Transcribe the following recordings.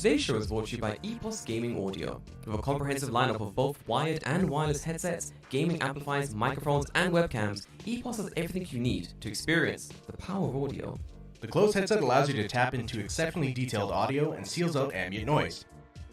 Today's show is brought to you by EPOS Gaming Audio. With a comprehensive lineup of both wired and wireless headsets, gaming amplifiers, microphones, and webcams, EPOS has everything you need to experience the power of audio. The closed headset allows you to tap into exceptionally detailed audio and seals out ambient noise,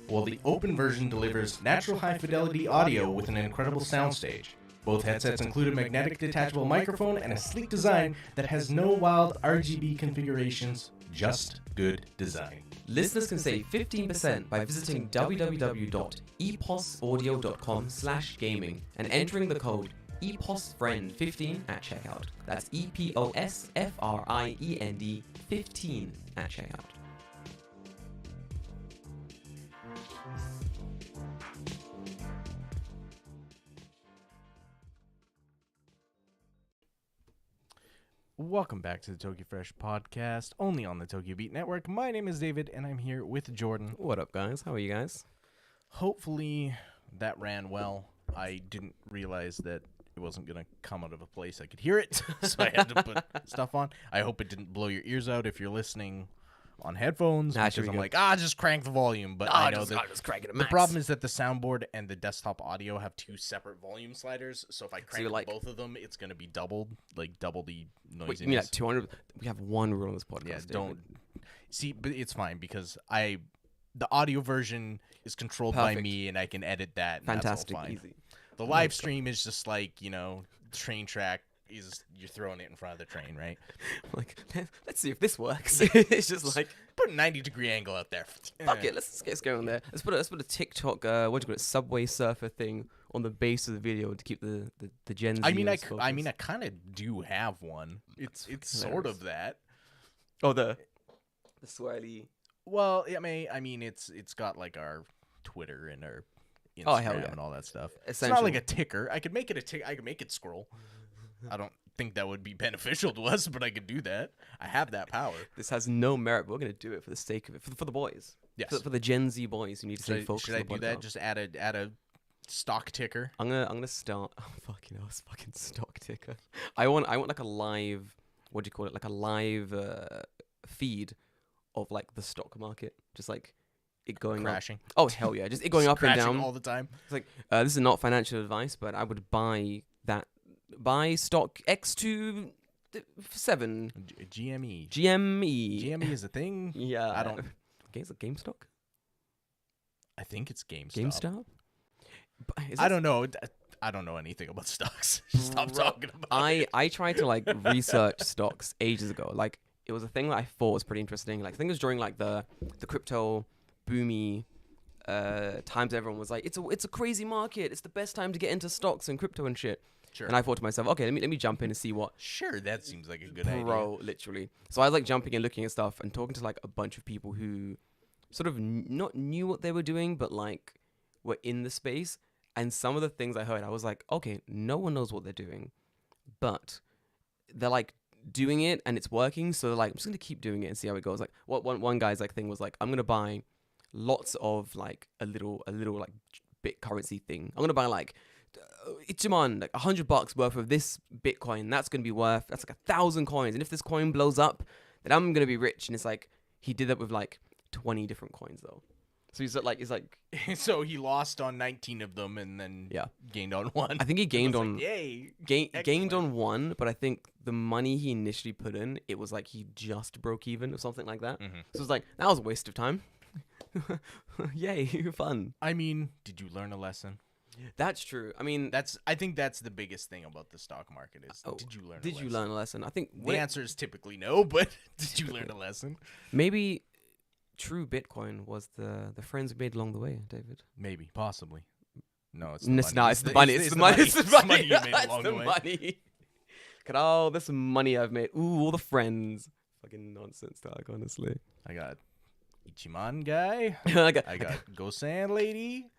while the open version delivers natural high-fidelity audio with an incredible soundstage. Both headsets include a magnetic detachable microphone and a sleek design that has no wild RGB configurations, just good design. Listeners can save 15% by visiting www.eposaudio.com/gaming and entering the code EPOSFRIEND15 at checkout. That's EPOSFRIEND 15 at checkout. Welcome back to the Tokyo Fresh podcast, only on the Tokyo Beat Network. My name is David, and I'm here with Jordan. What up, guys? How are you guys? Hopefully that ran well. I didn't realize that it wasn't going to come out of a place I could hear it, so I had to put stuff on. I hope it didn't blow your ears out if you're listening on headphones, because I'm like, just crank the volume. But I know that just crank it the problem is that the soundboard and the desktop audio have two separate volume sliders, so if I crank both of them, it's going to be double the noisiness. Wait, you mean like 200? We have one rule on this podcast. Yeah, don't. See, but it's fine, because the audio version is controlled by me, and I can edit that, and Fantastic, that's all fine. easy. The live stream is just like, train track. You're throwing it in front of the train, right? Like, let's see if this works. It's just like, put a 90-degree angle out there. Fuck it, let's get going there. Let's put a TikTok, what do you call it, Subway Surfer thing on the base of the video to keep the Gen Z. I kind of do have one. It's sort of that. Oh, the swirly. Well, I mean, it's got like our Twitter and our Instagram and all that stuff. It's not like a ticker. I could make it a tick. I could make it scroll. I don't think that would be beneficial to us, but I could do that. I have that power. This has no merit, but we're going to do it for the sake of it, for the boys. Yes. For the Gen Z boys who need to stay focused. Should I do that? Just add a stock ticker? I'm gonna start. Oh, fucking hell, it's fucking stock ticker. I want like a live, what do you call it? Like a live feed of like the stock market, just like it going crashing. Up. Oh hell yeah, just it going up and down all the time. It's like this is not financial advice, but I would buy stock X27 GME. GME is a thing. Yeah, I don't. Is it GameStop? I think it's GameStop. GameStop. I don't know. I don't know anything about stocks. Stop talking about it. I tried to like research stocks ages ago. Like it was a thing that I thought was pretty interesting. Like I think it was during like the crypto boomy times. Everyone was like, it's a crazy market. It's the best time to get into stocks and crypto and shit. Sure. And I thought to myself, okay, let me jump in and see what. Sure, that seems like a good idea. Bro, literally. So I was like jumping and looking at stuff and talking to like a bunch of people who sort of not knew what they were doing, but like were in the space. And some of the things I heard, I was like, okay, no one knows what they're doing, but they're like doing it and it's working. So they're like, I'm just gonna keep doing it and see how it goes. Like one guy's like thing was like, I'm gonna buy lots of like a little like bit currency thing. I'm gonna buy like Ichiman, like $100 worth of this Bitcoin. That's gonna be worth, that's like 1,000 coins. And if this coin blows up, then I'm gonna be rich. And it's like he did that with like 20 different coins though. So he's like so he lost on 19 of them and then gained on one. I think he gained on like, gained on one, but I think the money he initially put in, it was like he just broke even or something like that. Mm-hmm. So it's like that was a waste of time. Yay, fun. I mean, did you learn a lesson? That's true. I mean, I think that's the biggest thing about the stock market is did you learn a lesson? Did you learn a lesson? I think the answer is typically no, but did you learn a lesson? Maybe true Bitcoin was the friends we made along the way, David. Maybe, possibly. No, it's the money. It's the money. It's the money. It's the money you made along the way. Money. Look at all this money I've made. Ooh, all the friends. Fucking nonsense, dog. Honestly, I got Ichiman guy. I got Gosan lady.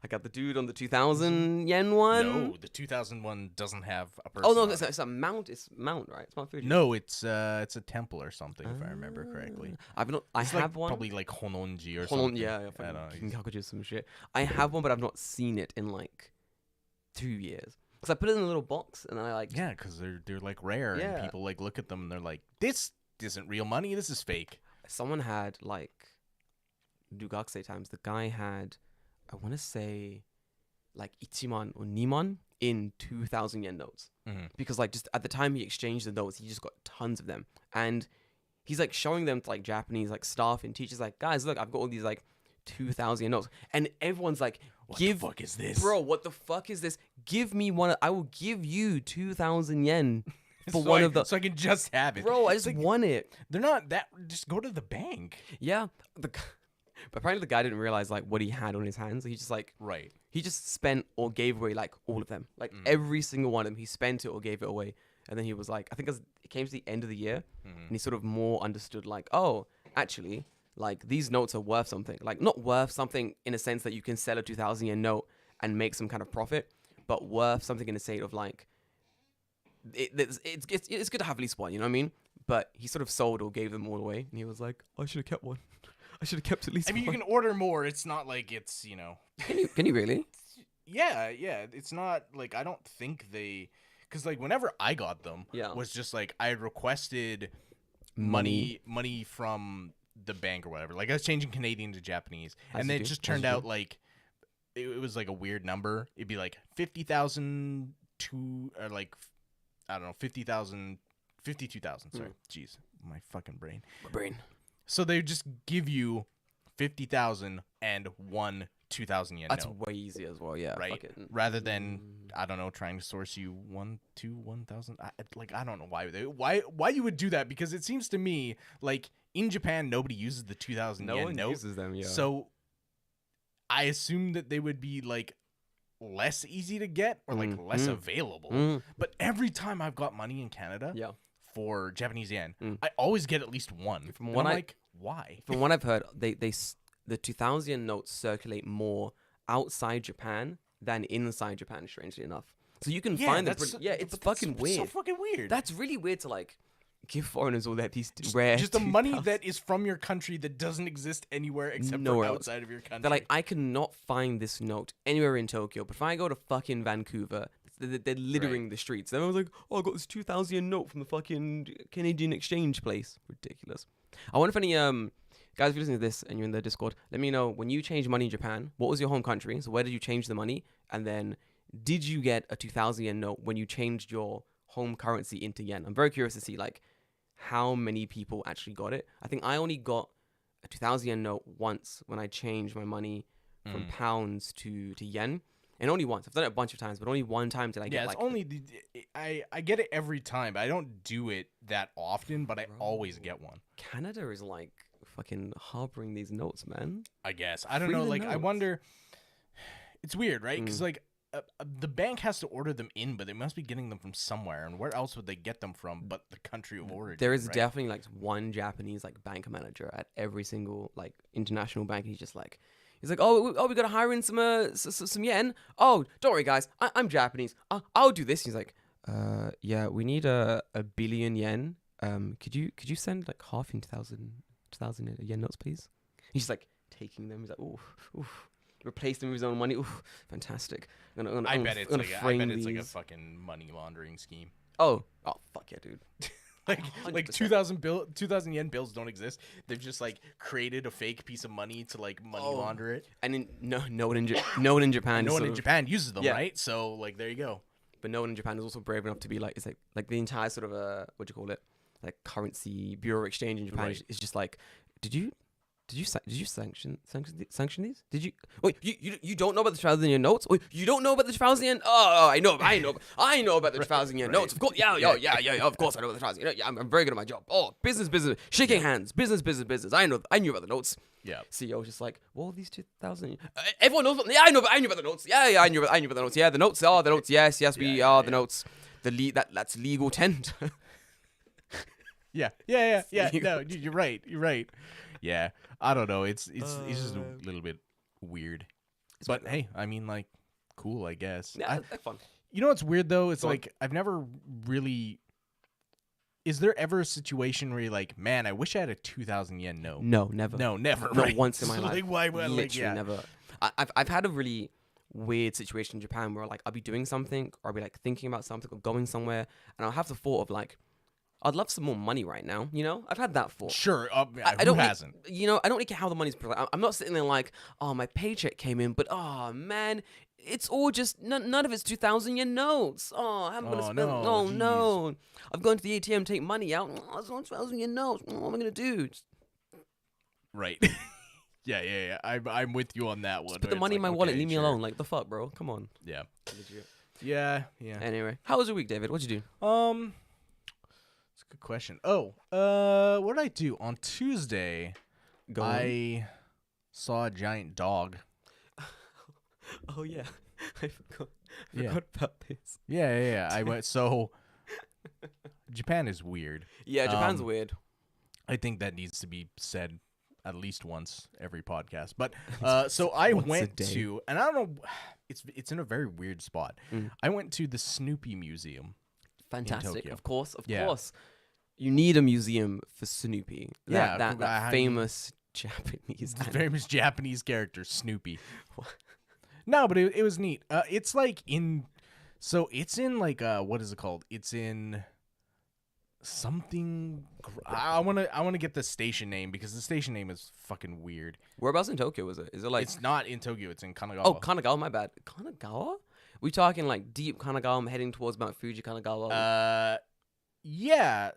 I got the dude on the 2,000 yen one. No, the 2001 doesn't have a person. Oh no, it's a mount. It's mount, right? It's Mount Fuji. No, it's a temple or something, if I remember correctly. I have one. Probably like Hononji or something. Yeah, I don't know. Some shit. I have one, but I've not seen it in like 2 years. Because I put it in a little box, and then I like. Yeah, because they're like rare, and people like look at them and they're like, "This isn't real money. This is fake." Someone had like Dugakse times, the guy had, I want to say, like Ichiman or Niman in 2,000 yen notes. Mm-hmm. Because like just at the time he exchanged the notes, he just got tons of them. And he's like showing them to like Japanese like staff and teachers, like, guys, look, I've got all these like 2,000 yen notes. And everyone's like, What the fuck is this? Bro, what the fuck is this? Give me one. I will give you 2,000 yen for one of the. So I can just have it. Bro, I just want it. They're not that. Just go to the bank. Yeah. But apparently the guy didn't realize like what he had on his hands. He just like. Right. He just spent or gave away like all of them. Like every single one of them. He spent it or gave it away. And then he was like, I think as it came to the end of the year, and he sort of more understood like, oh, actually, like these notes are worth something. Like not worth something in a sense that you can sell a 2,000 yen note and make some kind of profit, but worth something in the state of like, it's good to have at least one, you know what I mean? But he sort of sold or gave them all away, and he was like, I should have kept one. I should have kept at least I mean, one. you can order more. It's not like it's, you know. Can you really? Yeah. It's not like I don't think they, because like whenever I got them, was just like I had requested money from the bank or whatever. Like I was changing Canadian to Japanese, and then it just turned out like it was like a weird number. It'd be like 50,000 to or like I don't know 50,000, 52,000. Sorry, jeez, my fucking brain. My brain. So they just give you 50,000 and one 2,000 yen That's note. way easier as well, yeah. Right? Rather than, I don't know, trying to source you 1,000. I don't know why you would do that, because it seems to me like in Japan, nobody uses the 2,000 yen note. No one uses them, yeah. So I assume that they would be like less easy to get or like less available. But every time I've got money in Canada for Japanese yen, I always get at least one. From what like, why? From what I've heard, the 2,000 yen notes circulate more outside Japan than inside Japan, strangely enough. So you can find them. It's fucking weird. So fucking weird. That's really weird to like give foreigners all that these rare. Just the money that is from your country that doesn't exist anywhere except for outside of your country. They're like, I cannot find this note anywhere in Tokyo, but if I go to fucking Vancouver, they're littering the streets. And I was like, oh, I got this 2,000 yen note from the fucking Canadian exchange place. Ridiculous. I wonder if any guys, if you're listening to this and you're in the Discord, let me know, when you changed money in Japan, what was your home country? So where did you change the money? And then did you get a 2,000 yen note when you changed your home currency into yen? I'm very curious to see like how many people actually got it. I think I only got a 2,000 yen note once when I changed my money from pounds to yen. And only once. I've done it a bunch of times, but only one time did I get I get it every time. But I don't do it that often, but I always get one. Canada is like fucking harboring these notes, man. I guess. I don't know. Like, I wonder. It's weird, right? Because like the bank has to order them in, but they must be getting them from somewhere. And where else would they get them from but the country of origin? There is definitely like one Japanese like bank manager at every single like international bank. He's just like, he's like, oh, we gotta hire in some yen. Oh, don't worry, guys. I'm Japanese. I'll do this. He's like, yeah, we need a billion yen. Could you send like half in 2,000 yen notes, please? He's just like taking them. He's like, oof. Replace them with his own money. Oof, fantastic. I bet it's like a fucking money laundering scheme. Oh, fuck yeah, dude. like 2,000 yen bills don't exist. They've just like created a fake piece of money to like money launder it. And no one in Japan. No one in Japan uses them, right? So like there you go. But no one in Japan is also brave enough to be like, it's like the entire sort of what do you call it? Like currency bureau exchange in Japan is just like, did you sanction these? Did you? Wait, you don't know about the 2,000 yen notes? Wait, you don't know about the 2,000 yen? Oh, I know about the 2,000 yen notes. Of course, yeah. Of course, I know about the 2,000 yen. Yeah, I'm very good at my job. Oh, business, shaking hands, business. I knew about the notes. Yeah. CEO was just like, what are these 2,000? Everyone knows. Yeah, I knew about the notes. Yeah, I knew about the notes. Yeah, the notes are the notes. Yes, we are the notes. That's legal tender. Yeah. No, you're right. Yeah, I don't know. It's just a little bit weird. But hey, I mean, like, cool, I guess. Yeah, that's fun. You know what's weird though? It's like I've never really. Is there ever a situation where you're like, man, I wish I had a 2,000 yen note? No, never. No, never. Not once in my life. Like, why? Literally never. I've had a really weird situation in Japan where like I'll be doing something or I'll be like thinking about something or going somewhere and I'll have the thought of like, I'd love some more money right now. You know, I've had that for. Sure. I Who don't hasn't? You know, I don't really care how the money's. I'm not sitting there like, oh, my paycheck came in, but oh man, it's all just none of it's 2,000 notes. Oh, I'm gonna spend. no, Oh geez. no, I'm going to the ATM, take money out. Oh, it's 2,000 notes. What am I gonna do? Just Right. Yeah. I'm with you on that one. put the money in my wallet. Leave me alone. Like the fuck, bro. Come on. Yeah. Legit. Yeah. Anyway, how was your week, David? What'd you do? It's a good question. Oh, what did I do on Tuesday? Go on. I saw a giant dog. Oh yeah, I forgot. Yeah. Forgot about this. Yeah. I went. So, Japan is weird. Yeah, Japan's weird. I think that needs to be said at least once every podcast. But so I Once a went day. to, and I don't know, it's in a very weird spot. I went to the Snoopy Museum. Fantastic. Tokyo. Of course. Yeah. You need a museum for Snoopy. Yeah, That famous Japanese. The famous Japanese character Snoopy. No, but it was neat. It's like it's in like what is it called? It's in something. I wanna get the station name because the station name is fucking weird. Whereabouts in Tokyo is it? Is it like? It's not in Tokyo. It's in Kanagawa. Oh, Kanagawa. My bad. Kanagawa. We talking like deep Kanagawa? I'm heading towards Mount Fuji, Kanagawa. Yeah,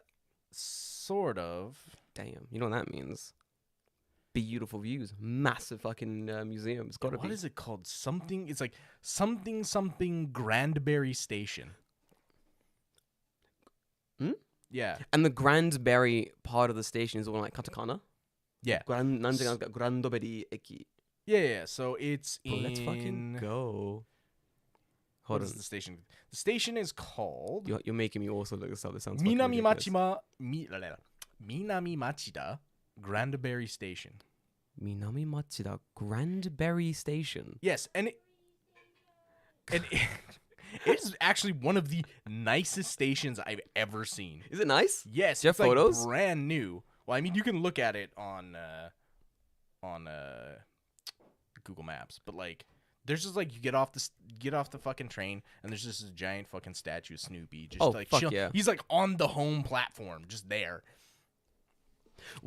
sort of. Damn. You know what that means? Beautiful views. Massive fucking museum. It's gotta be. What is it called? Something. It's like something Grandberry Station. Hmm? Yeah. And the Grandberry part of the station is all like katakana. Yeah. Grandberry eki. Yeah. So it's Bro, in. let's fucking go. What Hold on. is the station? The station is called You're making me also look this up. This sounds fucking ridiculous. Minami Machida Grandberry Station. Minami Machida Grandberry Station. Yes, and it is actually one of the nicest stations I've ever seen. Is it nice? Yes, Do you have it's like photos? brand new. Well, I mean, you can look at it on Google Maps, but like, there's just like you get off the fucking train, and there's just this giant fucking statue of Snoopy. Just like fuck chill. yeah. He's like on the home platform, just there,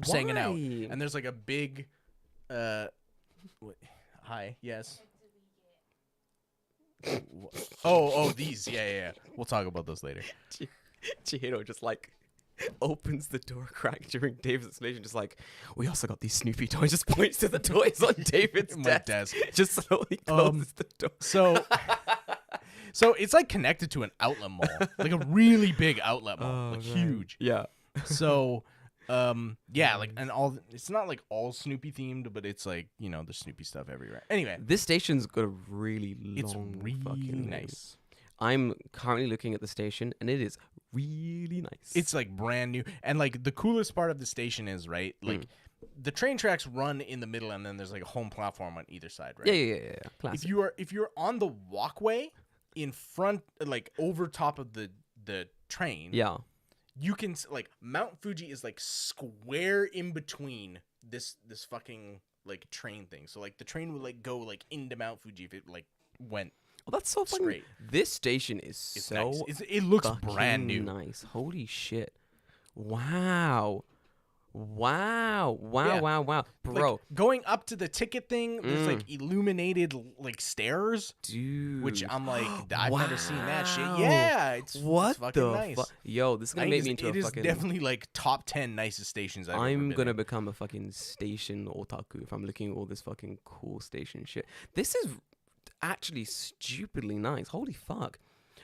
just hanging out. Why? And there's like a big, hi, yes. These, yeah. We'll talk about those later. Chihiro just like opens the door crack during David's explanation, just like, we also got these Snoopy toys. Just points to the toys on David's My desk. desk. Just slowly closes the door. So it's like connected to an outlet mall, like a really big outlet mall, like huge. Yeah. So, yeah, like, and it's not like all Snoopy themed, but it's like, you know, there's Snoopy stuff everywhere. Anyway, This station's got a really long it's really fucking name. nice. I'm currently looking at the station, and it is really nice. It's like brand new, and like the coolest part of the station is right, like the train tracks run in the middle, and then there's like a home platform on either side, right? Yeah. Classic. If you're on the walkway in front, like over top of the train, Yeah. you can like Mount Fuji is like square in between this fucking like train thing. So like the train would like go like into Mount Fuji if it like went. Oh, that's so fucking. Straight. This station is It's so nice. It looks fucking brand new. nice. Holy shit! Wow. Yeah. Bro. Like, going up to the ticket thing, there's like illuminated like stairs, Dude. which I'm like, I've never seen that shit. Wow. Yeah, it's What fucking the nice. Yo, this is gonna make me into It a is fucking. definitely like top 10 nicest stations I've ever I'm been gonna in. become a fucking station otaku if I'm looking at all this fucking cool station shit. This is actually stupidly nice. Holy fuck.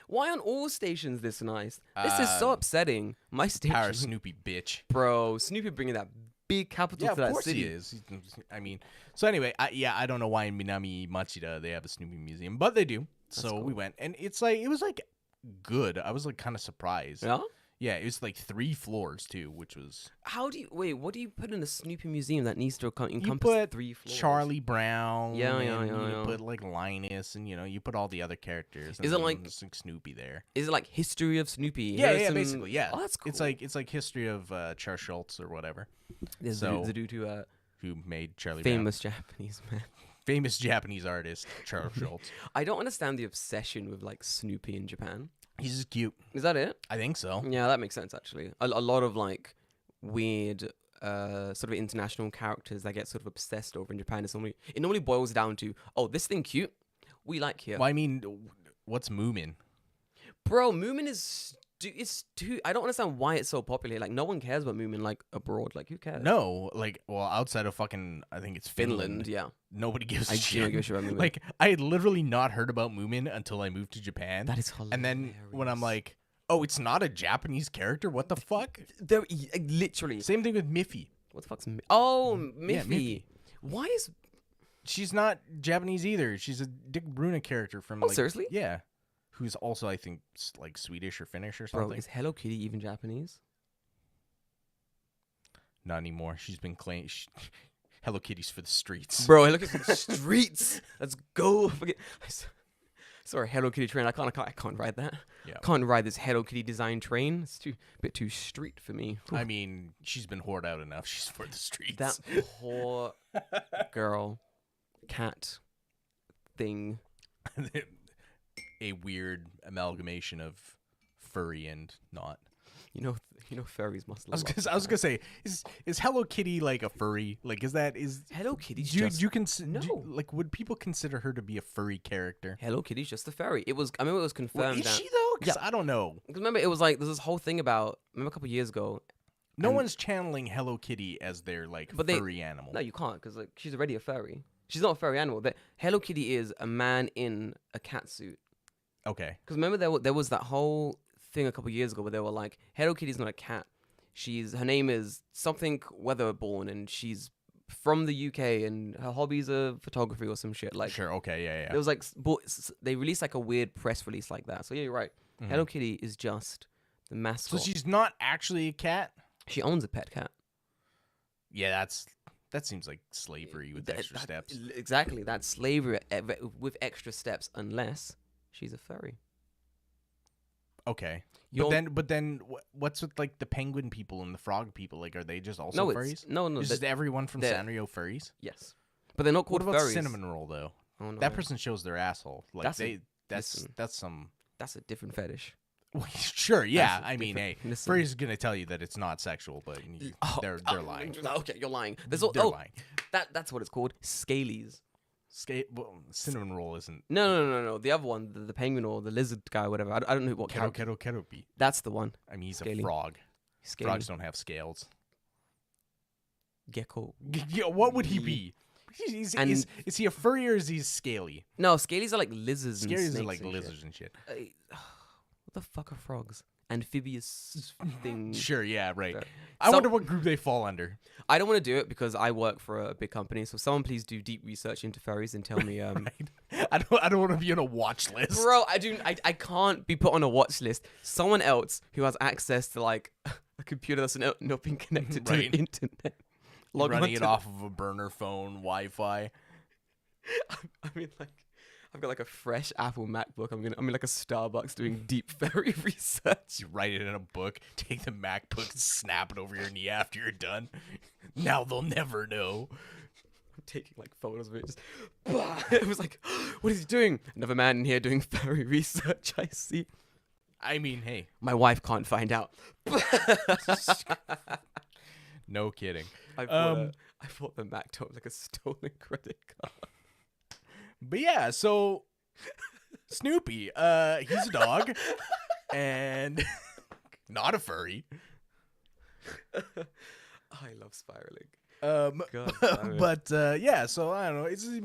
Why aren't all stations this nice? This is so upsetting. My station. Power Snoopy, bitch. Bro, Snoopy bringing that big capital Yeah, to of that course city. he is. I mean, so anyway, I don't know why in Minami Machida they have a Snoopy museum, but they do. So cool. we went, and it was like good. I was like kind of surprised. Yeah? Yeah, it was like 3 floors too, which was. What do you put in a Snoopy museum that needs to You encompass put 3 floors? Charlie Brown. Yeah. You put like Linus, and you put all the other characters. And Is it then like- there's, like Snoopy there? Is it like history of Snoopy? Yeah, Here's some- basically, yeah. Oh, that's cool. It's like history of Charles Schultz or whatever, There's so- the dude who who made Charlie Brown. famous Japanese man. Famous Japanese artist Charles Schultz. I don't understand the obsession with like Snoopy in Japan. He's just cute. Is that it? I think so. Yeah, that makes sense actually. A lot of like weird sort of international characters that get sort of obsessed over in Japan. It normally boils down to, oh, this thing cute, we like here. Well, I mean, what's Moomin? Bro, Moomin is too. I don't understand why it's so popular. Like, no one cares about Moomin like abroad. Like, who cares? No, like, well, outside of fucking, I think it's Finland. Yeah. Nobody gives a I shit. don't give a shit about Moomin. Like, I had literally not heard about Moomin until I moved to Japan. That is hilarious. And then when I'm like, oh, it's not a Japanese character? What the fuck? There, literally. Same thing with Miffy. What the fuck's Oh, Miffy. Yeah, Miffy. Why is... She's not Japanese either. She's a Dick Bruna character from, Oh, like... seriously? Yeah. Who's also, I think, like, Swedish or Finnish or Bro, something. is Hello Kitty even Japanese? Not anymore. She's been claimed... Hello Kitty's for the streets. Bro, Hello Kitty's for the streets. Let's go. Forget... Sorry, Hello Kitty train. I can't ride that. Yeah. Can't ride this Hello Kitty design train. It's a bit too street for me. I mean, she's been whored out enough. She's for the streets. That poor girl, cat, thing. A weird amalgamation of furry and not. You know, furries must. I was gonna say, is Hello Kitty like a furry? Like, is Hello Kitty's do just you no. like, would people consider her to be a furry character? Hello Kitty's just a furry. It was. I remember it was confirmed. Is she though? Because I don't know. Because remember, it was like there's this whole thing about. Remember a couple years ago. No one's channeling Hello Kitty as their like furry animal. No, you can't because like she's already a furry. She's not a furry animal. Hello Kitty is a man in a cat suit. Okay. Because remember there was that whole thing a couple years ago where they were like, Hello Kitty's not a cat. Her name is something Weatherborn, and she's from the UK, and her hobbies are photography or some shit. Like, sure. Okay. Yeah. There was like they released like a weird press release like that. So yeah, you're right. Mhm. Hello Kitty is just the mascot. So she's not actually a cat. She owns a pet cat. Yeah, that seems like slavery with extra steps. Exactly, that's slavery with extra steps, unless she's a furry. Okay, but then what's with like the penguin people and the frog people? Like, are they just also furries? No. Is just everyone from Sanrio furries? Yes, but they're not called what about furries. Cinnamon Roll though? Oh, no. That person shows their asshole. Like that's some. That's a different fetish. Sure, yeah. I mean, hey, Listen. Furry's gonna tell you that it's not sexual, but they're lying. Okay, you're lying. They're lying. That's what it's called. Scalies. Cinnamon Roll isn't. No. The other one, the penguin or the lizard guy, whatever. I don't know what. Keropi. That's the one. I mean, he's Scaly. a frog. Scaly. Frogs don't have scales. Gecko. Yeah, what would he be? Is he a furry or is he scaly? No, scalies are like lizards. Scalies and snakes are like and lizards shit. and shit. What the fuck are frogs? Amphibious things. Sure, yeah, right. Sure. I wonder what group they fall under. I don't want to do it because I work for a big company. So someone please do deep research into furries and tell me. Right. I don't want to be on a watch list, bro. I can't be put on a watch list. Someone else who has access to like a computer that's not being connected to the internet, running it off of a burner phone, Wi-Fi. I mean, like, I've got like a fresh Apple MacBook. I'm in like a Starbucks doing deep furry research. You write it in a book, take the MacBook, and snap it over your knee after you're done. Now they'll never know. I'm taking like photos of it. Just, it was like, what is he doing? Another man in here doing furry research. I see. I mean, hey, my wife can't find out. No kidding. I bought the Mac top like a stolen credit card. But yeah, so Snoopy, he's a dog and not a furry. I love spiraling. God, but yeah, so I don't know. It's a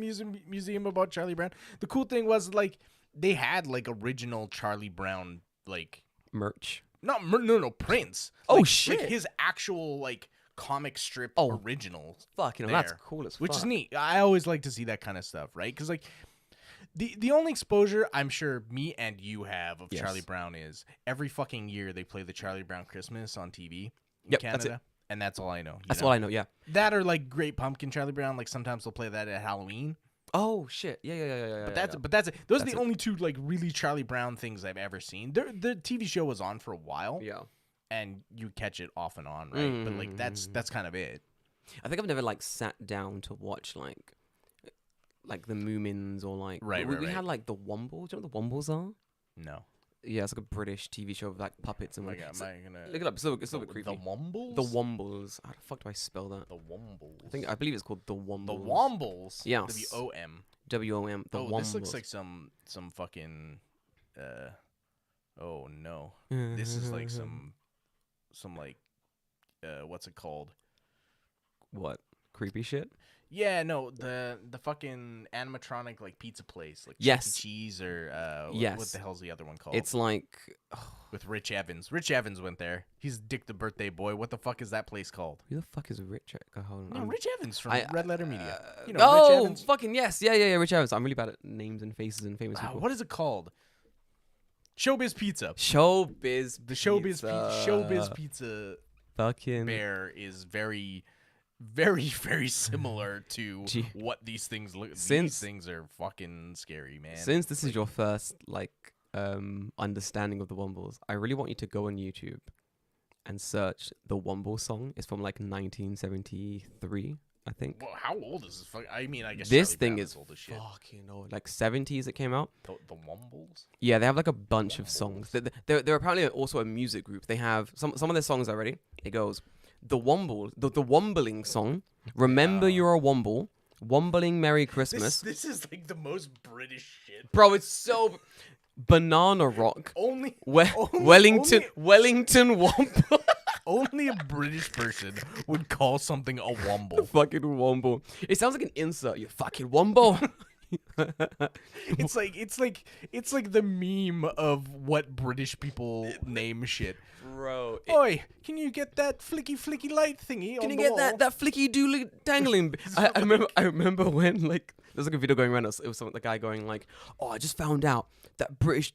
museum about Charlie Brown. The cool thing was like they had like original Charlie Brown like merch. No prints. Oh like, shit! Like his actual like comic strip originals. Fuck, that's cool as fuck. Which is neat. I always like to see that kind of stuff, right? Because like the only exposure I'm sure me and you have of Charlie Brown is every fucking year they play the Charlie Brown Christmas on TV in Canada. That's it. And that's all I know. That's all I know, yeah. That or like Great Pumpkin Charlie Brown, like sometimes they'll play that at Halloween. Oh shit. Yeah. But that's it. Those are the only two like really Charlie Brown things I've ever seen. The TV show was on for a while. Yeah. And you catch it off and on, right? But like that's kind of it. I think I've never like sat down to watch like the Moomins or like we had like the Wombles. Do you know what the Wombles are? No. Yeah, it's like a British TV show with like puppets and Am I, like. am I gonna Look it up. It's a little bit the creepy. Wombles? The Wombles. How the fuck do I spell that? The Wombles. I believe it's called the Wombles. The Wombles. Yes. WOM. WOM. The Wombles. This looks like some fucking. Oh no. This is like some like what's it called? What? Creepy shit? Yeah, no, the fucking animatronic like pizza place, like Yes. Chuck E. Cheese or Yes. what the hell's the other one called? It's like with Rich Evans. Rich Evans went there. He's Dick the Birthday Boy. What the fuck is that place called? who the fuck is Rich? Hold on. No, Rich Evans from Red Letter Media. You know, oh, Rich Evans. fucking yes. Yeah. Rich Evans. I'm really bad at names and faces and famous people. What is it called? Showbiz Pizza. Showbiz. The Showbiz Pizza Fucking bear is very, very, very similar to what these things look. These things are fucking scary, man. Since this is your first like understanding of the Wombles, I really want you to go on YouTube and search the Womble song. It's from like 1973, I think. Well, how old is this? I mean, I guess this Charlie thing Brown is old as shit. fucking old. Like 70s it came out. The Wombles? Yeah, they have like a bunch of songs. They're apparently also a music group. They have some of their songs already. It goes the Womble, the Wombling song. Remember you're a Womble. Wombling Merry Christmas. This is like the most British shit. Bro, it's so Banana Rock. Only Wellington Womble. Only a British person would call something a womble. Fucking Womble. It sounds like an insult. You fucking Womble. It's like the meme of what British people name shit. Bro. Oi, can you get that flicky light thingy? Can you get that flicky doodly dangling? I remember when like there's like a video going around. It was the guy going like, "Oh, I just found out that British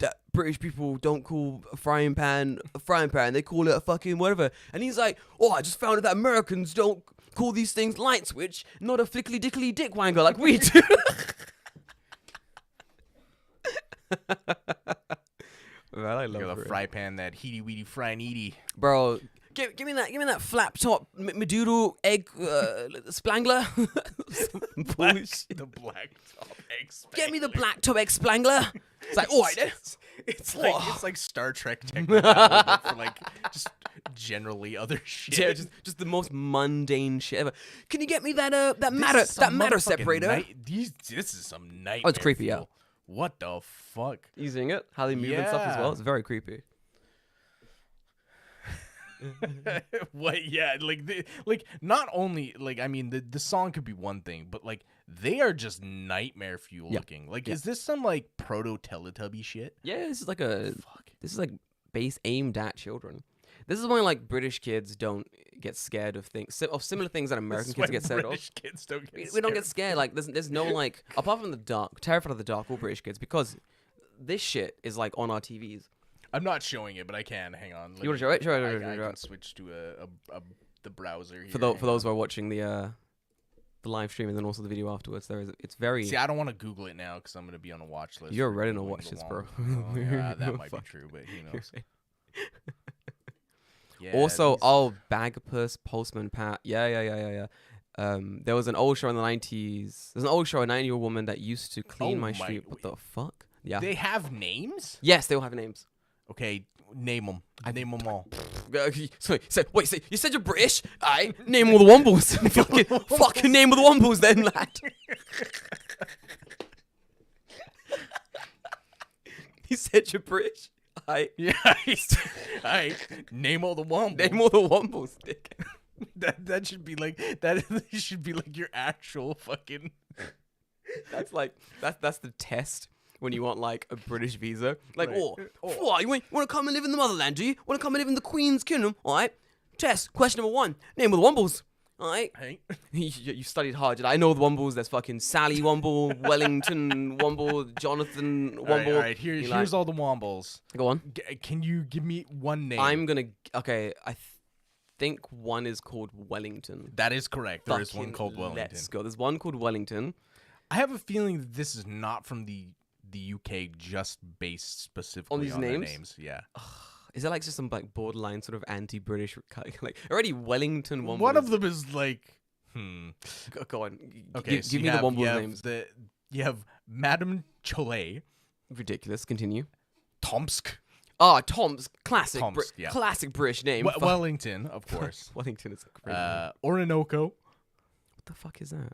people don't call a frying pan a frying pan. They call it a fucking whatever." And he's like, "Oh, I just found out that Americans don't call these things light switch, not a flickly dickly dick wanger like we do." Man, I love You're the fry pan, that heaty weedy fry and eaty. Bro, give me that flap top medoodle egg splangler. Bullshit. The black top egg spangler. Get me the black top egg splangler. It's like, alright then. It's like Star Trek technology for like just generally other shit. Yeah, just the most mundane shit ever. Can you get me that matter separator? This is some nightmare. Oh, it's creepy, yeah. What the fuck? Using it, how they move and stuff as well. It's very creepy. What? Yeah, like not only like I mean the song could be one thing, but like they are just nightmare fuel looking. Like, is this some like proto Teletubby shit? Yeah, this is like base aimed at children. This is why like British kids don't get scared of things of similar things that American kids get scared British of. Kids don't get We don't get scared. Like there's no like apart from the dark, terrified of the dark, all British kids, because this shit is like on our TVs. I'm not showing it, but I can. Hang on. You want to show it? Sure. I can switch to the browser here. For those who are watching the live stream and then also the video afterwards, it's very. See, I don't want to Google it now because I'm gonna be on a watch list. You're already on a watch list, bro. Oh, yeah, that might be true, but who knows? Yeah, also, Bagpuss, Postman Pat. Yeah. There was an old show in the 90s. There's an old show, a 90-year-old woman that used to clean my street. What the fuck? Yeah. They have names? Yes, they all have names. Okay, name them. I name them all. Wait, you said you're British? Name all the Wombles. fucking name all the Wombles then, lad. You said you're British? Yeah, name all the Wombles. Name all the Wombles, dick. That should be like should be like your actual fucking. That's the test when you want like a British visa. Like, what? You want to come and live in the motherland? Do you want to come and live in the Queen's Kingdom? All right. Test question number 1. Name all the Wombles. All right. Hey. You studied hard. I know the Wombles. There's fucking Sally Womble, Wellington Womble, Jonathan Womble. All right. Here's all the Wombles. Go on. Can you give me one name? Okay. I think one is called Wellington. That is correct. There is one called Wellington. Let's go. There's one called Wellington. I have a feeling that this is not from the UK, just based specifically on their names. Names. Yeah. Is that like just some like borderline sort of anti-British like already Wellington Wombles? One of them is like Go on. Okay, give me the Wombles names. You have Madame Cholet. Ridiculous. Continue. Tomsk. Oh, Tom's classic, Tom's, yeah. classic British name. Wellington, of course. Wellington is a great name. Orinoco. What the fuck is that?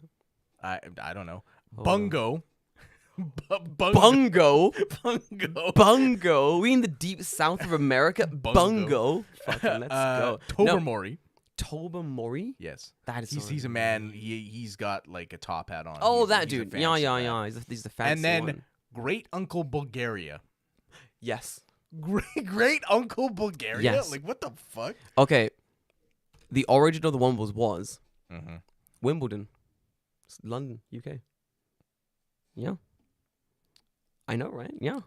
I don't know. Hold Bungo. Bungo. Bungo. Bungo. We in the deep south of America. Bungo. Fucking let's go. Tobermory. Tobermory? Yes. That is. He's a man. He's got like a top hat on. Oh, He's a dude. fancy Yeah. He's the fancy And then one. Great Uncle Bulgaria. Yes. Great Uncle Bulgaria? Yes. Like, what the fuck? Okay. The origin of the Wombles was Mm-hmm. Wimbledon, London, UK. Yeah. I know, right? Yeah.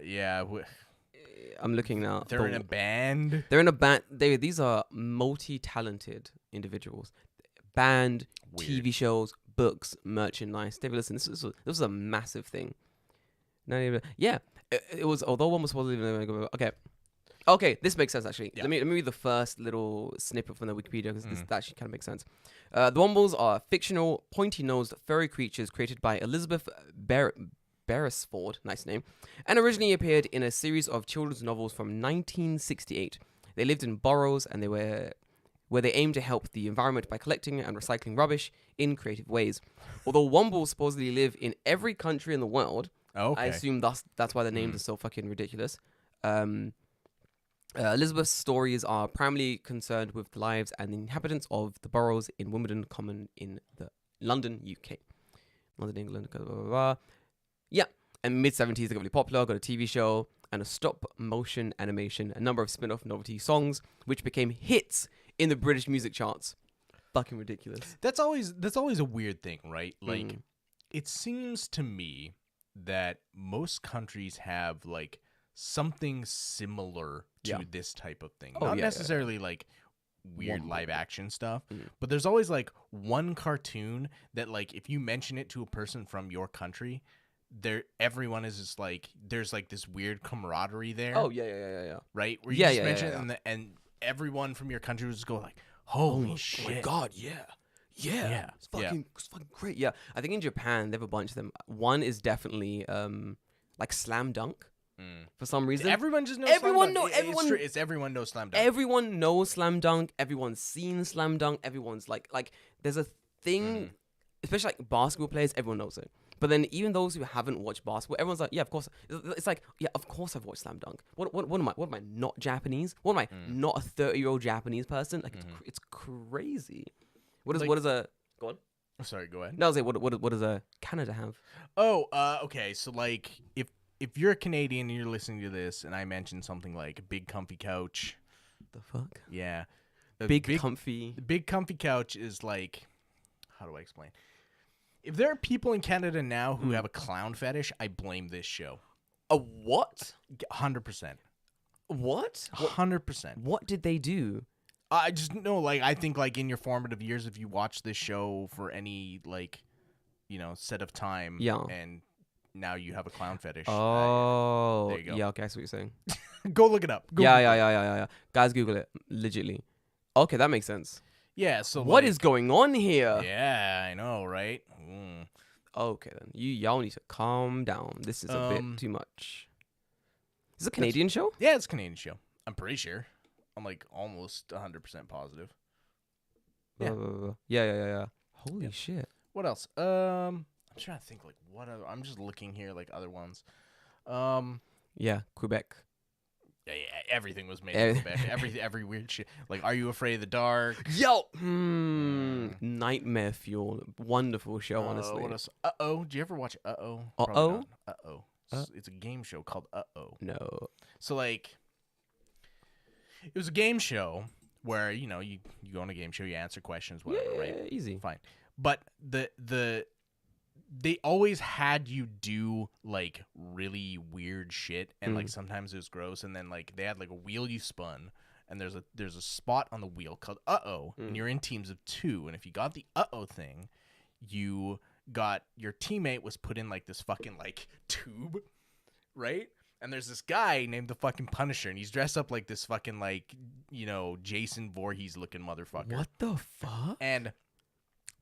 Yeah. I'm looking now. They're in a band. They're in a band. These are multi-talented individuals. Band, Weird. TV shows, books, merchandise. David, listen, this was a massive thing. Yeah. It was, although one was supposedly okay, this makes sense actually. Yeah. Let me read the first little snippet from the Wikipedia because this actually kind of makes sense. The Wombles are fictional, pointy-nosed, furry creatures created by Elizabeth Beresford, nice name, and originally appeared in a series of children's novels from 1968. They lived in burrows and where they aimed to help the environment by collecting and recycling rubbish in creative ways. Although Wombles supposedly live in every country in the world, Okay. I assume that's why the names are so fucking ridiculous. Elizabeth's stories are primarily concerned with the lives and the inhabitants of the boroughs in Wimbledon Common in the London, UK. London, England, blah, blah, blah. Yeah, and mid-70s they got really popular, got a TV show and a stop-motion animation, a number of spin-off novelty songs, which became hits in the British music charts. Fucking ridiculous. That's always a weird thing, right? Like, it seems to me that most countries have like something similar to this type of thing. Not necessarily like weird live action stuff, but there's always like one cartoon that like if you mention it to a person from your country, everyone is just like there's like this weird camaraderie there. Oh yeah. Right? Where you just mention it and everyone from your country would just go like, holy shit. Oh my god, yeah. It's fucking great. Yeah, I think in Japan they have a bunch of them. One is definitely like Slam Dunk for some reason. Everyone just knows. Everyone Slam Dunk. know. It's everyone knows Slam Dunk. Everyone knows Slam Dunk. Everyone's seen Slam Dunk. Everyone's like there's a thing, especially like basketball players. Everyone knows it. But then even those who haven't watched basketball, everyone's like, yeah, of course. It's like, yeah, of course I've watched Slam Dunk. What am I not Japanese? What am I not a 30-year-old Japanese person? Like it's crazy. What is a go on? Oh, sorry, go ahead. No, I was like, what does a Canada have? Oh, okay. So like if you're a Canadian and you're listening to this and I mention something like big comfy couch. The fuck? Yeah. Big comfy. The big comfy couch is like, how do I explain? If there are people in Canada now who have a clown fetish, I blame this show. A what? 100%. What? 100%. What did they do? I just know, like, I think, like, in your formative years, if you watch this show for any, like, set of time, and now you have a clown fetish. Oh, there you go. Yeah, okay, I see what you're saying. Go look it up. Yeah. Guys, Google it. Legitly. Okay, that makes sense. Yeah, so what is going on here? Yeah, I know, right? Okay, then. Y'all need to calm down. This is a bit too much. Is it a Canadian show? Yeah, it's a Canadian show. I'm pretty sure. I'm like almost 100% positive. Yeah. Holy shit. What else? I'm trying to think like what other, I'm just looking here like other ones. Yeah, Quebec. Yeah, everything was made in Quebec. Every weird shit. Like, Are You Afraid of the Dark? Yo! Nightmare Fuel. Wonderful show, honestly. What else? Uh-oh. Did you ever watch Uh-oh? Uh-oh? Uh-oh. It's a game show called Uh-oh. No. So, like, it was a game show where, you go on a game show, you answer questions, whatever, right? Yeah, easy. Fine. But they always had you do like really weird shit, and like sometimes it was gross, and then like they had like a wheel you spun, and there's a spot on the wheel called Uh-oh, and you're in teams of 2, and if you got the Uh-oh thing, you got your teammate was put in like this fucking like tube, right? And there's this guy named the fucking Punisher, and he's dressed up like this fucking like Jason Voorhees looking motherfucker. What the fuck? And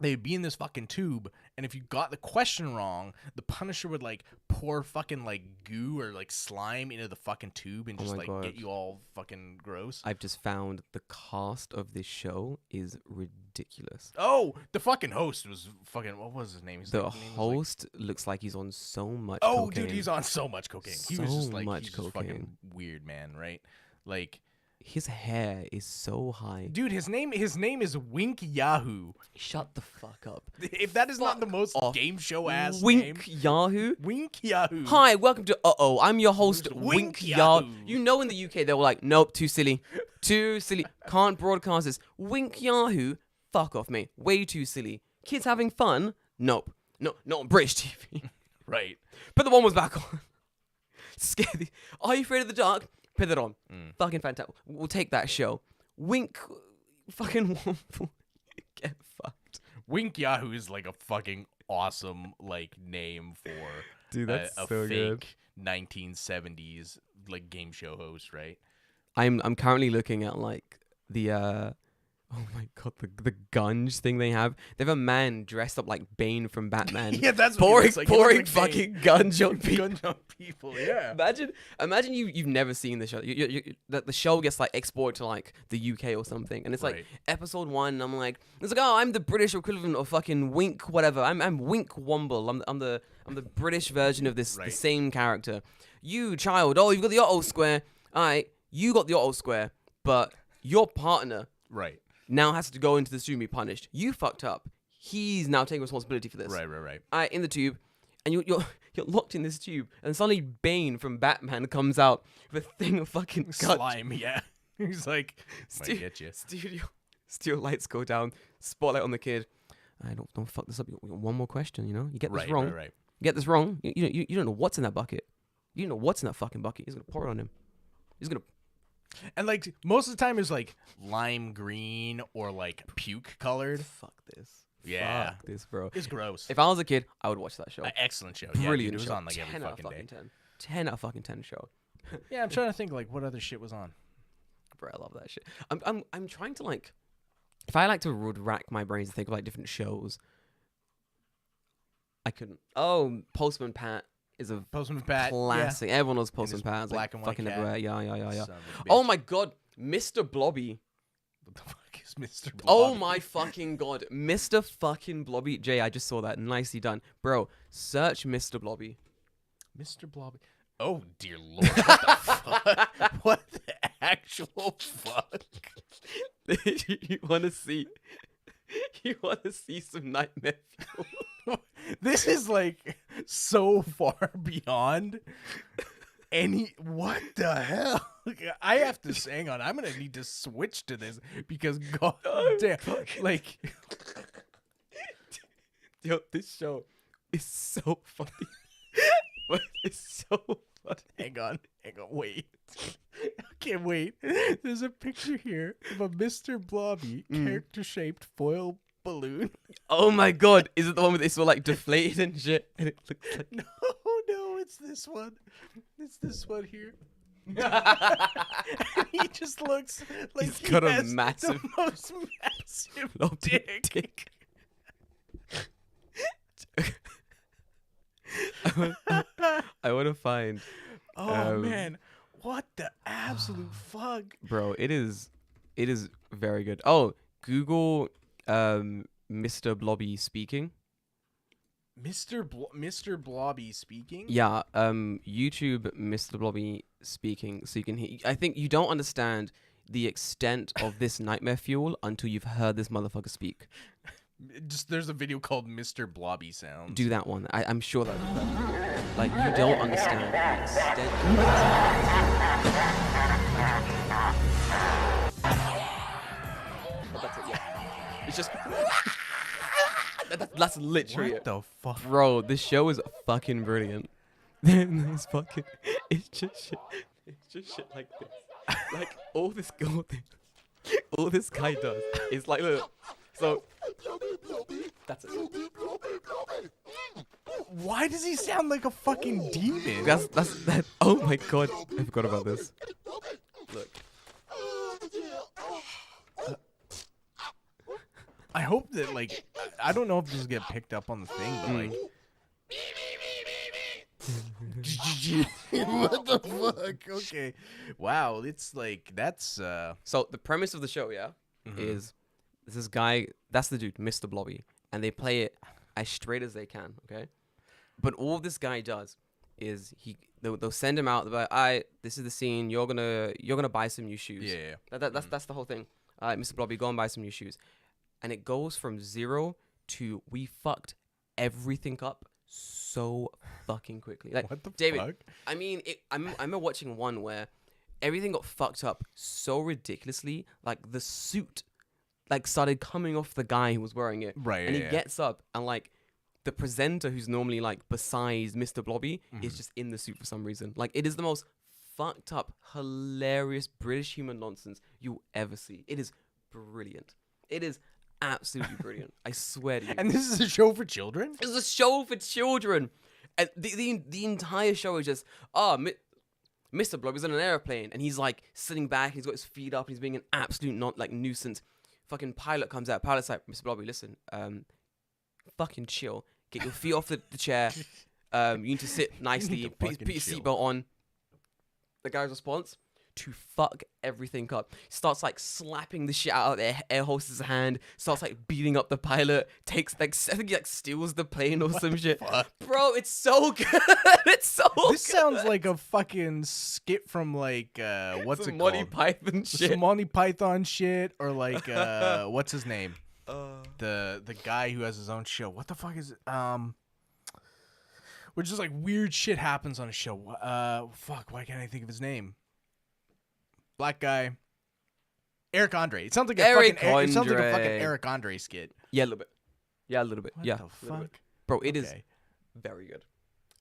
they'd be in this fucking tube, and if you got the question wrong, the Punisher would like pour fucking like goo or like slime into the fucking tube and just my like God. get you all fucking gross. I've just found the cast of this show is ridiculous. Oh, the fucking host was fucking. What was his name? The host looks like he's on so much Oh, cocaine. dude, he's on so much cocaine. He was just So like much he's just fucking cocaine. weird, man. Right? Like, His hair is so high. dude, his name is Wink Yahoo. Shut the fuck up. If that is not the Fuck most off. game show ass Wink name, Yahoo. Wink Yahoo. Hi, welcome to I'm your host, Wink Wink Yahoo. Yahoo. You know, in the UK, they were like, nope, too silly. Too silly. Can't broadcast this. Wink Yahoo. Fuck off, mate. Way too silly. Kids having fun? Nope. No, not on British TV. Right. But the one was back on. Scary. Are you afraid of the dark? Put it on. Fucking fantastic. We'll take that show. Wink. Fucking Womble. Get fucked. Wink Yahoo is like a fucking awesome like name for Dude, that's a so fake good. 1970s like game show host, right? I'm currently looking at like the oh my god, the gunge thing they have. They have a man dressed up like Bane from Batman. Yeah, that's what pouring he looks like. He looks pouring like fucking gunge on people. Guns on people, yeah. Imagine you've never seen the show. The show gets like exported to like the UK or something, and it's like Right. episode 1. And I'm like, it's like, oh, I'm the British equivalent of fucking Wink, whatever. I'm Wink Womble. I'm the British version of this the Right. same character. You child, oh, you've got the auto square. All right, you got the auto square, but your partner Right. now has to go into the tube and be punished. You fucked up. He's now taking responsibility for this. Right. In the tube, and you're locked in this tube, and suddenly Bane from Batman comes out with a thing of fucking guts. Slime, yeah. He's like, might get you. Studio lights go down. Spotlight on the kid. I don't fuck this up. You got one more question. You know, you get this wrong. Right. You get this wrong. You don't know what's in that bucket. You don't know what's in that fucking bucket. He's gonna pour it on him. He's gonna. And like most of the time, it's like lime green or like puke colored. Fuck this. Yeah. Fuck this, bro. It's gross. If I was a kid, I would watch that show. Excellent show. Brilliant Yeah, dude, it was show. on like every 10 out of fucking day. fucking 10. 10 out of fucking 10 show. Yeah, I'm trying to think like what other shit was on. Bro, I love that shit. I'm trying to like, if I like to would rack my brains to think of like different shows, I couldn't. Oh, Postman Pat is a Postman Pat. classic. Everyone knows his Postman Pat. It's black like and white fucking cat. everywhere. Yeah. Yeah. Son of a Oh bitch. my god, Mr. Blobby. What the fuck is Mr. Blobby? Oh my fucking god, Mr. fucking Blobby. Jay, I just saw that. Nicely done, bro. Search Mr. Blobby. Mr. Blobby. Oh dear lord. What the fuck? What the actual fuck? You want to see? You want to see some nightmare fuel? This is like so far beyond any. What the hell? I have to hang on. I'm gonna need to switch to this because god damn, like Yo, this show is so funny. But it's so funny. hang on, wait. Okay, wait. There's a picture here of a Mr. Blobby character-shaped foil balloon. Oh my god, is it the one with it's all like deflated and shit? And it looks like No, it's this one. It's this one here. He just looks like He's he got a has massive- the most massive Blobby dick. I want to find, Oh man, what the absolute fuck? bro. It is very good. Oh, Google, Mr. Blobby speaking. Mr. Blobby speaking? Yeah, YouTube Mr. Blobby speaking, so you can hear. I think you don't understand the extent of this nightmare fuel until you've heard this motherfucker speak. Just there's a video called Mr. Blobby Sounds. Do that one. I'm sure that. Like you don't understand the extent. But that's it. Yeah. It's just. That's literally What it. the fuck? Bro, this show is fucking brilliant. It's fucking. It's just shit. It's just shit like this. Like all this guy does is like look. So that's it. Why does he sound like a fucking demon? That's that. Oh my god, I forgot about this. Look. I hope that like I don't know if this will get picked up on the thing, but like. What the fuck? Okay. Wow, it's like that's So the premise of the show, is this guy, that's the dude, Mr. Blobby, and they play it as straight as they can, okay? But all this guy does is they'll send him out. They're like, "All right, this is the scene. You're gonna buy some new shoes." Yeah. That's the whole thing. All right, Mr. Blobby, go and buy some new shoes, and it goes from 0 to we fucked everything up so fucking quickly. Like, What the David, fuck? I mean, I remember watching one where everything got fucked up so ridiculously. Like the suit, like started coming off the guy who was wearing it, Right, and yeah, he yeah. gets up and like. The presenter, who's normally like besides Mr. Blobby, is just in the suit for some reason. Like, it is the most fucked up, hilarious British human nonsense you'll ever see. It is brilliant. It is absolutely brilliant. I swear to you. And this is a show for children? It's a show for children. And the entire show is just, Mr. Blobby's on an airplane and he's like sitting back, he's got his feet up, and he's being an absolute nuisance. Fucking pilot comes out. Pilot's like, "Mr. Blobby, listen, fucking chill. Get your feet off the chair. You need to sit nicely. Put your seatbelt on." The guy's response: to fuck everything up. He starts like slapping the shit out of the air hostess' hand. Starts like beating up the pilot. Takes like I think he like steals the plane or some shit. Bro, it's so good. It's so. This sounds like a fucking skit from like what's Some it Monty called? Python shit. Some Monty Python shit, or like what's his name? The guy who has his own show. What the fuck is it? Which is like weird shit happens on a show. Fuck, why can't I think of his name? Black guy. Eric Andre. It sounds like it sounds like a fucking Eric Andre skit. Yeah, a little bit. Yeah, a little bit. What yeah, the a little bit. fuck? Bro, it is very good.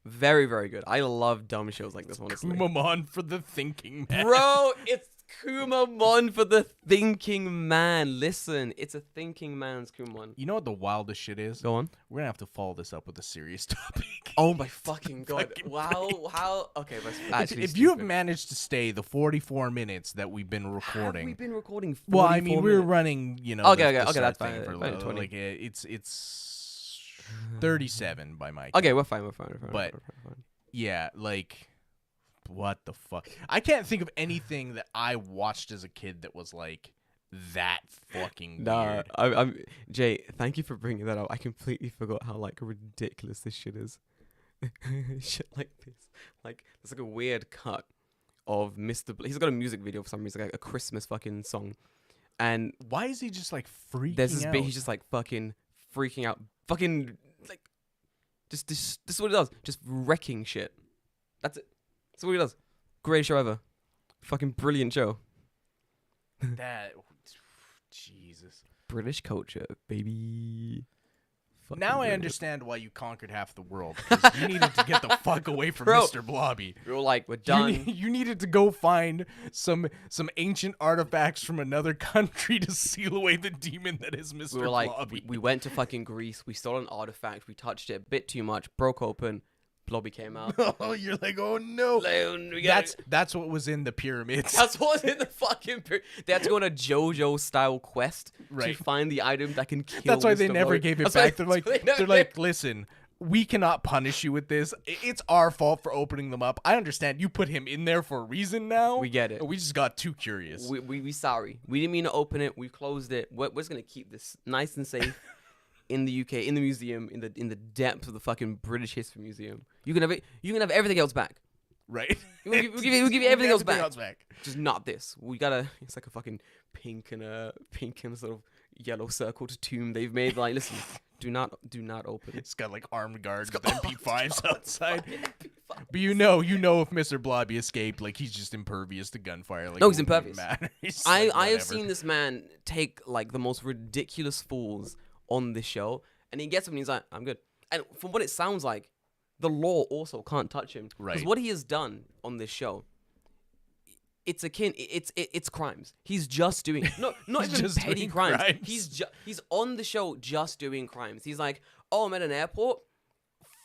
Very, very good. I love dumb shows like this, honestly. Kumamon for the thinking man. Bro, it's Kumamon for the thinking man. Listen, it's a thinking man's Kumamon. You know what the wildest shit is? Go on. We're gonna have to follow this up with a serious topic. Oh my fucking god. Wow, how? Okay, let's actually. If you have managed to stay the 44 minutes that we've been recording. We've been recording 44 Well, I mean, we're minutes. running, you know. Okay, the okay, start that's thing fine. For Fine, 20. like it's 37 by my. Okay, we're fine. But yeah, like, what the fuck? I can't think of anything that I watched as a kid that was like that fucking Nah, weird. I'm Jay. Thank you for bringing that up. I completely forgot how like ridiculous this shit is. Shit like this, like there's like a weird cut of Mr. He's got a music video for some reason, like a Christmas fucking song, and Why is he just like freaking there's this out? bit he's just like fucking freaking out, fucking like just this is what he does, just wrecking shit. That's it. That's what he does. Great show ever. Fucking brilliant show. That Jesus. British culture, baby. Fucking Now I brilliant. understand why you conquered half the world. 'Cause you needed to get the fuck away from Bro. Mr. Blobby. We were like, we're You, done. you needed to go find some ancient artifacts from another country to seal away the demon that is Mr. We were like, Blobby. we went to fucking Greece. We stole an artifact. We touched it a bit too much. Broke open. Blobby came out. Oh, you're like, oh no. We gotta- That's what was in the pyramids. That's what was in the fucking. They had to go on a JoJo style quest Right. to find the item that can kill. That's why they Mr. never Blobby. gave it That's back. why- They're that's why they like, never listen, we cannot punish you with this. It's our fault for opening them up. I understand you put him in there for a reason now. We get it. We just got too curious. We sorry. We didn't mean to open it. We closed it. We're just gonna keep this nice and safe in the UK, in the museum, in the depths of the fucking British History Museum. You can have it. You can have everything else back. Right? We'll give you everything else back. back. Just not this. We gotta. It's like a fucking pink and sort of yellow circled tomb they've made. Like, listen, do not open it. It's got like armed guards with MP5s outside. But you know if Mr. Blobby escaped, like he's just impervious to gunfire. Like, No, he's it wouldn't impervious. matter. He's I like, have whatever. seen this man take like the most ridiculous falls on this show, and he gets up and he's like, "I'm good." And from what it sounds like, the law also can't touch him. Right. Because what he has done on this show, it's crimes. He's just doing not He's even just petty doing crimes. crimes. He's on the show just doing crimes. He's like, "Oh, I'm at an airport.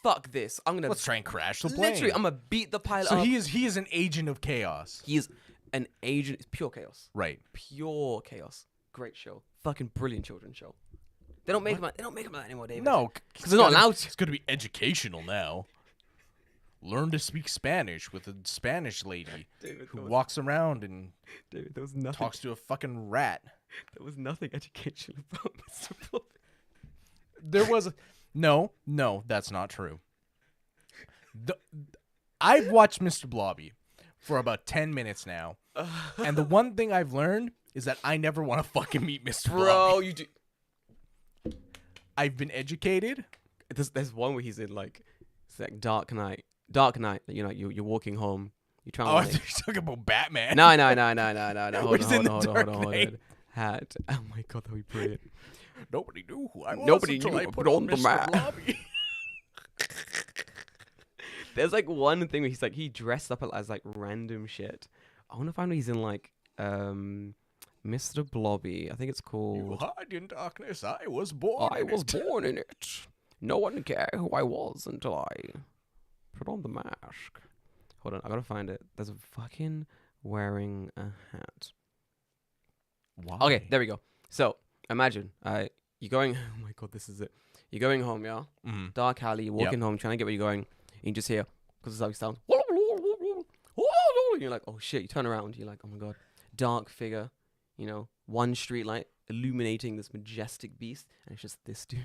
Fuck this. I'm gonna Let's try and crash the plane. literally. I'm gonna beat the pilot So up." he is an agent of chaos. He is an agent. It's pure chaos. Right. Pure chaos. Great show. Fucking brilliant children's show. They don't make them. They don't make them that anymore, David. No, because they're not allowed to. It's going to be educational now. Learn to speak Spanish with a Spanish lady David, who walks around and David, there was nothing. talks to a fucking rat. There was nothing educational about Mr. Blobby. There was no, that's not true. I've watched Mr. Blobby for about 10 minutes now, and the one thing I've learned is that I never want to fucking meet Mr. Bro, Blobby. you do. I've been educated. There's one where he's in like, it's like Dark Knight. You know, you're walking home. You're trying to. Oh, I like, thought you were talking about Batman. No. Where's in the Dark Hold Knight? on. Hat. Oh my god, that'd be brilliant. Nobody knew who I was Nobody until knew I I put put on on the Mr. mask. Blobby. There's like one thing where he's like he dressed up as like random shit. I want to find out he's in like Mr. Blobby. I think it's You called. hide in darkness. I was born. I was born in it. No one cared who I was until I put on the mask. Hold on, I gotta find it. There's a fucking wearing a hat. Why? Okay, there we go. So imagine, you're going. Oh my god, this is it. You're going home, yeah. Mm. Dark alley. You're walking home, trying to get where you're going. And you just hear, because it's how it sounds. And you're like, oh shit. You turn around. You're like, oh my god, dark figure. You know, one street light illuminating this majestic beast, and it's just this dude.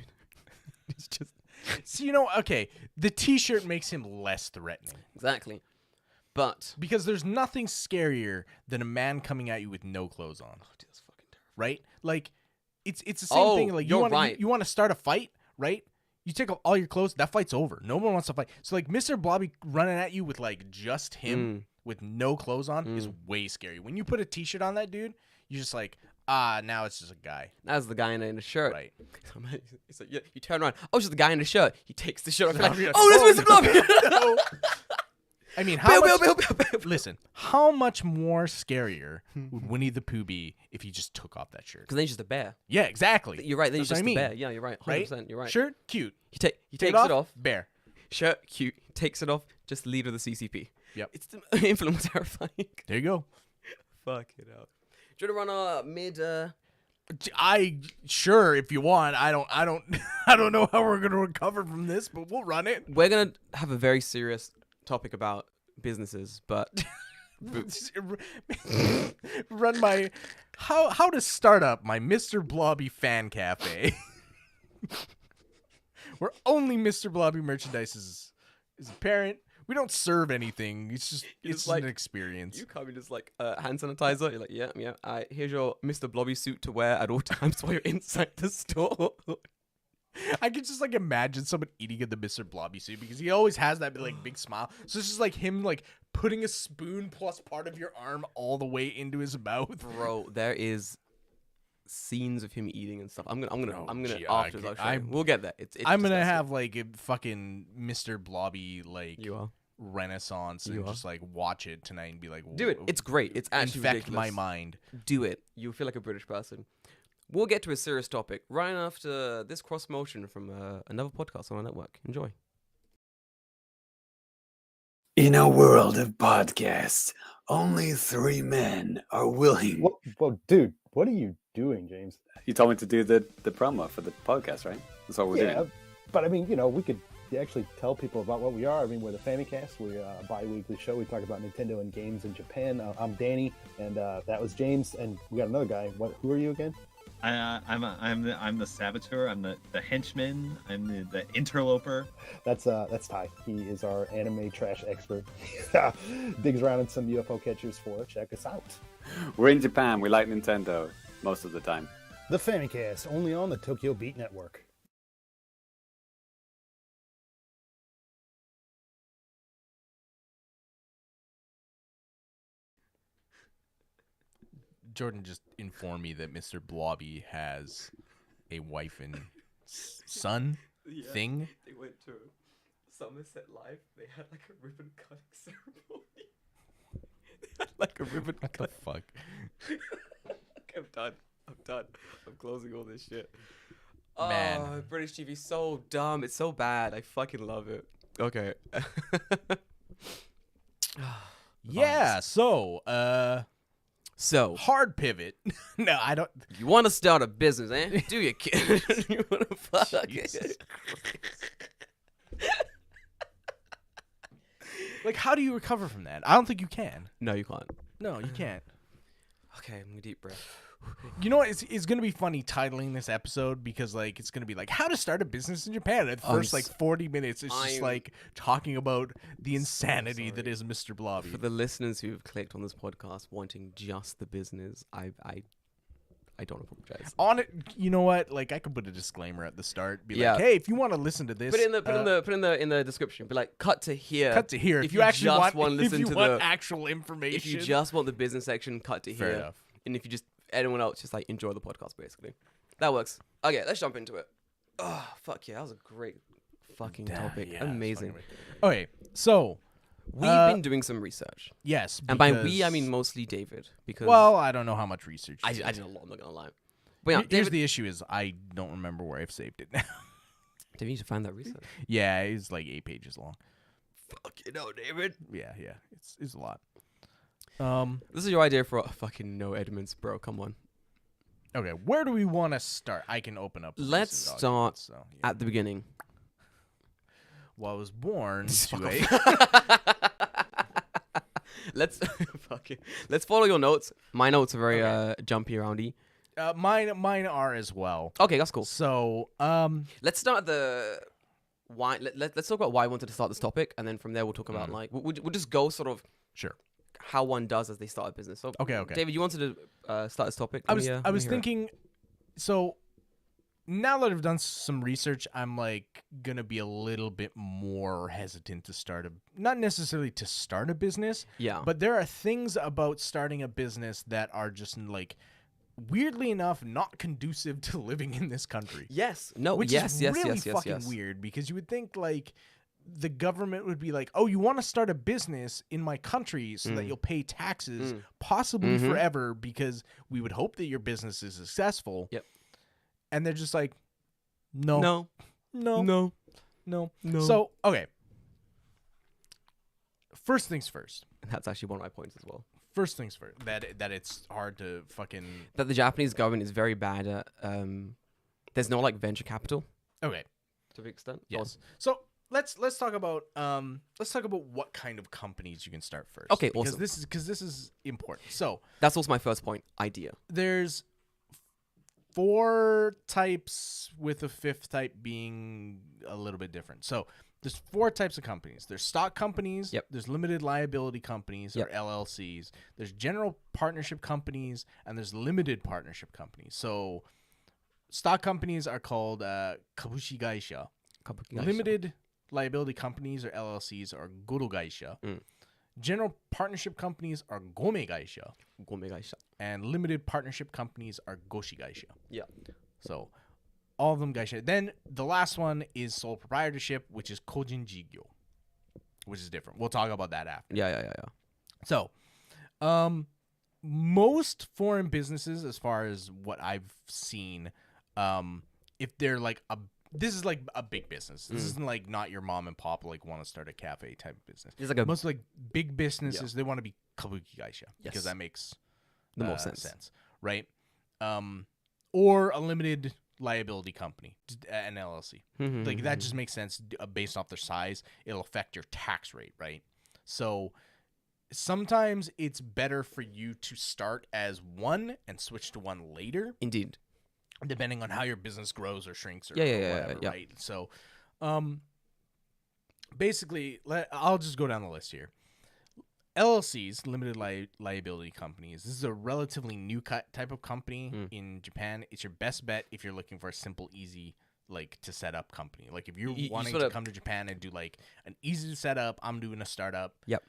It's just So, you know, okay, the T-shirt makes him less threatening. exactly. But Because there's nothing scarier than a man coming at you with no clothes on. oh, dude, that's fucking terrible. Right? Like, it's the same Oh, thing. Like, you're you want right. you want to start a fight, right? You take off all your clothes, that fight's over. No one wants to fight. So, like, Mr. Blobby running at you with, like, just him with no clothes on is way scary. When you put a T-shirt on that dude, you're just like, now it's just a guy. That's the guy in a shirt. Right. It's like, you turn around. Oh, it's just the guy in the shirt. He takes the shirt off. No, Like, yeah. oh, that's Mr. Blobby. No. I mean, listen, how much more scarier would Winnie the Pooh be if he just took off that shirt? Because then he's just a bear. Yeah, exactly. You're right. Then he's That's just what I a bear. mean. Yeah, you're right. 100%. Right? You're right. Shirt, cute. He Take takes it off. Bear. Shirt, cute. He takes it off. Just leader of the CCP. Yep. It's the infinitely terrifying. There you go. Fuck it out. Do you want to run a mid? Sure, if you want. I don't I don't know how we're gonna recover from this, but we'll run it. We're gonna have a very serious topic about businesses, but Run my how to start up my Mr. Blobby fan cafe. Where only Mr. Blobby merchandise is apparent. We don't serve anything. It's just it's like- an experience. you come in just like hand sanitizer. You're like, yeah. Here's your Mr. Blobby suit to wear at all times while you're inside the store. I can just like imagine someone eating in the Mr. Blobby suit because he always has that like big smile. So it's just like him like putting a spoon plus part of your arm all the way into his mouth. Bro, there is scenes of him eating and stuff. I'm gonna gee, after this, I'll show you. We'll get there. It's I'm gonna disgusting. have like a fucking Mr. Blobby like You are. renaissance You and are. just like watch it tonight and be like, Do it. It's great. It's actually infect ridiculous. my mind. Do it. You'll feel like a British person. We'll get to a serious topic right after this cross motion from another podcast on our network. Enjoy. In a world of podcasts, only 3 men are willing. Well, dude, what are you doing, James? You told me to do the promo for the podcast, right? That's what we're doing. But I mean, you know, we could actually tell people about what we are. I mean, we're the Famicast. We're a bi-weekly show. We talk about Nintendo and games in Japan. I'm Danny, and that was James, and we got another guy. Who are you again? I'm the saboteur. I'm the henchman. I'm the interloper. That's Ty. He is our anime trash expert. Digs around in some UFO catchers for. Check us out. We're in Japan. We like Nintendo most of the time. The Famicast, only on the Tokyo Beat Network. Jordan just informed me that Mr. Blobby has a wife and son thing. They went to Somerset Live. They had like a ribbon cutting ceremony. They had like a ribbon What the cut. fuck? I'm done. I'm closing all this shit. Man. Oh, British TV so dumb. It's so bad. I fucking love it. Okay. Yeah, so So, Hard pivot. No, I don't. you want to start a business, eh? Do you, kid? You want to fuck? Jesus Like, how do you recover from that? I don't think you can. No, you can't. No, you can't. Okay, I'm gonna deep breath. You know what? It's going to be funny titling this episode because, like, it's going to be like, how to start a business in Japan. And the first, 40 minutes, it's just, like, talking about the insanity that is Mr. Blobby. For the listeners who've clicked on this podcast wanting just the business, I don't apologize. On it, you know what? Like, I could put a disclaimer at the start. Be Yeah. like, hey, if you want to listen to this, Put in the description. Be like, cut to here. cut to here. If you actually want to if listen you to want the actual information. if you just want the business section, cut to Fair here. enough. And if you just anyone else, just like enjoy the podcast, basically. That works. Okay, let's jump into it. Oh, fuck yeah, that was a great fucking topic. Yeah, Amazing. Okay, so We've been doing some research, yes, and by we I because- mean mostly David, because well, I don't know how much research. I you did did. a lot. I'm not gonna lie. But yeah, Here's David, the issue: is I don't remember where I've saved it now. David, you need to find that research. Yeah, it's like 8 pages long. Fuck you know, David. Yeah, it's a lot. This is your idea for fucking no Edmonds, bro. Come on. Okay, where do we want to start? I can open up. Let's this start document, so, yeah. at the beginning. Well, I was born Fuck to a. Let's fuck it. Let's follow your notes. My notes are very jumpy aroundy. Mine are as well. Okay, that's cool. So, Let's start at the why. Let's talk about why I wanted to start this topic, and then from there we'll talk about like we'll just go sort of sure. how one does as they start a business. So Okay. David, you wanted to start this topic. I Let was me, I let was me hear it. thinking. So now that I've done some research, I'm like gonna be a little bit more hesitant to start not necessarily to start a business, Yeah. but there are things about starting a business that are just like weirdly enough not conducive to living in this country. Yes. No. Which yes. is yes. really yes. Yes. fucking yes. weird because you would think like the government would be like, oh, you want to start a business in my country so that you'll pay taxes possibly forever because we would hope that your business is successful. Yep. And they're just like, no, No. no, No. no. No. So, okay. First things first. That's actually one of my points as well. First things first. That it's hard to fucking. That the Japanese government is very bad at. There's no like venture capital Okay. to a big extent. Yes. So let's talk about what kind of companies you can start first. Okay, because awesome. this is important. So That's also my first point. Idea. there's 4 types, with the 5th type being a little bit different. So there's 4 types of companies. There's stock companies. Yep. There's limited liability companies or LLCs. There's general partnership companies, and there's limited partnership companies. So stock companies are called kabushi gaisha. Limited liability companies or LLCs are goro gaisha. General partnership companies are gome gaisha. And limited partnership companies are goshi gaisha. Yeah. So all of them gaisha. Then the last one is sole proprietorship, which is kojin jigyo, which is different. We'll talk about that after. Yeah. So, most foreign businesses, as far as what I've seen, if they're like this is like a big business. This isn't like not your mom and pop like want to start a cafe type of business. It's like a Most like big businesses, they want to be kabuki gaisha because Yes. that makes the most sense. right? Or a limited liability company, an LLC. Like that just makes sense based off their size. It'll affect your tax rate, right? So sometimes it's better for you to start as one and switch to one later, Indeed. depending on how your business grows or shrinks or, Yeah, or yeah, whatever, yeah. right? So basically, I'll just go down the list here. LLCs, limited liability companies. This is a relatively new type of company in Japan. It's your best bet if you're looking for a simple, easy, like to set up company. Like if you're You wanting sort to of- come to Japan and do like an easy to set up, I'm doing a startup. Yep.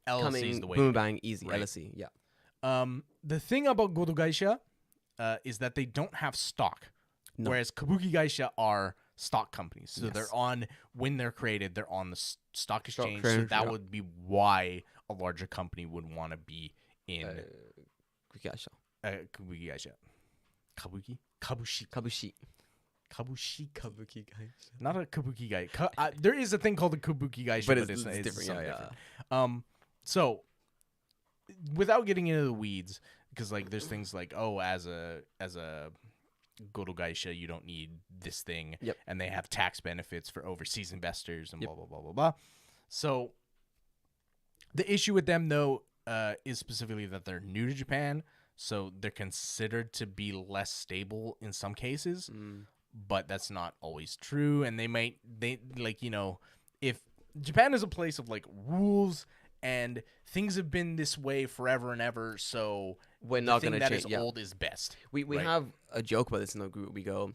LLC is Coming the way. boom to go. bang easy. Right. LSE. Yeah. The thing about Godo Gaisha is that they don't have stock, No. whereas Kabuki Gaisha are stock companies. So Yes. they're on, when they're created, they're on the stock exchange. So exchange, that yeah. would be why a larger company would want to be in Kukasha. Kabuki Gaisha. Kabuki? Kabushi. Kabushi. Kabushi. Kabuki guys. Not a Kabuki Gai. There is a thing called a Kabuki Gaisha, But but it's it's different. something Yeah. different. So without getting into the weeds, because like there's things like, oh, as a Gorogaisha, you don't need this thing, Yep. and they have tax benefits for overseas investors and blah blah blah blah blah. So the issue with them though is specifically that they're new to Japan, so they're considered to be less stable in some cases, but that's not always true. And if Japan is a place of like rules and things have been this way forever and ever, so We're not the thing gonna that change. is Yeah. old is best. We right? have a joke about this in the group. We go,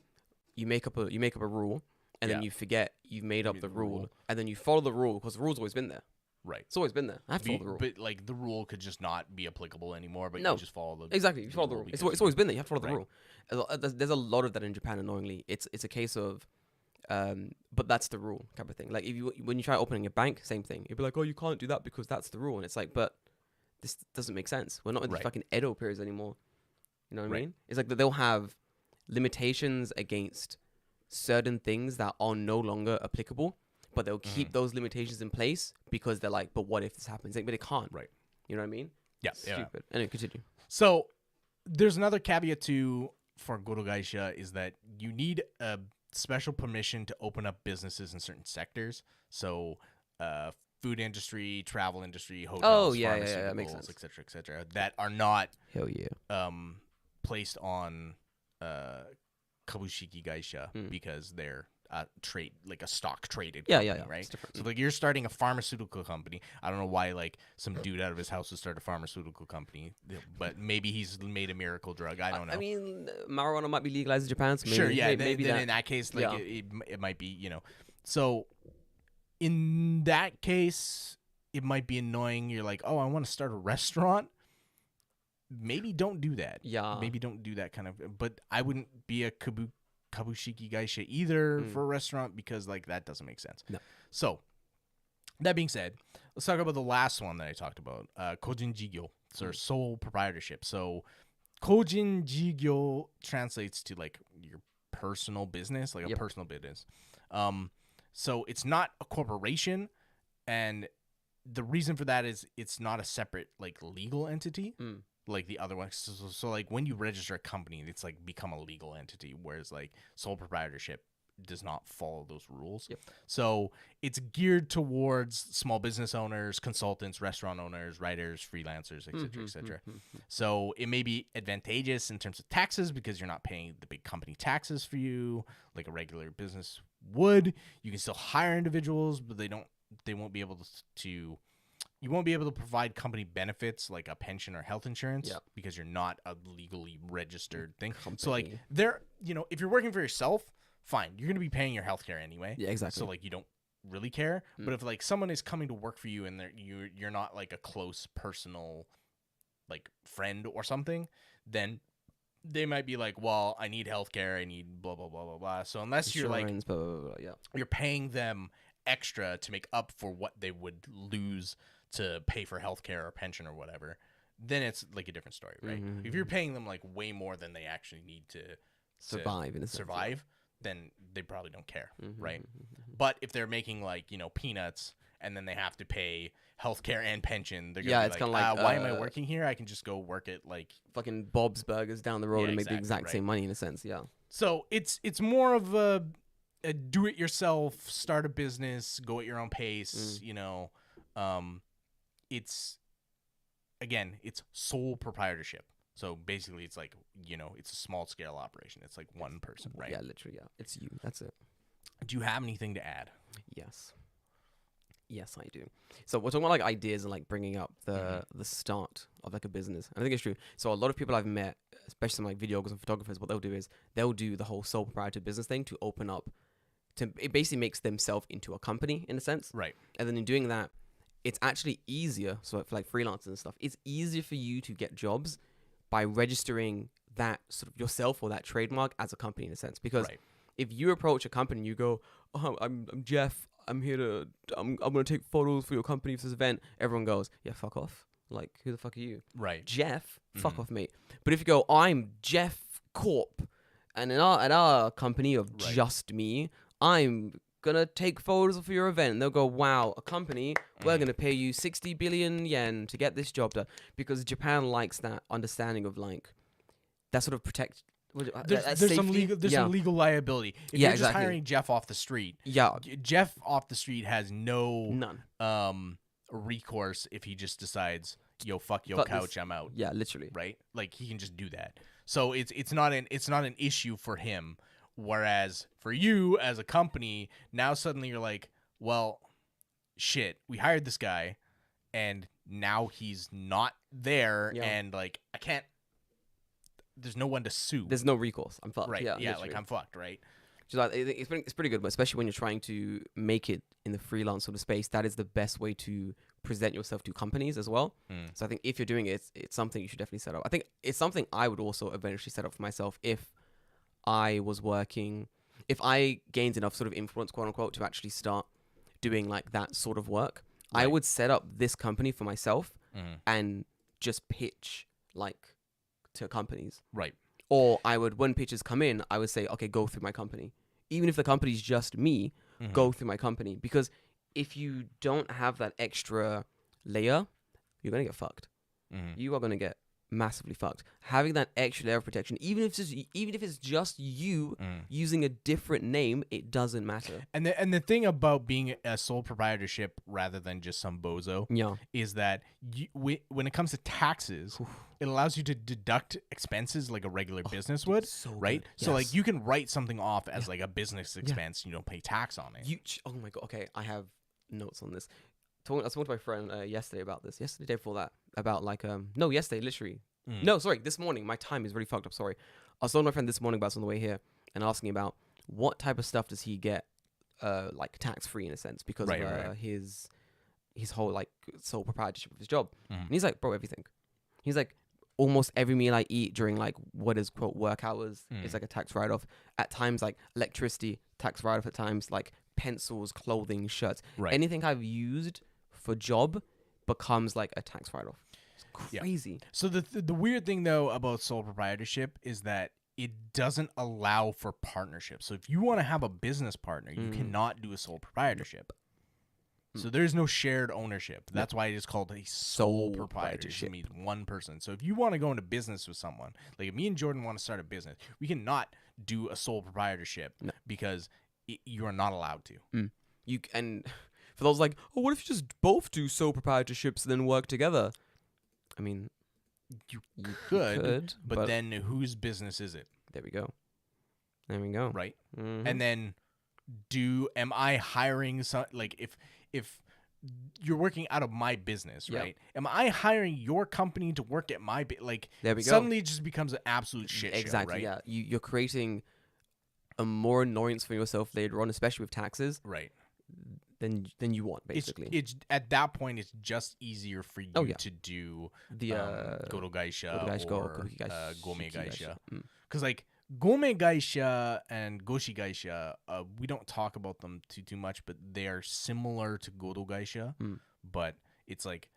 you make up a rule, and then Yeah. you forget you've made up made the the rule, rule. and then you follow the rule because the rule's always been there. Right. It's always been there. I have to follow the rule. But like the rule could just not be applicable anymore, but No. you just follow the Exactly, you follow the rule. It's because always been there. You have to follow the Right. rule. There's a lot of that in Japan. Annoyingly, it's a case of, but that's the rule type of thing. Like when you try opening a bank, same thing. You'd be like, oh, you can't do that because that's the rule, and it's like, but this doesn't make sense. We're not in the Right. fucking Edo periods anymore. You know what I Right. mean? It's like that they'll have limitations against certain things that are no longer applicable, but they'll keep those limitations in place because they're like, but what if this happens? Like, but it can't. Right. You know what I mean? Yeah. It's yeah. stupid. Anyway, continue. So there's another caveat for Gorogaisha is that you need a special permission to open up businesses in certain sectors. So food industry, travel industry, hotels, yeah, pharmaceuticals, that makes sense. et cetera, et cetera, that are not Hell yeah. placed on Kabushiki Gaisha because they're trade like a stock traded Yeah, company, yeah, yeah. right? It's different. So like you're starting a pharmaceutical company. I don't know why like some dude out of his house would start a pharmaceutical company, but maybe he's made a miracle drug. I don't know. I mean, marijuana might be legalized in Japan, so maybe, Sure, yeah. maybe then that. in that case, like Yeah. it might be, So in that case, it might be annoying. You're like, oh, I want to start a restaurant. Maybe don't do that. Yeah. Maybe don't do that kind of. But I wouldn't be a kabushiki gaisha either for a restaurant because like that doesn't make sense. No. So that being said, let's talk about the last one that I talked about, kojin jigyo, so sole proprietorship. So kojin jigyo translates to like your personal business, like a Yep. personal business. So it's not a corporation, and the reason for that is it's not a separate like legal entity like the other one. So like when you register a company, it's like become a legal entity, whereas like sole proprietorship does not follow those rules. Yep. So it's geared towards small business owners, consultants, restaurant owners, writers, freelancers, etc., etc. So it may be advantageous in terms of taxes because you're not paying the big company taxes for you like a regular business would. You can still hire individuals, but they won't be able to you won't be able to provide company benefits like a pension or health insurance Yep. because you're not a legally registered thing. So like Company. if you're working for yourself, fine, you're going to be paying your healthcare anyway. Yeah, exactly. So like you don't really care. But if like someone is coming to work for you and you're not like a close personal like friend or something, then they might be like, well, I need healthcare, I need blah blah blah blah blah. So unless you're like Insurance, blah, blah, blah, blah, yeah. you're paying them extra to make up for what they would lose to pay for healthcare or pension or whatever, then it's like a different story, right? If you're paying them like way more than they actually need to Survive, in a sense, yeah. survive, then they probably don't care, right? But if they're making like peanuts and then they have to pay healthcare and pension, they're gonna Yeah, be it's like, kinda like, why am I working here? I can just go work at like. Fucking Bob's Burgers down the road Yeah, and make the exactly, exact right. same money, in a sense, yeah. So it's more of a do-it-yourself, start a business, go at your own pace. It's sole proprietorship. So basically, it's like it's a small-scale operation. It's like one person, right? Yeah, literally, yeah. It's you. That's it. Do you have anything to add? Yes. Yes, I do. So we're talking about like ideas and like bringing up the start of like a business. And I think it's true. So a lot of people I've met, especially some like videographers and photographers, what they'll do is they'll do the whole sole proprietor business thing to open up. It basically makes themselves into a company in a sense. Right. And then in doing that, it's actually easier. So for like freelancers and stuff, it's easier for you to get jobs by registering that sort of yourself or that trademark as a company in a sense. Because Right. if you approach a company and you go, oh, I'm Jeff, I'm gonna take photos for your company for this event, everyone goes, yeah, fuck off. Like, who the fuck are you? Right. Jeff? Fuck off, mate. But if you go, I'm Jeff Corp, and in our company of Right. just me, I'm gonna take photos for your event. And they'll go, wow, a company, we're gonna pay you 60 billion yen to get this job done, because Japan likes that understanding of like that sort of protect. There's some legal liability. If you're just exactly. hiring Jeff off the street, Yeah, Jeff off the street has none. recourse if he just decides, yo, fuck your Fuck couch, this. I'm out. Yeah, literally. Right? Like he can just do that. So it's not an issue for him. Whereas for you as a company, now suddenly you're like, well, shit, we hired this guy, and now he's not there, and like I can't. There's no one to sue. There's no recourse. I'm fucked. Right. Yeah, Yeah. literally. Like I'm fucked. Right. Which is like, it's pretty good, but especially when you're trying to make it in the freelance sort of space, that is the best way to present yourself to companies as well. So I think if you're doing it, it's something you should definitely set up. I think it's something I would also eventually set up for myself if I was working, if I gained enough sort of influence, quote unquote, to actually start doing like that sort of work. Right. I would set up this company for myself and just pitch like to companies. Right. Or I would, when pitches come in, I would say, okay, go through my company. Even if the company's just me, go through my company. Because if you don't have that extra layer, you're going to get fucked. You are going to get massively fucked. Having that extra layer of protection, even if it's just you using a different name, it doesn't matter. And the thing about being a sole proprietorship rather than just some bozo is that when it comes to taxes, it allows you to deduct expenses like a regular business would, right? Yes. So like you can write something off as like a business expense, and you don't pay tax on it. Oh my god. Okay, I have notes on this. I was talking to my friend yesterday about this. Yesterday, day before that, about like yesterday, literally. No, sorry, this morning. My time is really fucked up. Sorry, I was talking to my friend this morning about this on the way here, and asking about what type of stuff does he get, like tax free in a sense, because of his whole like sole proprietorship of his job. And he's like, bro, everything. He's like, almost every meal I eat during like what is quote work hours is like a tax write off. At times, like electricity tax write off. At times, like pencils, clothing, shirts, anything I've used for job becomes like a tax write off. It's crazy. Yeah. So the weird thing though about sole proprietorship is that it doesn't allow for partnership. So if you want to have a business partner, you cannot do a sole proprietorship. So there's no shared ownership. That's why it is called a sole proprietorship. It means one person. So if you want to go into business with someone, like if me and Jordan want to start a business, we cannot do a sole proprietorship because you are not allowed to. And for those like, oh, what if you just both do sole proprietorships and then work together? I mean, you could, but then whose business is it? There we go. Right. And then am I hiring some, like if you're working out of my business, right? Am I hiring your company to work at my like? There we go. Suddenly it just becomes an absolute shit show, right? Yeah, you're creating a more annoyance for yourself later on, especially with taxes, right? Than you want, basically. It's at that point it's just easier for you to do the Goro Gaisha or Gome Gaisha, because like Gome Gaisha and Goshi Gaisha, we don't talk about them too much, but they are similar to Goro Gaisha, but it's like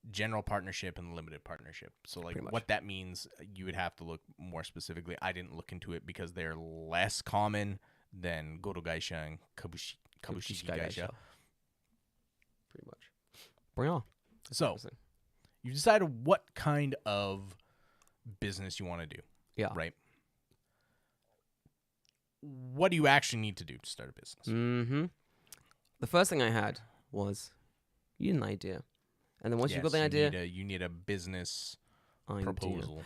general partnership and limited partnership. So like what that means, you would have to look more specifically. I didn't look into it because they're less common than Goro Gaisha and Kabushiki Gaisha. Pretty much. Bring on. So you decided what kind of business you want to do. Yeah. Right. What do you actually need to do to start a business? The first thing I had was you need an idea. And then once you've got the idea, you need a business proposal.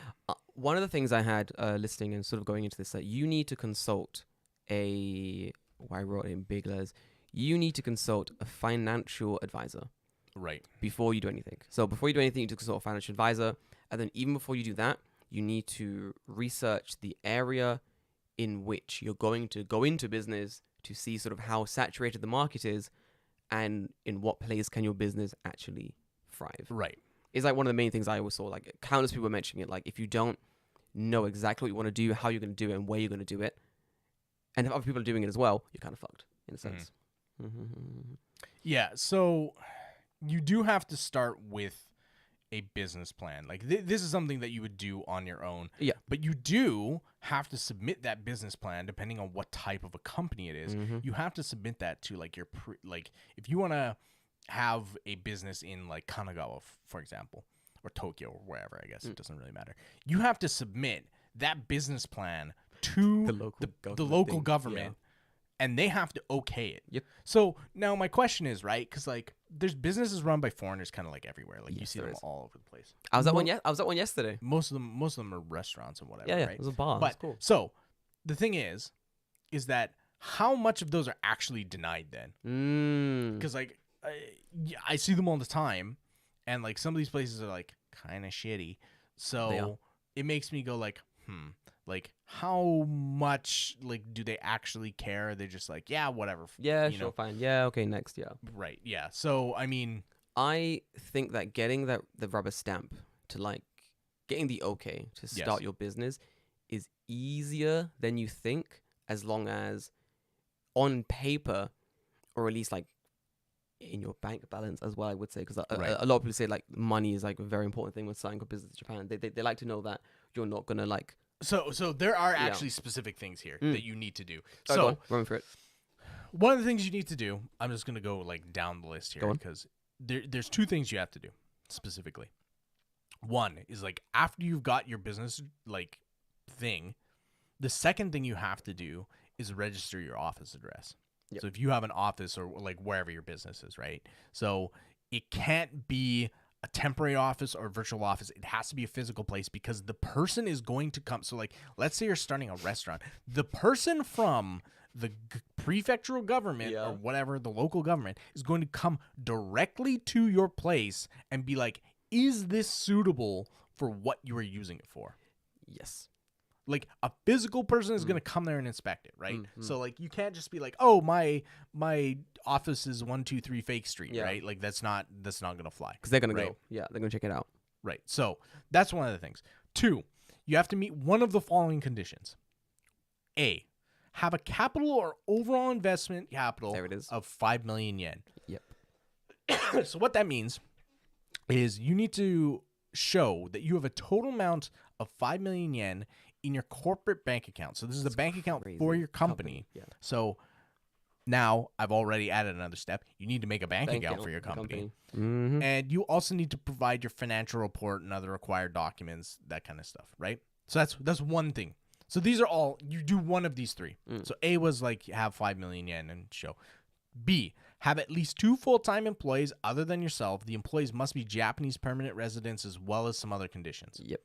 One of the things I had listening and sort of going into this, that you need to consult I wrote it in big letters. You need to consult a financial advisor. Right. Before you do anything. So before you do anything, you need to consult a financial advisor. And then even before you do that, you need to research the area in which you're going to go into business to see sort of how saturated the market is and in what place can your business actually thrive. Right. It's like one of the main things I always saw, like countless people were mentioning it. Like if you don't know exactly what you want to do, how you're going to do it and where you're going to do it, and if other people are doing it as well, you're kind of fucked in a sense. Yeah, so you do have to start with a business plan. Like this is something that you would do on your own. Yeah. But you do have to submit that business plan depending on what type of a company it is. Mm-hmm. You have to submit that to like your like if you want to have a business in like Kanagawa, for example, or Tokyo or wherever, I guess it doesn't really matter. You have to submit that business plan to the local government. And they have to okay it. Yep. So now my question is, right? Because like there's businesses run by foreigners kind of like everywhere. Like you Yes, see there them is. all over the place. I was at one. I was at one yesterday. Most of them are restaurants and whatever. Yeah, right? it was a bar. But It's cool. so the thing is that how much of those are actually denied then? Because like I see them all the time, and like some of these places are like kind of shitty. So it makes me go like, like how much like do they actually care? They're just like, yeah, whatever. Yeah, you sure, know? fine. Yeah, okay, next. Yeah. Right. Yeah. So I mean, I think that getting the rubber stamp to like getting the okay to start your business is easier than you think, as long as on paper, or at least like in your bank balance as well, I would say, because Right. a lot of people say like money is like a very important thing when starting a business in Japan. They like to know that you're not gonna like. so there are actually specific things here that you need to do. Go So on, run for it. one of the things you need to do, I'm just gonna go like down the list Go here on. because there's two things you have to do specifically. One is like after you've got your business like thing, the second thing you have to do is register your office address. Yep. So if you have an office or like wherever your business is, right? So it can't be a temporary office or a virtual office. It has to be a physical place because the person is going to come. So like, let's say you're starting a restaurant. The person from the prefectural government or whatever, the local government is going to come directly to your place and be like, is this suitable for what you are using it for? Yes. Like a physical person is going to come there and inspect it, right? So like you can't just be like, oh, my office is 123 Fake Street, right? Like that's not going to fly Because they're gonna right? go. Yeah, they're gonna check it out. Right. So that's one of the things. 2, you have to meet one of the following conditions. A, have a capital or overall investment capital There it is. of 5 million yen. Yep. So what that means is you need to show that you have a total amount of 5 million yen in your corporate bank account. So this is the bank account for crazy. your company. Yeah. So now I've already added another step. You need to make a bank account for your company. Mm-hmm. And you also need to provide your financial report and other required documents, that kind of stuff, right? So that's one thing. So these are all, you do one of these 3. So A was like have 5 million yen and show. B, have at least 2 full-time employees other than yourself. The employees must be Japanese permanent residents as well as some other conditions. Yep.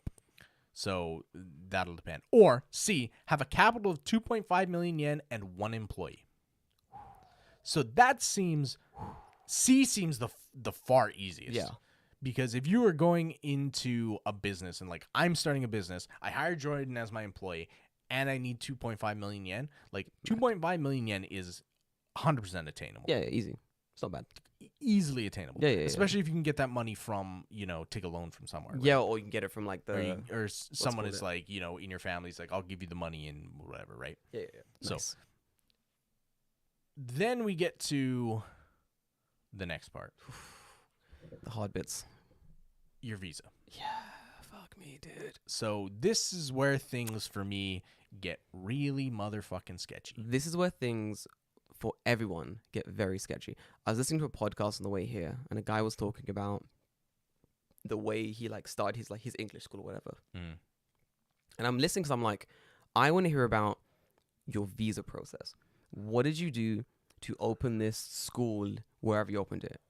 So that'll depend. Or C, have a capital of 2.5 million yen and 1 employee. So that seems, C seems the far easiest. Yeah. Because if you are going into a business and like I'm starting a business, I hired Jordan as my employee and I need 2.5 million yen, like 2.5 million yen is 100% attainable. Yeah, easy. It's not bad. Easily attainable. Yeah. Especially if you can get that money from, take a loan from somewhere. right? Yeah, or you can get it from like the. Or someone called is it? like, in your family's like, I'll give you the money and whatever, right? Yeah. So Nice. then we get to the next part, The hard bits. your visa. Yeah, fuck me, dude. So this is where things for me get really motherfucking sketchy. This is where things for everyone get very sketchy. I was listening to a podcast on the way here, and a guy was talking about the way he like started his English school or whatever. And I'm listening because I'm like, I want to hear about your visa process. What did you do to open this school wherever you opened it?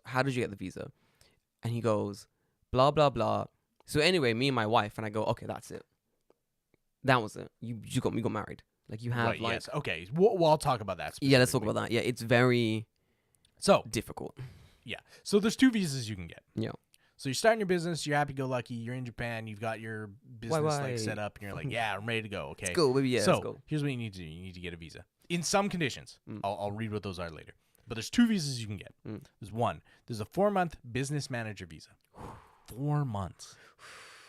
How did you get the visa? And he goes, blah, blah, blah. So anyway, me and my wife, and I go, okay, that's it. That was it. You got married. Like you have Right, like. yes. Okay. Well, I'll talk about that. Yeah, let's talk specifically. about that. Yeah, it's very So, difficult. yeah. So there's 2 visas you can get. Yeah. So you're starting your business, you're happy-go-lucky, you're in Japan, you've got your business like set up, and you're like, yeah, I'm ready to go. Okay. Let's go, baby. Yeah, So let's go. here's what you need to do. You need to get a visa. In some conditions. I'll read what those are later. But there's 2 visas you can get. There's one. There's a 4-month business manager visa. 4 months.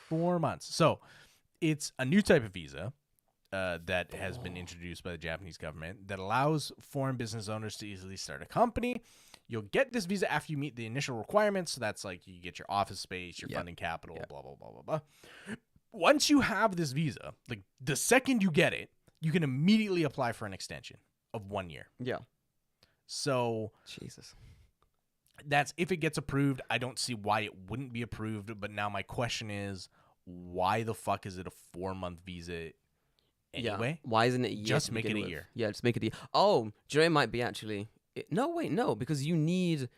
4 months. So it's a new type of visa that has been introduced by the Japanese government that allows foreign business owners to easily start a company. You'll get this visa after you meet the initial requirements. So that's like you get your office space, your Yep. funding capital, Yep. blah, blah, blah, blah, blah. Once you have this visa, like the second you get it, you can immediately apply for an extension of 1 year. Yeah. So Jesus. that's if it gets approved. I don't see why it wouldn't be approved. But now my question is, why the fuck is it a 4-month visa anyway? Yeah. Why isn't it a year? Just to make it begin a with? year. Yeah, just make it a year. Oh, do you know it might be actually? No, because you need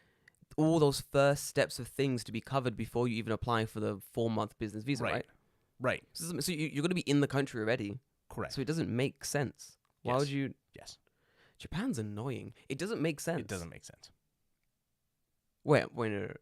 all those first steps of things to be covered before you even apply for the 4-month business visa, right? Right. So you're going to be in the country already. Correct. So it doesn't make sense. Why Yes. would you? Yes. Japan's annoying. It doesn't make sense. It doesn't make sense. Wait,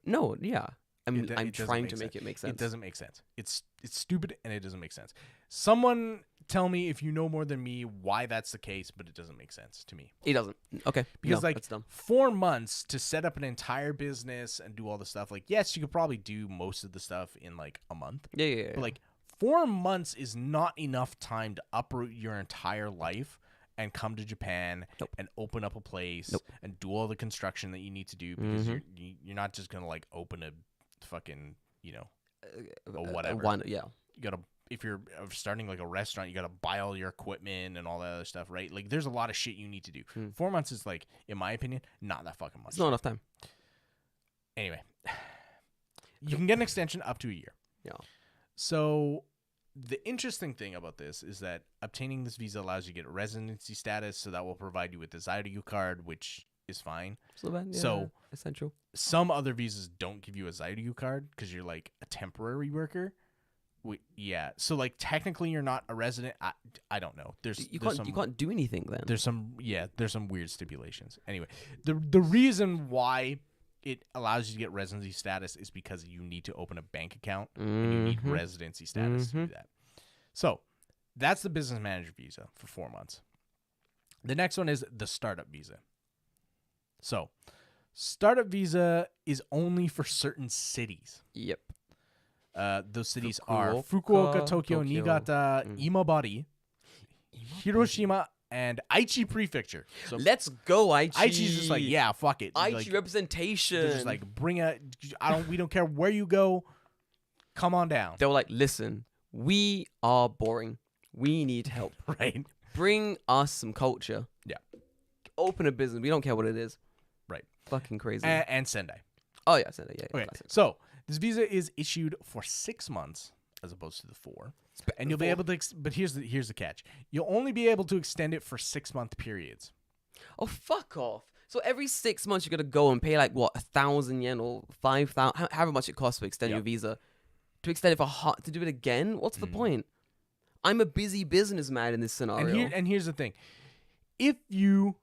no, yeah. I'm It doesn't trying to make it make sense. It doesn't make sense. It's stupid and it doesn't make sense. Someone tell me if you know more than me why that's the case, but it doesn't make sense to me. It doesn't. Okay. Because no, like that's dumb. 4 months to set up an entire business and do all the stuff. Like yes, you could probably do most of the stuff in like a month. Yeah. But like 4 months is not enough time to uproot your entire life and come to Japan Nope. and open up a place Nope. and do all the construction that you need to do because Mhm. you're not just gonna like open a fucking or whatever. Yeah. You gotta if you're starting like a restaurant, you gotta buy all your equipment and all that other stuff, right? Like there's a lot of shit you need to do. 4 months is like, in my opinion, not that fucking much. It's not enough time. Anyway, you can get an extension up to a year. Yeah. So the interesting thing about this is that obtaining this visa allows you to get residency status, so that will provide you with the ZYU card, which is fine. So bad. Yeah, So- essential. Some other visas don't give you a ZYU card because you're like a temporary worker. Yeah, so like technically you're not a resident. I don't know. You there's can't do anything then. there's some weird stipulations. Anyway, the reason why it allows you to get residency status is because you need to open a bank account and you need Mhm. residency status to do that. So that's the business manager visa for 4 months. The next one is the startup visa. So startup visa is only for certain cities. Yep. Those cities are Fukuoka, Fukuoka, Tokyo, Tokyo. Niigata, Imabari, Hiroshima, and Aichi Prefecture. So Let's go, Aichi. Aichi's just like, yeah, fuck it. Aichi Like, representation. they're just like, we don't care where you go. Come on down. They were like, listen, we are boring. We need help. Right? Bring us some culture. Yeah. Open a business. We don't care what it is. Right. Fucking crazy. And Sendai. Oh yeah, Sendai. Yeah. Okay. Classic. So this visa is issued for 6 months as opposed to the 4. And you'll be able to, but here's the catch. You'll only be able to extend it for 6-month periods. Oh fuck off. So every 6 months you're gonna go and pay like what 1,000 yen or 5,000, however much it costs to extend your Yep. visa, to extend it to do it again. What's the point? I'm a busy businessman in this scenario. And here's the thing. If you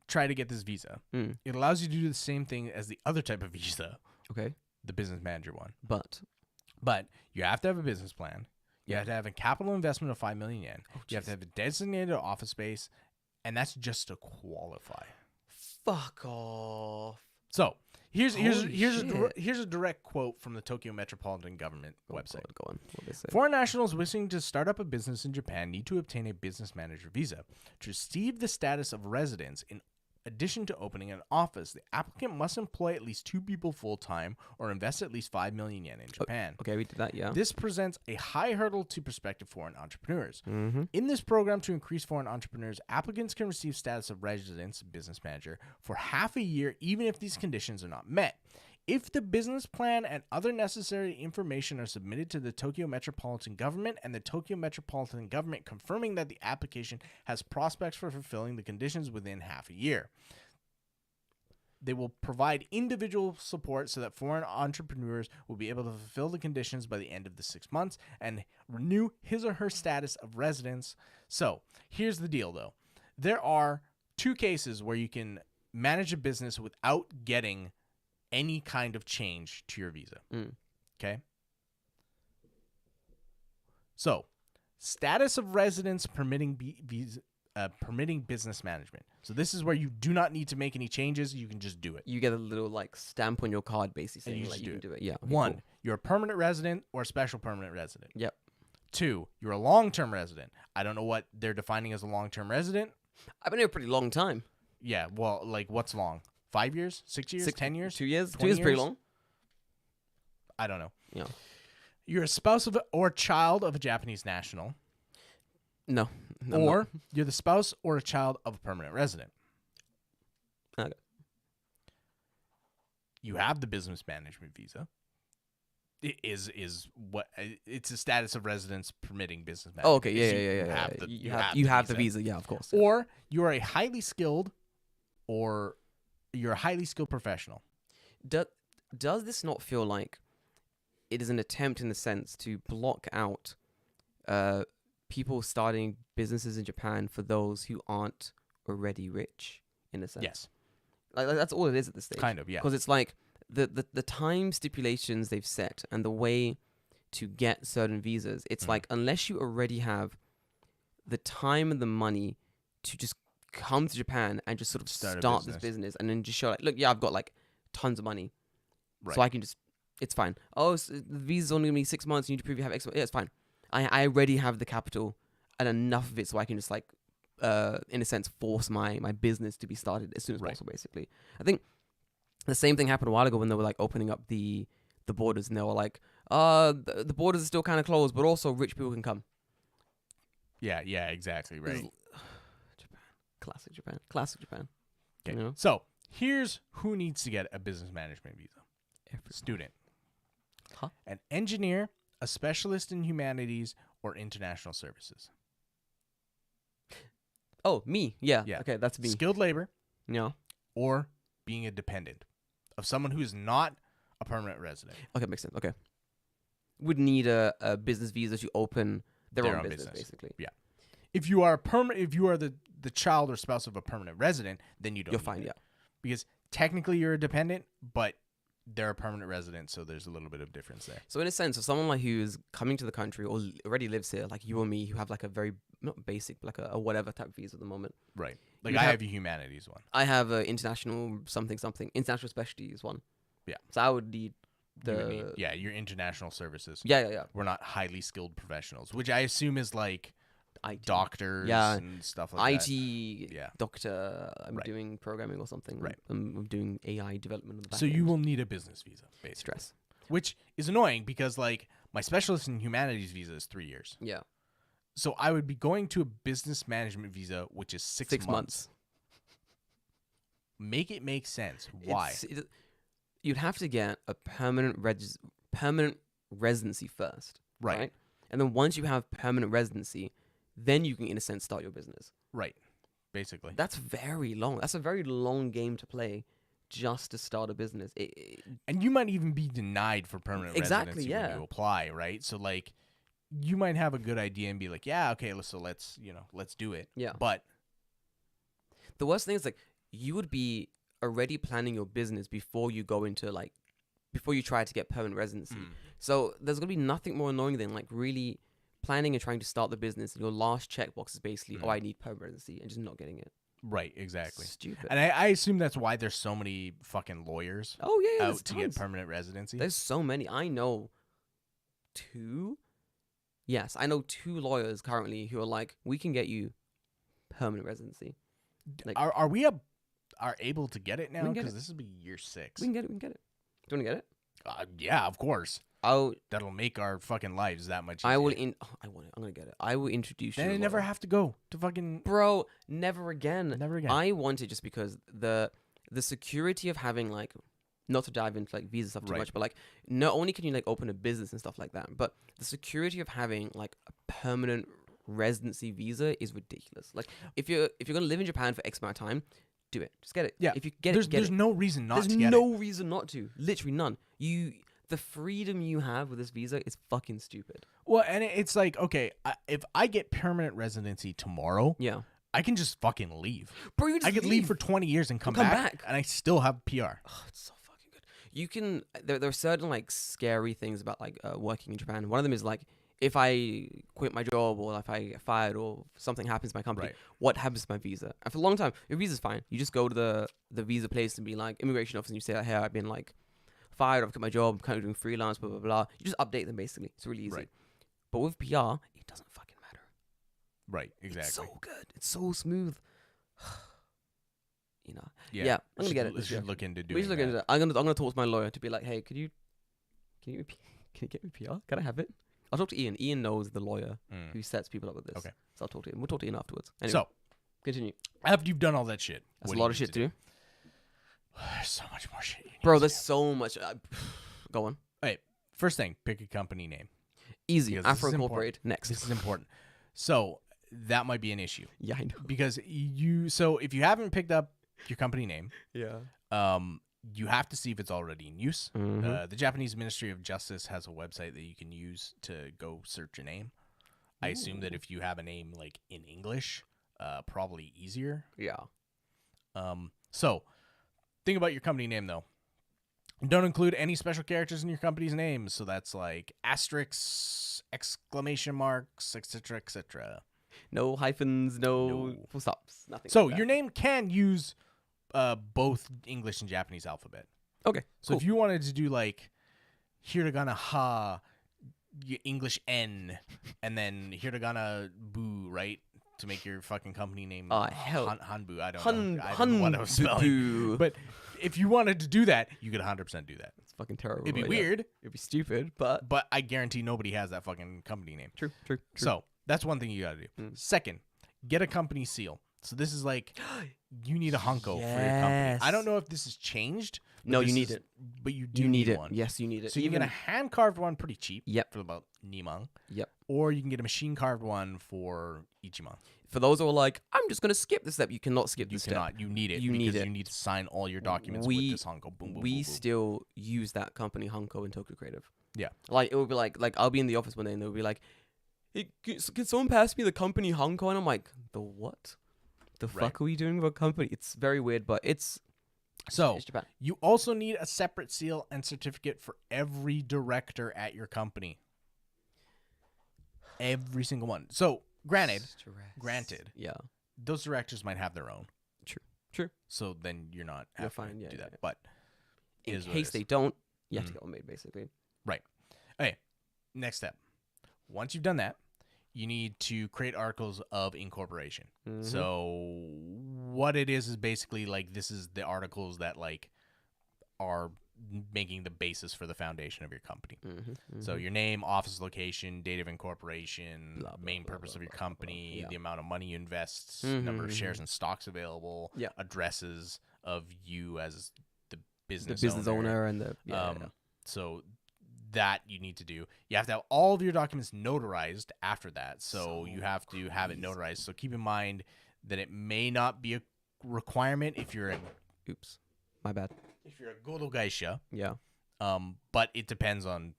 try to get this visa, Mm. it allows you to do the same thing as the other type of visa, Okay, the business manager one. but But you have to have a business plan. You have to have a capital investment of 5 million yen. You have to have a designated office space, and that's just to qualify. fuck off. So here's Holy here's a direct quote from the Tokyo Metropolitan Government website. Go on. What they say? Foreign nationals wishing to start up a business in Japan need to obtain a business manager visa. To receive the status of residence, in addition to opening an office, the applicant must employ at least 2 people full-time or invest at least 5 million yen in Japan. Okay, we did that. Yeah. This presents a high hurdle to prospective foreign entrepreneurs. Mm-hmm. In this program to increase foreign entrepreneurs, applicants can receive status of residence business manager for half a year, even if these conditions are not met. If the business plan and other necessary information are submitted to the Tokyo Metropolitan Government and the Tokyo Metropolitan Government confirming that the application has prospects for fulfilling the conditions within half a year, they will provide individual support so that foreign entrepreneurs will be able to fulfill the conditions by the end of the 6 months and renew his or her status of residence. So here's the deal, though. There are 2 cases where you can manage a business without getting any kind of change to your visa. Okay? So, status of residence permitting permitting business management. So this is where you do not need to make any changes. You can just do it. You get a little like stamp on your card, basically And saying you like just you do can it. do it. Yeah. okay, 1, cool. you're a permanent resident or a special permanent resident. Yep. 2, you're a long-term resident. I don't know what they're defining as a long-term resident. I've been here a pretty long time. Yeah, well, like what's long? 5 years, 6 years, 10 years, 2 years. 2 20 years is pretty years? long. I don't know. Yeah. You're a spouse of or child of a Japanese national, No. I'm or not. you're the spouse or a child of a permanent resident. Okay. You have the business management visa. It is what it's a status of residence permitting business management. Oh, okay. Yeah. So Yeah. you Yeah. have Yeah. the You have the visa. Yeah. Of course. Yeah. Or you are a highly skilled, or you're a highly skilled professional. Does this not feel like it is an attempt in the sense to block out people starting businesses in Japan for those who aren't already rich, in a sense? Yes, Like that's all it is at this stage. kind of. Yeah, Because it's like the time stipulations they've set and the way to get certain visas, it's like unless you already have the time and the money to just come to Japan and just sort of Start a start this business. business and then just show like, look, yeah, I've got like tons of money. right. So I can just, it's fine. Oh, so the visa's only going to be 6 months. You need to prove you have X. Yeah, it's fine. I already have the capital and enough of it so I can just like, in a sense, force my business to be started as soon as Right. possible, basically. I think the same thing happened a while ago when they were like opening up the borders and they were like, the borders are still kind of closed, but also rich people can come. yeah, exactly. This is- Right. Japan. Classic Japan. Classic Japan. Okay. You know? So here's who needs to get a business management visa: student, Huh? an engineer, a specialist in humanities, or international services. Oh, me. Yeah. Yeah. Okay, that's me. Skilled labor, Yeah. or being a dependent of someone who is not a permanent resident. Okay, makes sense. Okay. Would need a business visa to open their own business, basically. If you are if you are the child or spouse of a permanent resident, then you don't. You're need fine, it. yeah. Because technically you're a dependent, but they're a permanent resident, so there's a little bit of difference there. So in a sense, if someone like who's coming to the country or already lives here, like you or me, who have like a very not basic, but like a whatever type of visa at the moment. Right. Like You I have- have a humanities one. I have a international something international specialties one. Yeah. So I would need You would the need- your international services. yeah. We're not highly skilled professionals, which I assume is like IT. doctors Yeah. and stuff like IT that. Yeah. doctor. I'm Right. doing programming or something. Right. I'm doing AI development. On the back So you end. will need a business visa, basically. stress. Which is annoying because like my specialist in humanities visa is 3 years. Yeah. So I would be going to a business management visa, which is 6 months. Make it make sense. Why? You'd have to get a permanent residency first, Right. And then once you have permanent residency, then you can, in a sense, start your business. Right. Basically. That's very long. That's a very long game to play just to start a business. And you might even be denied for permanent Exactly, residency yeah. when you apply, right? So like you might have a good idea and be like, yeah, okay, let's do it. Yeah. But The worst thing is like you would be already planning your business before you go into like before you try to get permanent residency. So there's gonna be nothing more annoying than like really planning and trying to start the business and your last checkbox is basically, oh, I need permanent residency and just not getting it. right, exactly. Stupid. And I assume that's why there's so many fucking lawyers Oh yeah, out there's to get tons. permanent residency. There's so many. I know 2. Yes, I know 2 lawyers currently who are like, we can get you permanent residency. Like, Are we are able to get it now? can get Because it. this will be year 6. we can get it. We can get it. Do you want to get it? Yeah, of course. I'll. That'll make our fucking lives that much easier. I will. I want it. I'm gonna get it. I will introduce you. Then to I a never lawyer. have to go to fucking. Bro, never again. Never again. I want it just because the security of having like, not to dive into like visa stuff too Right. much, but like not only can you like open a business and stuff like that, but the security of having like a permanent residency visa is ridiculous. Like if you're gonna live in Japan for X amount of time, do it. Just get it. Yeah. If you get there's it, get there's it. no reason not There's to get no it. reason not to. Literally none. The freedom you have with this visa is fucking stupid. Well, and it's like, okay, if I get permanent residency tomorrow, Yeah. I can just fucking leave. Bro, you just I could leave for 20 years and come back, and I still have PR. Oh, it's so fucking good. You can. There are certain like scary things about like working in Japan. One of them is like if I quit my job or if I get fired or something happens to my company, Right. what happens to my visa? And for a long time, your visa's fine. You just go to the visa place and be like immigration office and you say, hey, I've been like fired, I've quit my job, I'm kind of doing freelance, blah blah blah. You just update them basically. It's really easy. Right. But with PR, it doesn't fucking matter. Right, exactly. It's so good. It's so smooth. Yeah, I'm gonna get it. Let's this year. look into doing We should look that. into that. I'm gonna talk to my lawyer to be like, hey, can you get me PR? Can I have it? I'll talk to Ian. Ian knows the lawyer Mm. who sets people up with this. Okay. So I'll talk to him. We'll talk to Ian afterwards. Anyway, So, continue. after you've done all that shit, That's what a do lot you of need shit to do. There's so much more shit you need Bro, to there's do. so much. Go on. Hey, first thing, pick a company name. Easy. Because this Afro is important. Incorporated. Next. This is important. So, that might be an issue. Yeah, I know. Because if you haven't picked up your company name, Yeah. you have to see if it's already in use. Mhm. The Japanese Ministry of Justice has a website that you can use to go search a name. I assume that if you have a name like in English, probably easier. Yeah. So think about your company name though. Don't include any special characters in your company's name. So that's like asterisks, exclamation marks, etc., etc. No hyphens, no No. full stops, nothing. So like that. your name can use both English and Japanese alphabet. Okay. So Cool. if you wanted to do like hiragana ha, English N, and then hiragana bu, right, to make your fucking company name hell. Hanbu. I don't know what I was Hun spelling. But if you wanted to do that, you could 100% do that. it's fucking terrible. It'd be right? weird, It'd be stupid, but but I guarantee nobody has that fucking company name. true. So that's one thing you gotta do. Mm. Second, get a company seal. So this is like you need a hunko for your company. I don't know if this has changed. but No, you this need is- it. But you do You need it. one. Yes, you need it. So you can get a hand carved one pretty cheap. Yep. For about Nimang. Yep. Or you can get a machine carved one for Ichiman. For those who are like, I'm just gonna skip this step. You cannot skip You this step. cannot. You need it. You need because it. you need to sign all your documents We- with this hunko. Boom, boom, we boom, boom. still use that company Hunko in Tokyo Creative. Yeah. Like it would be like I'll be in the office one day and they'll be like, hey, can someone pass me the company Hunko? And I'm like, the what? The Right. fuck are we doing with a company? It's very weird, but it's So Japan. you also need a separate seal and certificate for every director at your company. Every single one. So granted, Yeah. those directors might have their own. True. So then you're not You're having fine, to yeah, do yeah, that. yeah. But In is what it case is. they don't, you have to Mhm. get one made basically. Okay, next step. Once you've done that, you need to create articles of incorporation. Mhm. So what it is basically like this is the articles that like are making the basis for the foundation of your company. So your name, office location, date of incorporation, Blah, blah, main blah, purpose blah, of your blah, blah, blah. company, Yeah. the amount of money you invest, Mhm, number of shares mhm. and stocks available, Yeah. addresses of you as the the business business owner and the So that you need to do. You have to have all of your documents notarized after that. So you have to have it crazy. notarized. So keep in mind that it may not be a requirement if you're a Oops, my bad. Godo Gaisha. Yeah. But it depends on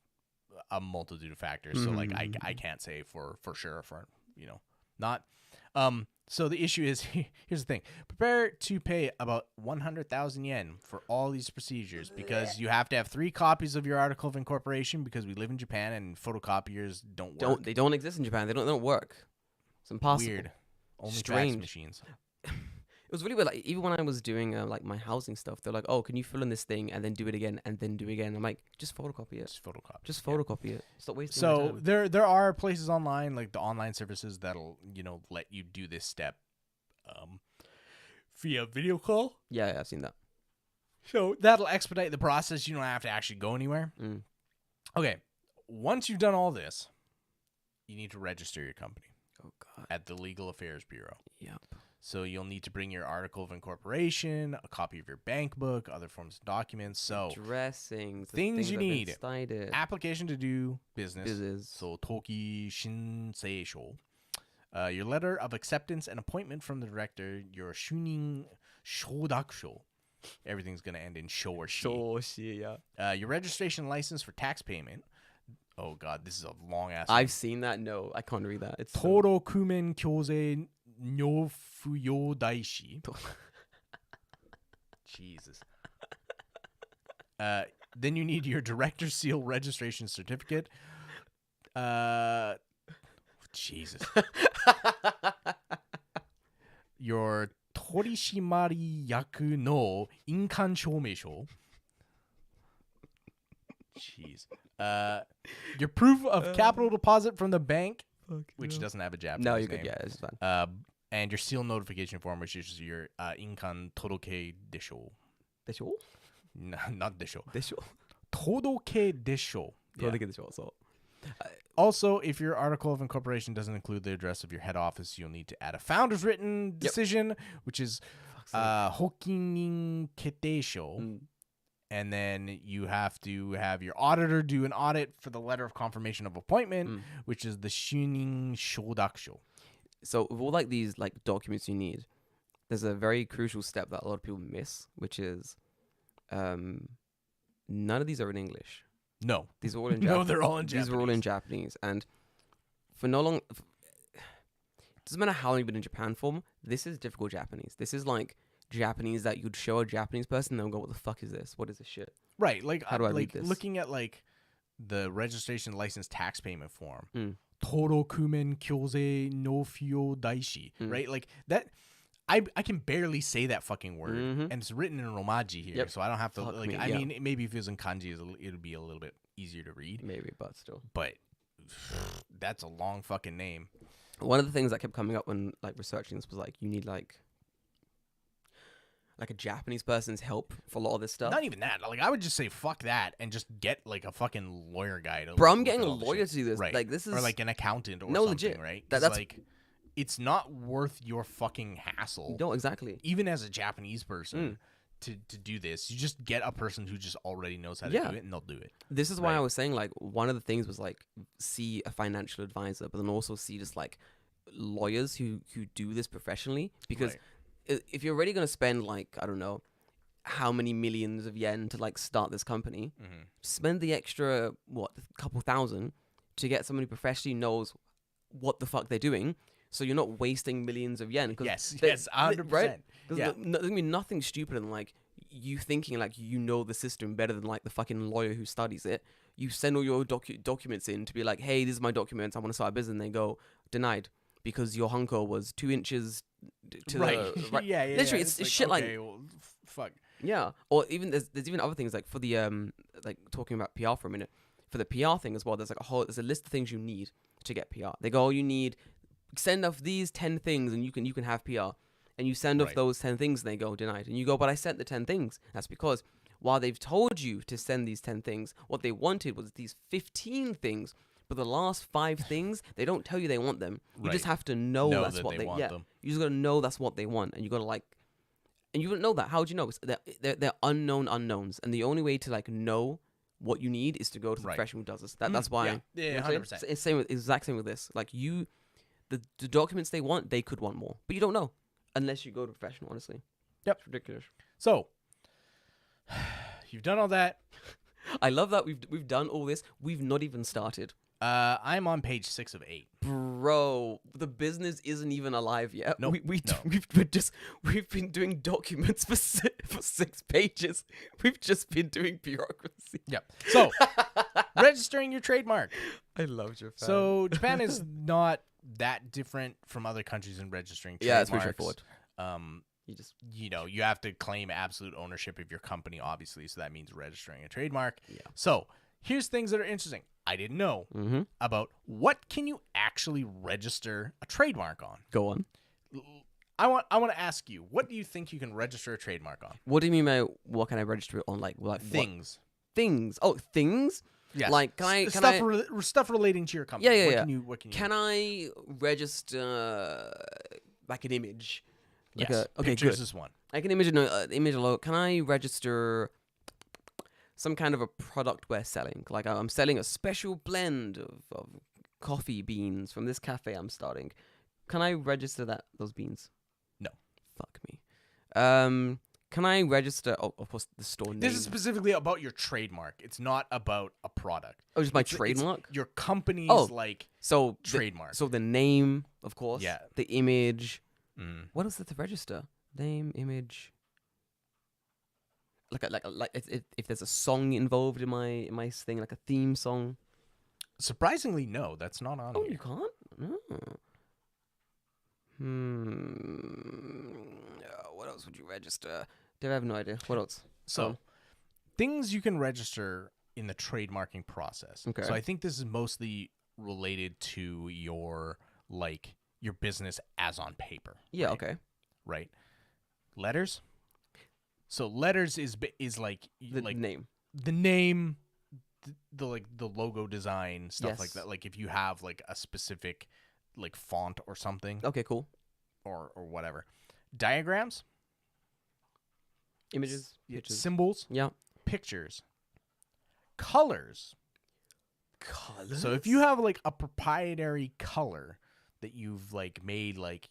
a multitude of factors. So like I Mhm. can't say for sure for not. So the issue is here's the thing: prepare to pay about 100,000 yen for all these procedures because you have to have 3 copies of your article of incorporation because we live in Japan and photocopiers don't work. They don't exist in Japan. They don't work. It's impossible. Weird. Only fax Strange. machines. It was really weird. Like even when I was doing like my housing stuff, they're like, "Oh, can you fill in this thing and then do it again and then do it again?" I'm like, "Just photocopy it. Just photocopy. Just Yeah. photocopy it. Stop wasting my So time." there are places online like the online services that'll let you do this step via video call. Yeah, I've seen that. So that'll expedite the process. You don't have to actually go anywhere. Mm. Okay. Once you've done all this, you need to register your company Oh God. at the Legal Affairs Bureau. Yep. So you'll need to bring your article of incorporation, a copy of your bank book, other forms of documents. So Dressings. the things you that have been need. cited. application to do business. Business. So Toki Shinseisho. Your letter of acceptance and appointment from the director, your shunin shodakusho. Everything's going to end in sho or shi. yeah. Your registration license for tax payment. Oh, God, this is a long-ass I've seen that. No, I can't read that. It's so- Toro Kumen Kyose Nyofuyo Daishi. Jesus. Then you need your director seal registration certificate. Jesus. Your Torishimari Yaku no Inkan Shomeisho. Jeez. Your proof of capital deposit from the bank, which doesn't have a Japanese No, name. you're good. Yeah, it's fine. and your seal notification form, which is your inkan toroke desho. Desho? No, not desho. Desho? Toroke desho. Yeah. Toroke desho. So. Also, if your article of incorporation doesn't include the address of your head office, you'll need to add a founder's written decision, which is Hokkinin Ketteisho. And then you have to have your auditor do an audit for the letter of confirmation of appointment, which is the Shunin Shodakusho. So with all like these like documents you need, there's a very crucial step that a lot of people miss, which is none of these are in English. No. These are all in Japanese. No, they're all in Japanese. These are all in Japanese. And for no long... doesn't matter how long you've been in Japan for, this is difficult Japanese. This is like Japanese that you'd show a Japanese person and they'll go, what the fuck is this? What is this shit? Right. Like, how do I read this? Looking at like the registration license tax payment form. Torokumen kyose no fyo daishi. Right? Like that... I can barely say that fucking word, and it's written in Romaji here, so I don't have to. I mean, maybe if it was in kanji, it'd be a little bit easier to read. Maybe, but still. But that's a long fucking name. One of the things that kept coming up when like researching this was like you need like a Japanese person's help for a lot of this stuff. Not even that. Like I would just say fuck that and just get like a fucking lawyer guy to. Bro, I'm getting a lawyer to do this. Right. Like this is or like an accountant or no, something, legit. Right? That's like. It's not worth your fucking hassle. No, exactly. Even as a Japanese person, to do this, you just get a person who just already knows how to do it, and they'll do it. This is why I was saying, like, one of the things was, like, see a financial advisor, but then also see just, like, lawyers who do this professionally. Because if you're already going to spend, like, I don't know, how many millions of yen to, like, start this company, spend the extra, a couple thousand to get somebody who professionally knows what the fuck they're doing. So you're not wasting millions of yen. Yes, 100%. Right? There's going to be nothing stupid in, like, you thinking, like, you know the system better than, like, the fucking lawyer who studies it. You send all your documents in to be like, hey, this is my documents. I want to start a business. And they go, denied. Because your hunko was 2 inches to the... Right. Yeah. Literally, it's like, shit okay, like... Well, fuck. Yeah. Or even, there's even other things, like, for the, like, talking about PR for a minute. For the PR thing as well, there's, like, there's a list of things you need to get PR. They go, you need... send off these 10 things and you can have PR. And you send off those 10 things and they go denied. And you go, but I sent the 10 things. That's because while they've told you to send these 10 things, what they wanted was these 15 things. But the last 5 things, they don't tell you they want them. You just have to know that's what they want. Yeah, you just got to know that's what they want. And you got to like, and you don't know that. How would you know? They're unknown unknowns. And the only way to like know what you need is to go to the professional who does this. That's why. Yeah, 100%. It's exact same with this. Like the documents they want, they could want more, but you don't know unless you go to professional. Honestly, yep, it's ridiculous. So you've done all that. I love that we've done all this. We've not even started. I'm on page 6 of 8. Bro, the business isn't even alive yet. Nope, We've been doing documents for 6 pages. We've just been doing bureaucracy. Yep. So registering your trademark. I love Japan. So Japan is not that different from other countries in registering trademarks. Yeah, it's pretty straightforward. You have to claim absolute ownership of your company, obviously. So that means registering a trademark. Yeah. So here's things that are interesting. I didn't know about what can you actually register a trademark on. Go on. I want to ask you, what do you think you can register a trademark on? What do you mean by what can I register it on? Like things. What? Things. Oh, things. Yes. Like stuff relating to your company. Yeah. Can I register like an image? Like yes. Pictures is one. Like an image, image logo. Can I register some kind of a product we're selling? Like I'm selling a special blend of coffee beans from this cafe I'm starting. Can I register those beans? No. Fuck me. Can I register? Oh, of course, the store name. This is specifically about your trademark. It's not about a product. Oh, just my trademark? It's your company's trademark. So the name, of course. Yeah. The image. What else is to register? Name, image. Like if there's a song involved in my thing, like a theme song. Surprisingly, no, that's not on. Oh, here. you can't. What else would you register? I have no idea. What else? So, things you can register in the trademarking process. Okay. So I think this is mostly related to your your business as on paper. Yeah. right? Okay. Right. Letters. So letters is like The name. the name, the logo design, stuff like Yes. that. Like if you have like a specific like font or something Okay. Cool. or whatever. Diagrams, Images. Pictures. symbols, Yeah. pictures, colors. Colors. So if you have like a proprietary color that you've like made, like,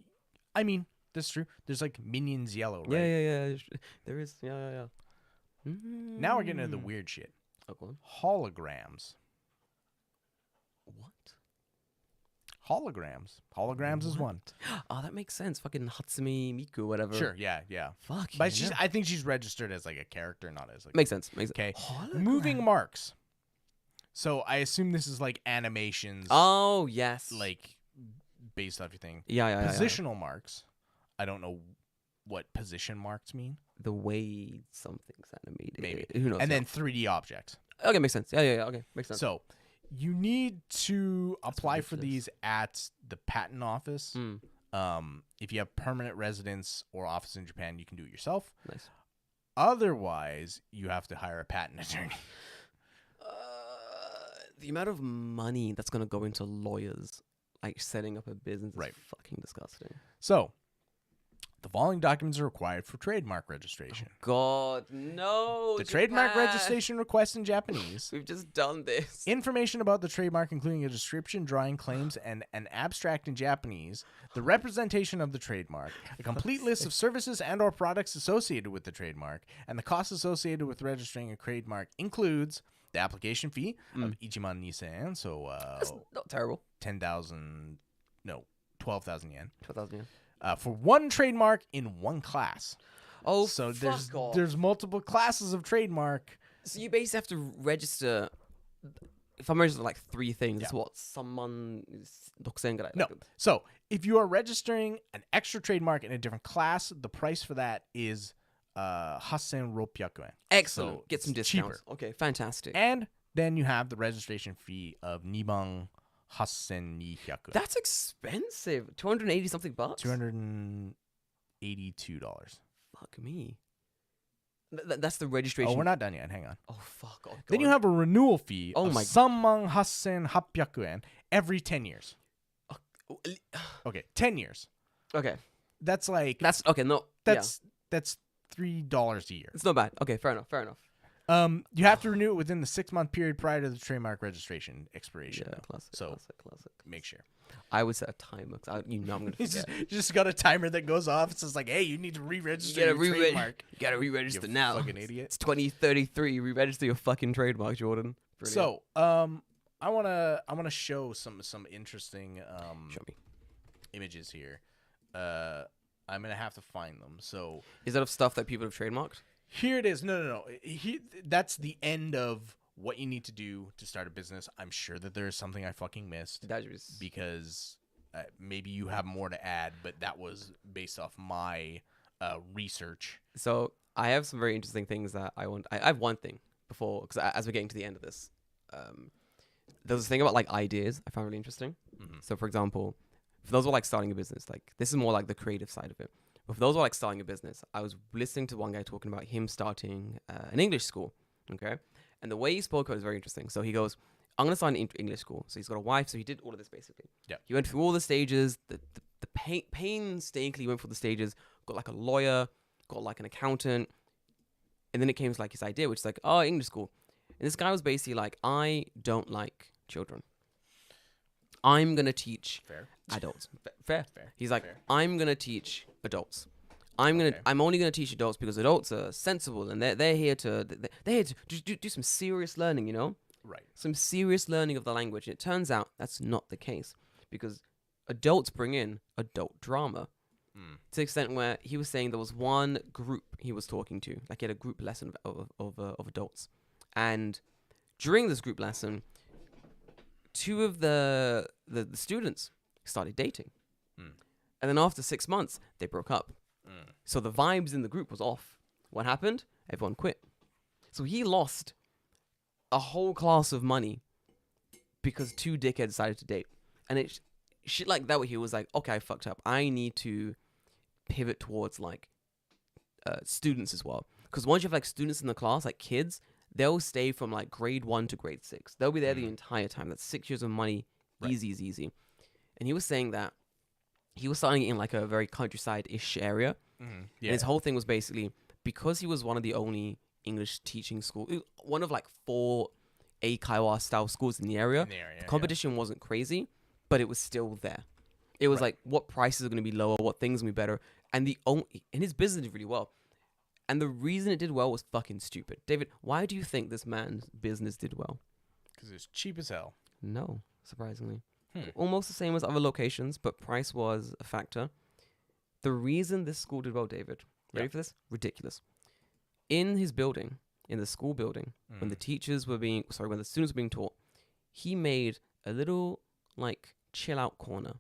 I mean, that's true. There's like Minions yellow, right? Yeah. There is. Yeah. Now we're getting into the weird shit. Oh, go on. Holograms. What? Holograms is one. Oh, that makes sense. Fucking Hatsumi Miku, whatever. Sure, yeah. Fuck. But yeah. I think she's registered as like a character, not as like Makes sense. Makes okay. sense. Moving marks. So I assume this is like animations, Oh yes. like based off your thing. yeah. Positional marks. I don't know what position marks mean. The way something's animated. Maybe. Who knows? And yeah. then 3D objects. Okay, makes sense. Yeah. Okay, makes sense. So you need to apply for ridiculous. these at the patent office. Mm, If you have permanent residence or office in Japan, you can do it yourself. nice. Otherwise, you have to hire a patent attorney. The amount of money that's gonna go into lawyers, like setting up a business, Right. is fucking disgusting. So, the following documents are required for trademark registration. God, no. The trademark Japan. registration request in Japanese. We've just done this. Information about the trademark, including a description, drawing, claims, and an abstract in Japanese, the representation of the trademark, a complete list of services and/or products associated with the trademark, and the costs associated with registering a trademark includes the application fee of Ichiman Nisen, so That's not terrible. 12,000 yen 12,000 yen. for one trademark in one class. Oh, So fuck off. there's multiple classes of trademark. So you basically have to register. If I'm registering like 3 things, it's Yeah. what? Someone is 6,000 gurai. No. So if you are registering an extra trademark in a different class, the price for that is 8,600 yen. Excellent. So Get some it's discounts. cheaper. Okay, fantastic. And then you have the registration fee of 2,8,200. That's expensive. 280 something bucks. $282. Fuck me. That's the registration. Oh, we're not done yet. Hang on. Oh fuck. Oh, Then go you on. have a renewal fee Oh of my- 38,800 yen every 10 years. Oh, Okay, 10 years. Okay. That's like That's okay. No. that's $3 a year. It's not bad. Okay, fair enough. You have to renew it within the 6-month period prior to the trademark registration expiration. Yeah, though. classic. So classic. make sure. I would set a timer because I'm gonna You forget. just got a timer that goes off. It says like, "Hey, you need to re-register You your gotta trademark." You gotta re-register You now. fucking idiot. It's 2033. Re-register your fucking trademark, Jordan. Brilliant. So, I wanna show some interesting show me. images here. I'm gonna have to find them. So Is that of stuff that people have trademarked? here it is. No. That's the end of what you need to do to start a business. I'm sure that there is something I fucking missed That was because maybe you have more to add, but that was based off my research. So I have some very interesting things that I want. I have one thing before, because as we're getting to the end of this, there was a thing about like ideas I found really interesting. Mhm. So for example, for those who are like starting a business, like this is more like the creative side of it. But for those who are like starting a business, I was listening to one guy talking about him starting an English school. Okay, and the way he spoke about it was very interesting. So he goes, "I'm gonna start an English school." So he's got a wife. So he did all of this basically. Yeah. He went through all the stages. The painstakingly went through the stages. Got like a lawyer. Got like an accountant. And then it came to like his idea, which is like, oh, English school. And this guy was basically like, I don't like children. I'm going to teach Fair. adults. Fair. He's like, Fair. I'm going to teach adults. Okay. I'm only going to teach adults because adults are sensible and they're here to do some serious learning, you know? Right. Some serious learning of the language. And it turns out that's not the case because adults bring in adult drama. To the extent where he was saying there was one group he was talking to, like he had a group lesson of adults, and during this group lesson, 2 of the students started dating, and then after 6 months they broke up. So the vibes in the group was off. What happened? Everyone quit. So he lost a whole class of money because 2 dickheads decided to date, and it shit like that, where he was like, okay, I fucked up. I need to pivot towards like students as well. Because once you have like students in the class, like kids, they'll stay from like grade 1 to grade 6. They'll be there the entire time. That's 6 years of money. Right. Easy. And he was saying that he was starting in like a very countryside-ish area. Yeah. And his whole thing was basically, because he was one of the only English teaching school, one of like 4 Eikaiwa style schools in the area. The competition wasn't crazy, but it was still there. It was like, what prices are going to be lower, what things are going to be better. And his business did really well. And the reason it did well was fucking stupid. David, why do you think this man's business did well? Because it's cheap as hell. No, surprisingly. Almost the same as other locations, but price was a factor. The reason this school did well, David, ready for this? Ridiculous. In his building, in the school building, when the students were being taught, he made a little like chill out corner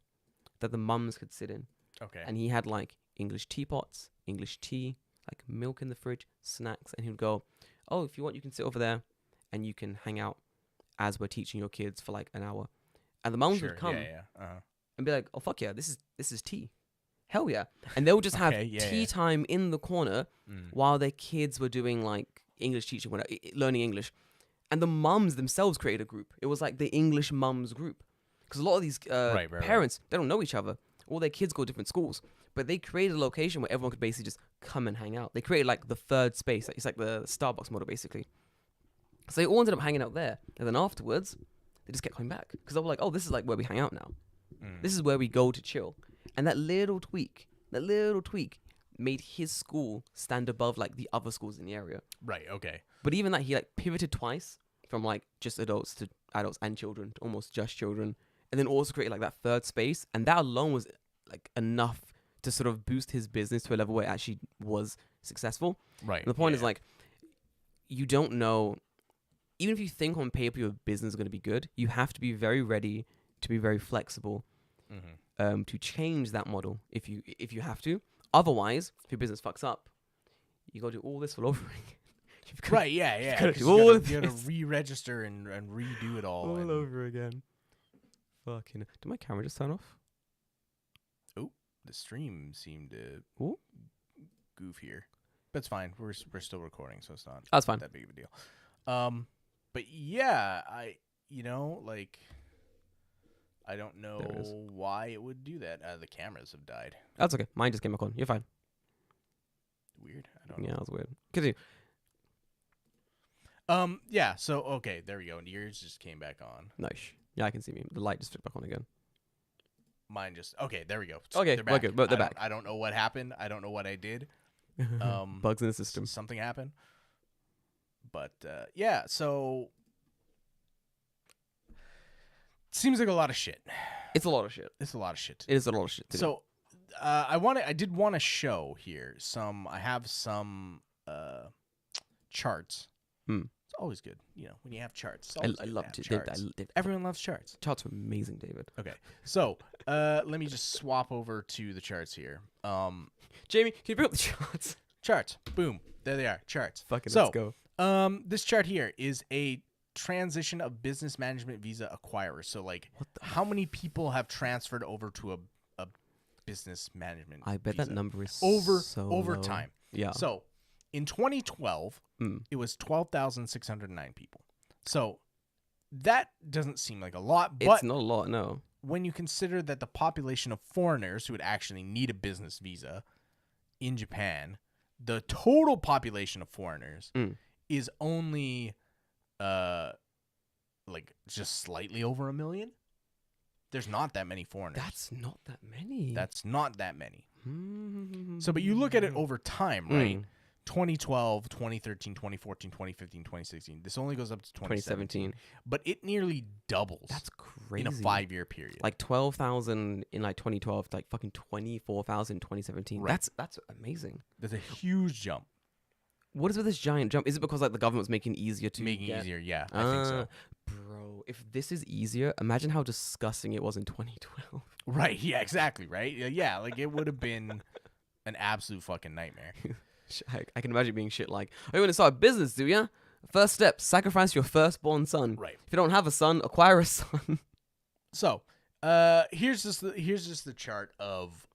that the mums could sit in. Okay. And he had like English teapots, English tea, like milk in the fridge, snacks, and he would go, oh, if you want, you can sit over there and you can hang out as we're teaching your kids for like an hour. And the mums would come and be like, oh, fuck yeah, this is tea. Hell yeah. And they would just have tea time in the corner while their kids were doing like English teaching, whatever, learning English. And the mums themselves created a group. It was like the English mums group. Because a lot of these parents, they don't know each other. All their kids go to different schools. But they created a location where everyone could basically just come and hang out. They created like the third space. It's like the Starbucks model, basically. So they all ended up hanging out there. And then afterwards, they just kept coming back. Because they were like, oh, this is like where we hang out now. This is where we go to chill. And that little tweak made his school stand above like the other schools in the area. Right, okay. But even that, he like pivoted twice from like just adults to adults and children to almost just children. And then also created like that third space. And that alone was like enough to sort of boost his business to a level where it actually was successful. Right. And the point is like, you don't know, even if you think on paper your business is going to be good, you have to be very ready to be very flexible to change that model if you have to. Otherwise, if your business fucks up, you got to do all this all over again. Right, yeah. You got to re-register and redo it all over again. Fucking. Did my camera just turn off? Oh, the stream seemed to goof here. But it's fine. We're still recording, so it's not That's fine. that big of a deal. But yeah, I don't know why it would do that. The cameras have died. That's okay. Mine just came back on. You're fine. Weird. I don't know. Yeah, that was weird. Continue. Yeah, so, okay, there we go. And yours just came back on. Nice. Yeah, I can see me. The light just flipped back on again. Mine just... Okay, there we go. Okay, they're we're back. good. But they're back. I don't know what happened. I don't know what I did. Bugs in the system. Something happened. But, yeah, so... Seems like a lot of shit. It's a lot of shit. It's a lot of shit. It is a lot of shit. So, I did want to show here I have some charts. It's always good, when you have charts. I love it. Everyone loves charts. Charts are amazing, David. Okay, so let me just swap over to the charts here. Jamie, can you bring up the charts? Charts. Boom. There they are. Charts. Fucking let's go. This chart here is a transition of business management visa acquirers. So, like, how many people have transferred over to a business management I bet visa that number is over low. time. Yeah. So, in 2012, it was 12,609 people. So, that doesn't seem like a lot, but it's not a lot, no. When you consider that the population of foreigners who would actually need a business visa in Japan, the total population of foreigners is only like just slightly over 1 million. There's not that many foreigners. That's not that many. So, but you look at it over time, right? 2012, 2013, 2014, 2015, 2016. This only goes up to 2017. But it nearly doubles. That's crazy. In a 5-year period. Like 12,000 in like 2012 to like fucking 24,000 in 2017. Right. That's amazing. There's a huge jump. What is with this giant jump? Is it because like the government was making it easier to get? Easier, yeah. I think so. Bro, if this is easier, imagine how disgusting it was in 2012. Right, yeah, exactly, right? Yeah, like it would have been an absolute fucking nightmare. I can imagine being shit like, oh, you want to start a business, do ya? First step, sacrifice your firstborn son. Right. If you don't have a son, acquire a son. So, Here's just the chart of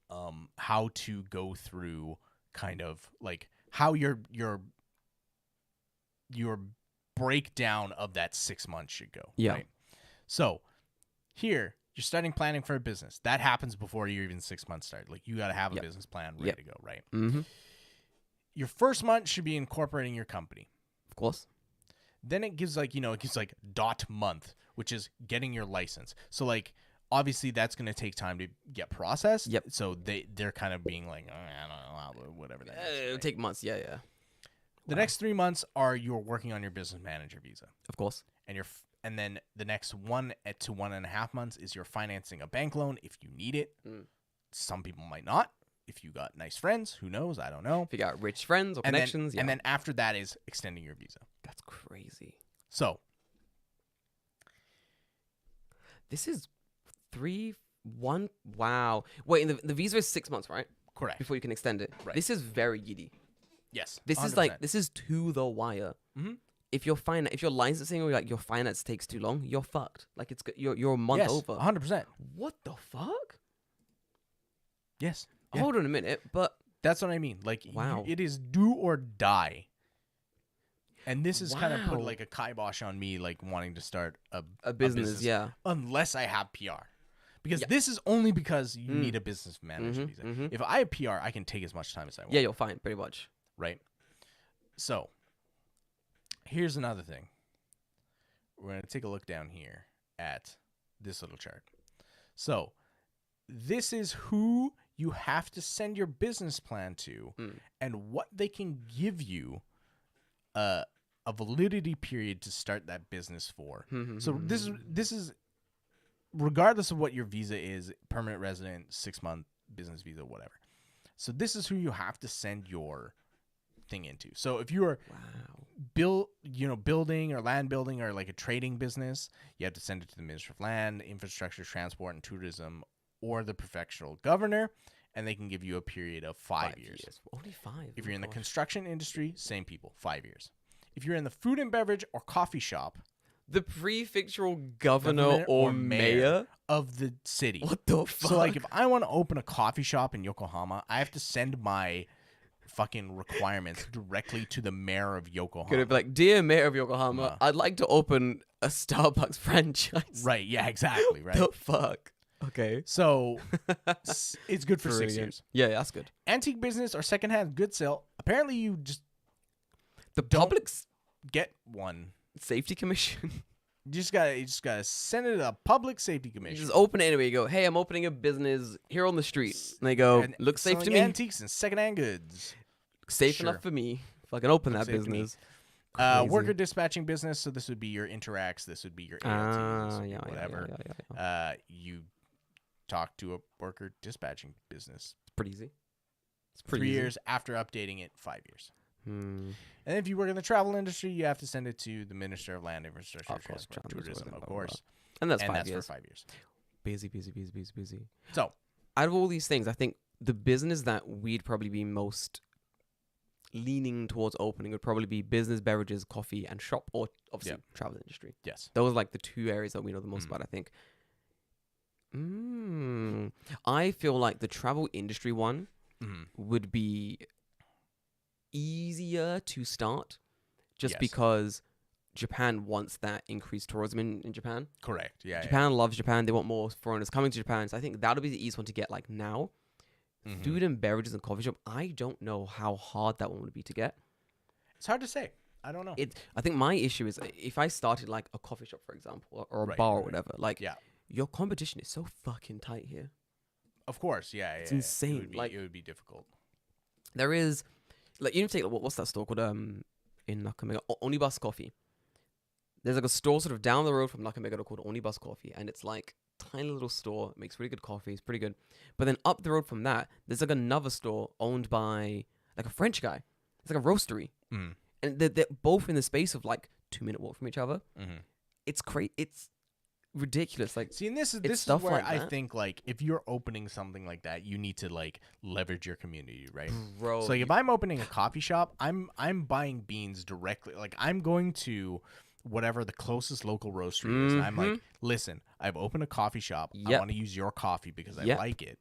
how to go through kind of like how your breakdown of that 6 months should go. Yeah. Right? So here you're starting planning for a business. That happens before you're even 6 months started. Like you got to have a business plan ready to go. Right. Mm-hmm. Your first month should be incorporating your company. Of course. Then it gives like dot month, which is getting your license. So like obviously that's going to take time to get processed. Yep. So they're kind of being like, I don't know, whatever that is. It'll Right? take months. Yeah, yeah. The next 3 months are you're working on your business manager visa, Of course. and then the next 1 to 1.5 months is you're financing a bank loan if you need it. Mm. Some people might not. If you got nice friends, who knows? I don't know. If you got rich friends or connections, and then after that is extending your visa. that's crazy. So This is 1. Wow. Wait, and the visa is 6 months, right? correct. Before you can extend it. Right. This is very giddy. Yes. This is 100%. like this is to the wire. Mhm. If your licensing or like your finance takes too long, you're fucked. Like you're a month yes, over. 100%. What the fuck? Yes. Yeah. Hold on a minute, but That's what I mean. Like, Wow. it is do or die. And this is kind of put Wow. like a kibosh on me, like wanting to start a business, yeah. unless I have PR. Because Yeah. this is only because you need a business manager Mhm, visa. mhm. If I have PR, I can take as much time as I want. Yeah, you're fine, pretty much. Right? So, here's another thing. We're going to take a look down here at this little chart. So, this is who you have to send your business plan to and what they can give you a validity period to start that business for. So this is regardless of what your visa is, permanent resident, 6-month business visa, whatever. So this is who you have to send your thing into. So if you are Wow. building or land building or like a trading business, you have to send it to the Minister of Land, Infrastructure, Transport, and Tourism, or the prefectural governor, and they can give you a period of 5 years. Only 5. If you're in the construction industry, same people, 5 years. If you're in the food and beverage or coffee shop, the prefectural governor or mayor? of the city. What the fuck? So like if I want to open a coffee shop in Yokohama, I have to send my fucking requirements directly to the mayor of Yokohama. Could it be like, dear mayor of Yokohama, I'd like to open a Starbucks franchise. Right, yeah, exactly, right. The fuck? Okay. So it's good for 6 Brilliant. years. Yeah, that's good. Antique business or secondhand goods sale, apparently you just The Don't- Public get one. Safety Commission. You just gotta send it to the Public Safety You Commission. just open it anyway. You go, hey, I'm opening a business here on the street. And they go, And looks safe to selling me. Antiques and secondhand goods. Safe Sure. enough for me. Fucking open that safe to me. business. Worker Crazy. dispatching business. So this would be your Interacts. This would be your ALTs. Ah, this would be yeah, whatever. yeah. You talk to a worker dispatching business. It's pretty easy. It's 3 pretty easy. years after updating it. 5 years. Hmm. And if you work in the travel industry, you have to send it to the Minister of Land, Infrastructure, Of course, Transport, transport, Tourism, blah, of blah, course. And that's And 5 that's years. for 5 years. Busy. So, Out of all these things, I think the business that we'd probably be most leaning towards opening would probably be business, beverages, coffee, and shop, or obviously travel industry. yes. Those are like the 2 areas that we know the most Mm. about, I think. I feel like the travel industry one Mhm. would be easier to start just Yes. because Japan wants that increased tourism in Japan. Correct. Yeah. Japan loves Japan. They want more foreigners coming to Japan. So I think that'll be the easiest one to get like now. Yeah. Mhm. Food and beverages and coffee shop, I don't know how hard that one would be to get. It's hard to say. I don't know. I think my issue is if I started like a coffee shop, for example, or a Right, bar or right. whatever, like Yeah. your competition is so fucking tight here. Of course. Yeah. It's yeah, insane, It would be, like- it would be difficult. There is, like, you take, what's that store called in Nakamega? Onibus Coffee. There's like a store sort of down the road from Nakamega called Onibus Coffee, and it's like tiny little store. It makes really good coffee. It's pretty good. But then up the road from that, there's like another store owned by like a French guy. It's like a roastery, Mm. and they're both in the space of like 2-minute walk from each other. Mm-hmm. It's crazy. It's ridiculous. Like, See, and this is stuff where like I that. think like if you're opening something like that, you need to like leverage your community, right? bro, So like if I'm opening a coffee shop, I'm buying beans directly. Like I'm going to whatever the closest local roastery is. And I'm like, listen, I've opened a coffee shop. I Yep. want to use your coffee because I Yep. like it.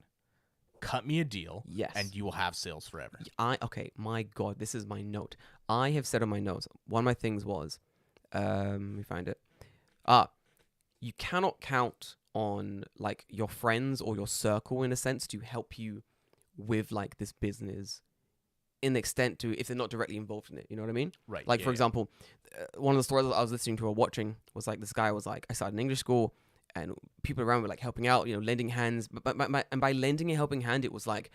Cut me a deal, Yes. and you will have sales forever. Okay, my God, this is my note. I have said on my notes, one of my things was, let me find it. You cannot count on like your friends or your circle in a sense to help you with like this business in the extent to if they're not directly involved in it. You know what I mean? Right. Like, yeah, for yeah. example, one of the stories I was listening to or watching was like this guy was like, I started an English school and people around were like helping out, you know, lending hands. But and by lending a helping hand, it was like,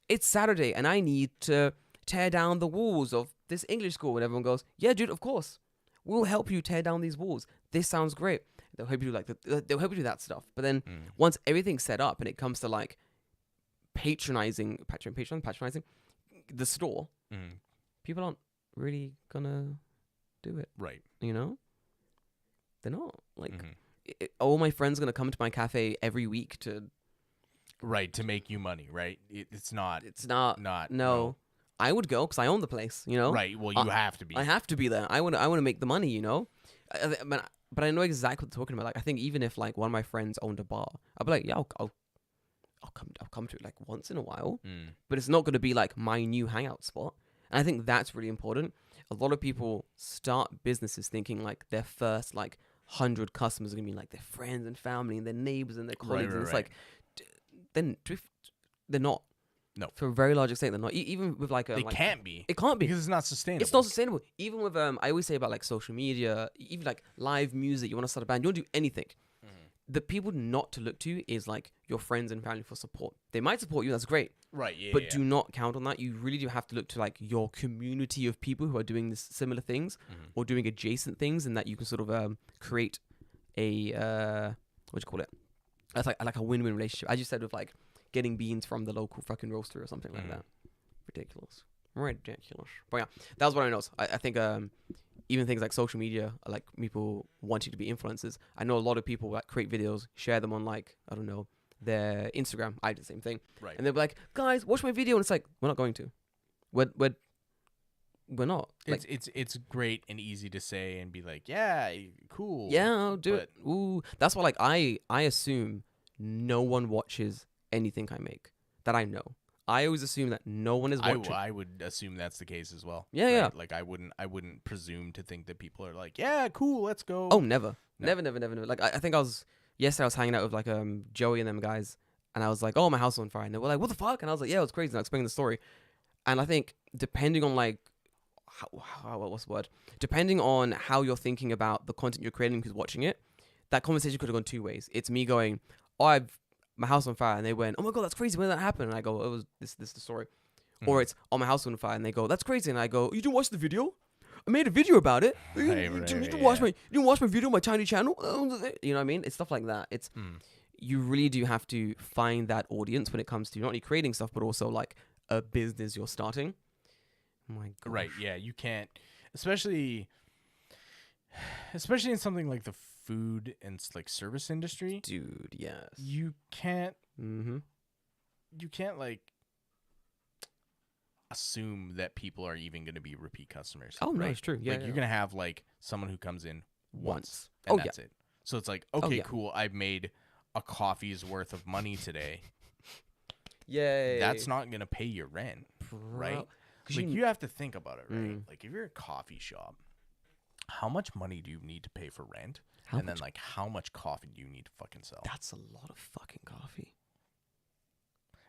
it's Saturday and I need to tear down the walls of this English school. And everyone goes, yeah, dude, of course. We'll help you tear down these walls. This sounds great. They'll help you they'll help you do that stuff. But then once everything's set up and it comes to like patronizing the store, people aren't really gonna do it. Right. You know, they're not like all my friends gonna come to my cafe every week to Right, to make you money, right? It's not. No, I would go because I own the place. You know, Right. Well, you have to be. I have to be there. I want to make the money. You know, but I know exactly what they're talking about. Like I think even if like one of my friends owned a bar, I'd be like, yeah, I'll come to it like once in a while. But it's not going to be like my new hangout spot. And I think that's really important. A lot of people start businesses thinking like their first like 100 customers are going to be like their friends and family and their neighbors and their colleagues. And it's like, then they're not. No. For a very large extent, they're not. Even with like... They can't be. It can't be. Because it's not sustainable. It's not sustainable. Even with, I always say about like social media, even like live music, you want to start a band, you want to do anything. The people not to look to is like your friends and family for support. They might support you, that's great. Right, yeah. But do not count on that. You really do have to look to like your community of people who are doing this similar things or doing adjacent things, and that you can sort of create a what do you call it? That's like a win-win relationship. As you said, with like getting beans from the local fucking roaster or something like that. Ridiculous. But yeah, that was what I noticed. I think even things like social media, like people wanting to be influencers. I know a lot of people that create videos, share them on like, I don't know, their Instagram. I do the same thing. Right. And they'll be like, guys, watch my video. And it's like, we're not going to. We're not. Like, It's great and easy to say and be like, yeah, cool. yeah, I'll do it. Ooh. That's why like I assume no one watches anything I make that I know. I always assume that no one is watching. I would assume that's the case as well. Yeah, right? yeah. Like I wouldn't presume to think that people are like, yeah, cool, let's go. Oh, never. No. Never. Like I think yesterday I was hanging out with like Joey and them guys, and I was like, oh, my house is on fire, and they were like, what the fuck? And I was like, yeah, it was crazy. And I explained the story, and I think depending on like what's the word? Depending on how you're thinking about the content you're creating, who's watching it, that conversation could have gone two ways. It's me going, oh, my house on fire, and they went, oh my god, that's crazy, when did that happen? And I go, it was this the story. Or it's, oh, my house on fire, and they go, that's crazy, and I go, you didn't watch the video? I made a video about it. You didn't watch my video on my tiny channel. You know what I mean? It's stuff like that. It's you really do have to find that audience when it comes to not only creating stuff but also like a business you're starting. Oh my god. Right. Yeah. You can't, especially in something like the food and like service industry, Dude, yes. you can't Mm-hmm. like assume that people are even going to be repeat customers. Oh, no, right? it's true. Yeah, like yeah. you're going to have like someone who comes in once Oh, and yeah. that's it. So it's like, okay, yeah. cool. I've made a coffee's worth of money today. Yay. That's not going to pay your rent, right? Like you have to think about it, right? Like if you're a coffee shop, how much money do you need to pay for rent? Then like how much coffee do you need to fucking sell? That's a lot of fucking coffee.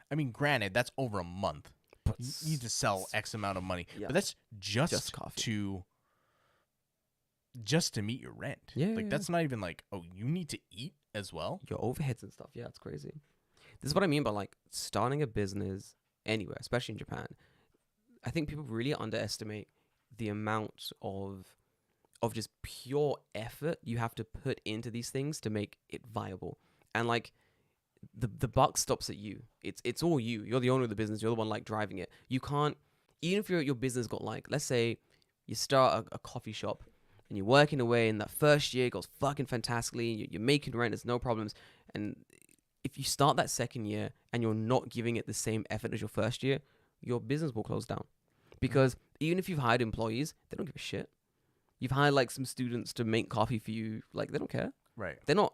I mean, granted, that's over a month. But You need to sell X amount of money, Yeah. but that's Just coffee. to meet your rent. Yeah, like yeah, that's not even like, oh, you need to eat as well. Your overheads and stuff. Yeah, it's crazy. This is what I mean by like starting a business anywhere, especially in Japan. I think people really underestimate the amount of just pure effort you have to put into these things to make it viable. And like the buck stops at you. It's all you. You're the owner of the business. You're the one like driving it. You can't, even if your business got like, let's say you start a coffee shop and you're working away and that first year goes fucking fantastically. You're making rent. There's no problems. And if you start that second year and you're not giving it the same effort as your first year, your business will close down. Because even if you've hired employees, they don't give a shit. You've hired like some students to make coffee for you. Like, they don't care. Right. They don't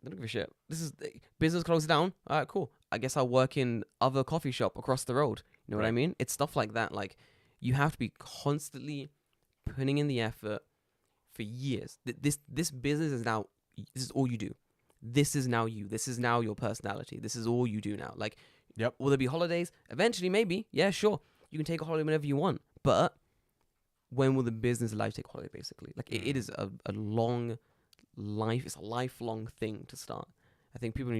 give a shit. This is business closes down. All right, cool. I guess I'll work in other coffee shop across the road. You know what I Right. mean? It's stuff like that. Like, you have to be constantly putting in the effort for years. This business is now, this is all you do. This is now you. This is now your personality. This is all you do now. Like, Yep. will there be holidays? Eventually, maybe. Yeah, sure. You can take a holiday whenever you want. But when will the business life take a holiday, basically? Like, it is a long life. It's a lifelong thing to start. I think people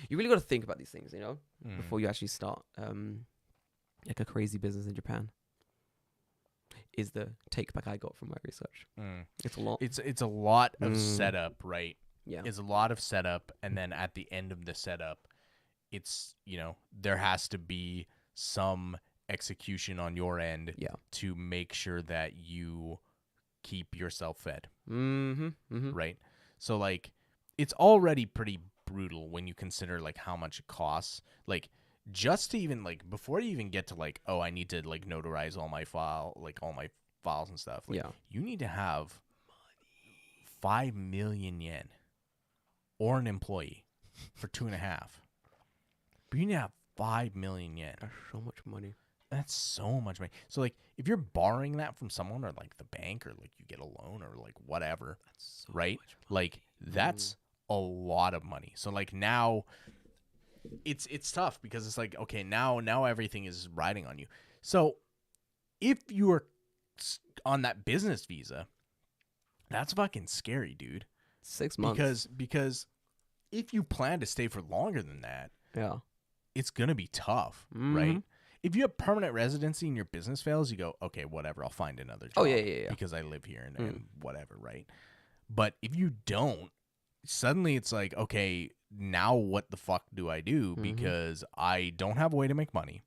you really got to think about these things, you know, before you actually start like a crazy business in Japan. Is the take back I got from my research. It's a lot. It's a lot of setup, right? Yeah. It's a lot of setup, and then at the end of the setup, it's, you know, there has to be some execution on your end to make sure that you keep yourself fed. Right? So like, it's already pretty brutal when you consider like how much it costs. Like, just to even like, before you even get to like, oh, I need to like notarize all my files and stuff. Like, you need to have 5 million yen or an employee for 2.5. But you need to have 5 million yen. That's so much money. That's so much money. So like, if you're borrowing that from someone or like the bank or like you get a loan or like whatever, That's so right? much money. Like, that's a lot of money. So like, now it's tough because it's like, okay, now everything is riding on you. So if you are on that business visa, that's fucking scary, dude. 6 months. Because if you plan to stay for longer than that, it's gonna be tough, right? If you have permanent residency and your business fails, you go, okay, whatever, I'll find another job. Oh, yeah. Because I live here and whatever, right? But if you don't, suddenly it's like, okay, now what the fuck do I do? Because I don't have a way to make money.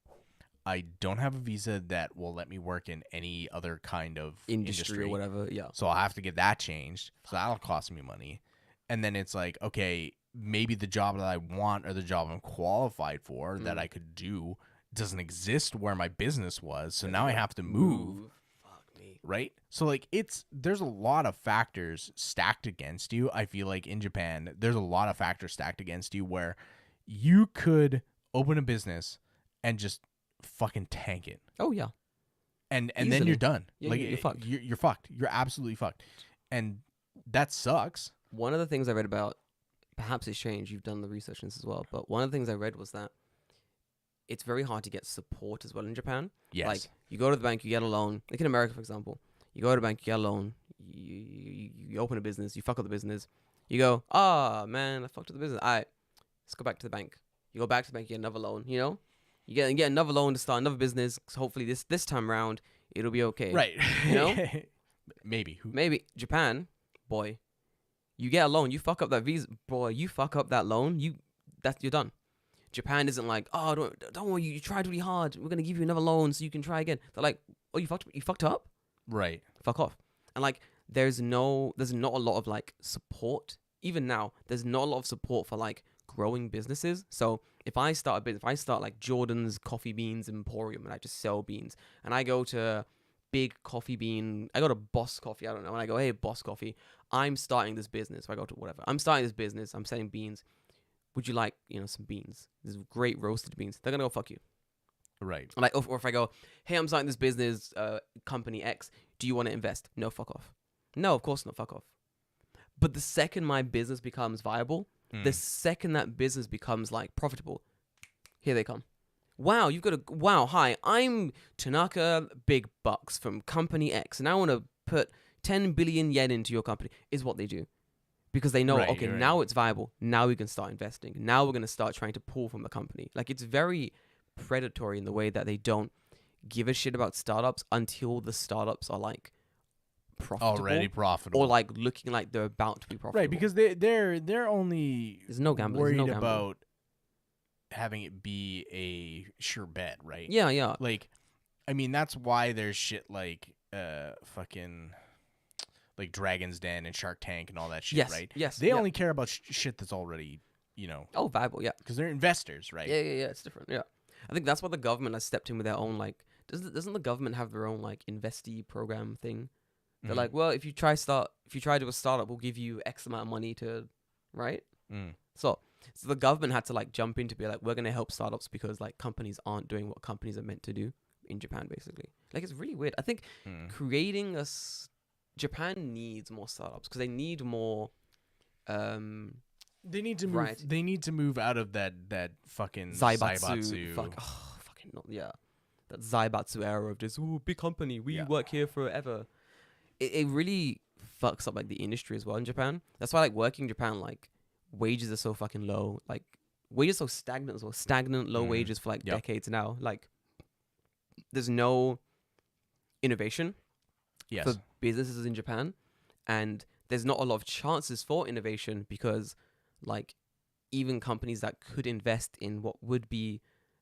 I don't have a visa that will let me work in any other kind of industry or whatever. Yeah. So I'll have to get that changed. So that'll cost me money. And then it's like, okay, maybe the job that I want or the job I'm qualified for that I could do doesn't exist where my business was. So now I have to move. Fuck me. Right? So like, there's a lot of factors stacked against you. I feel like in Japan, there's a lot of factors stacked against you where you could open a business and just fucking tank it. Oh yeah. And then you're done. Yeah, like, you're fucked. You're fucked. You're absolutely fucked. And that sucks. One of the things I read about, perhaps it's changed, you've done the research on this as well, but one of the things I read was that it's very hard to get support as well in Japan. Yes. Like, you go to the bank, you get a loan. Like in America, for example, you go to the bank, you get a loan, you open a business, you fuck up the business. You go, man, I fucked up the business. All right, let's go back to the bank. You go back to the bank, you get another loan, you know? You get another loan to start another business. So hopefully this time around, it'll be okay. Right. You know? Maybe. Maybe. Japan, boy, you get a loan, you fuck up that visa, boy, you fuck up that loan, you're done. Japan isn't like, oh, don't worry, you tried really hard. We're gonna give you another loan so you can try again. They're like, oh, you fucked up? Right. Fuck off. And like, there's not a lot of like support. Even now, there's not a lot of support for like growing businesses. So if I start like Jordan's Coffee Beans Emporium and I just sell beans, and I go to big coffee bean, I go to Boss Coffee, I don't know, and I go, hey, Boss Coffee, I'm starting this business. Or I go to whatever, I'm starting this business, I'm selling beans. Would you like, some beans? There's great roasted beans. They're gonna go fuck you. Right. Like, or if I go, hey, I'm starting this business, company X. Do you want to invest? No, fuck off. No, of course not. Fuck off. But the second my business becomes viable, the second that business becomes like profitable, here they come. Wow, hi, I'm Tanaka Big Bucks from company X, and I want to put 10 billion yen into your company, is what they do. Because they know, Right. Now it's viable. Now we can start investing. Now we're going to start trying to pull from the company. Like, it's very predatory in the way that they don't give a shit about startups until the startups are, like, profitable. Already profitable. Or, like, looking like they're about to be profitable. Right, because they're only There's no gambling. worried about having it be a sure bet, right? Yeah. Like, I mean, that's why there's shit like fucking like Dragon's Den and Shark Tank and all that shit, Yes, right? yes, They yeah. only care about shit that's already, Oh, viable, yeah. because they're investors, right? Yeah, it's different, yeah. I think that's why the government has stepped in with their own, like, doesn't the government have their own like investee program thing? They're Mhm. like, well, if you try to do a startup, we'll give you X amount of money to, right? Mm. So the government had to like jump in to be like, we're gonna help startups because like companies aren't doing what companies are meant to do in Japan, basically. Like it's really weird. I think Mm. creating Japan needs more startups because they need more. They need to move. Variety. They need to move out of that fucking Zaibatsu. Fucking not. Yeah, that Zaibatsu era of just big company. We Yeah. work here forever. It really fucks up like the industry as well in Japan. That's why like working in Japan, like wages are so fucking low. Like wages are so stagnant as well. Stagnant low Mhm. wages for like Yep. decades now. Like there's no innovation Yes. for businesses in Japan, and there's not a lot of chances for innovation because like even companies that could invest in what would be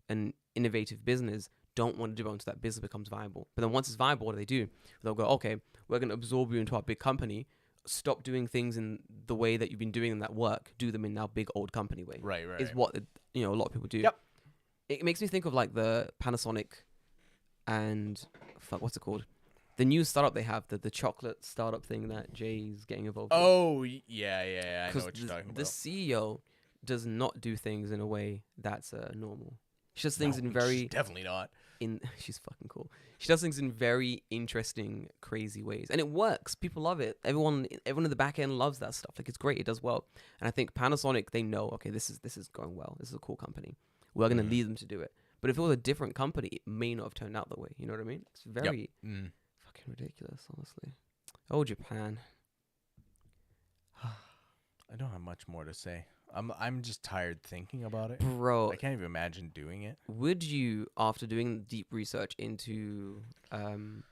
an innovative business don't want to do it until that business becomes viable. But then once it's viable, what do they do? They'll go, okay, we're going to absorb you into our big company, stop doing things in the way that you've been doing them that work, do them in our big old company way. Right. Is what a lot of people do. Yep. It makes me think of like the Panasonic and what's it called? The new startup they have, the chocolate startup thing that Jay's getting involved with. Oh yeah. I know what you're talking The about. CEO does not do things in a way that's normal. She does things in No, very she's definitely not. she's fucking cool. She does things in very interesting, crazy ways, and it works. People love it. Everyone in the back end loves that stuff. Like it's great. It does well, and I think Panasonic, they know, okay, this is going well. This is a cool company. We're gonna lead them to do it. But if it was a different company, it may not have turned out that way. You know what I mean? It's very fucking ridiculous, honestly. Oh, Japan. I don't have much more to say. I'm just tired thinking about it. Bro, I can't even imagine doing it. would you, after doing deep research into, do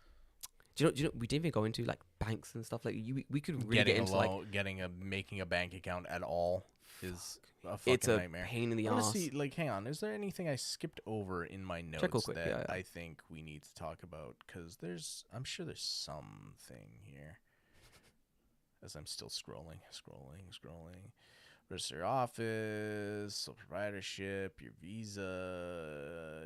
you know, we didn't even go into like banks and stuff. Like we could really Getting get into like making a bank account at all is a fucking it's a nightmare. pain in the I want ass. to see, like, hang on. Is there anything I skipped over in my notes real quick, that yeah. I think we need to talk about? Because I'm sure there's something here. As I'm still scrolling. Register your office, sole proprietorship, your visa,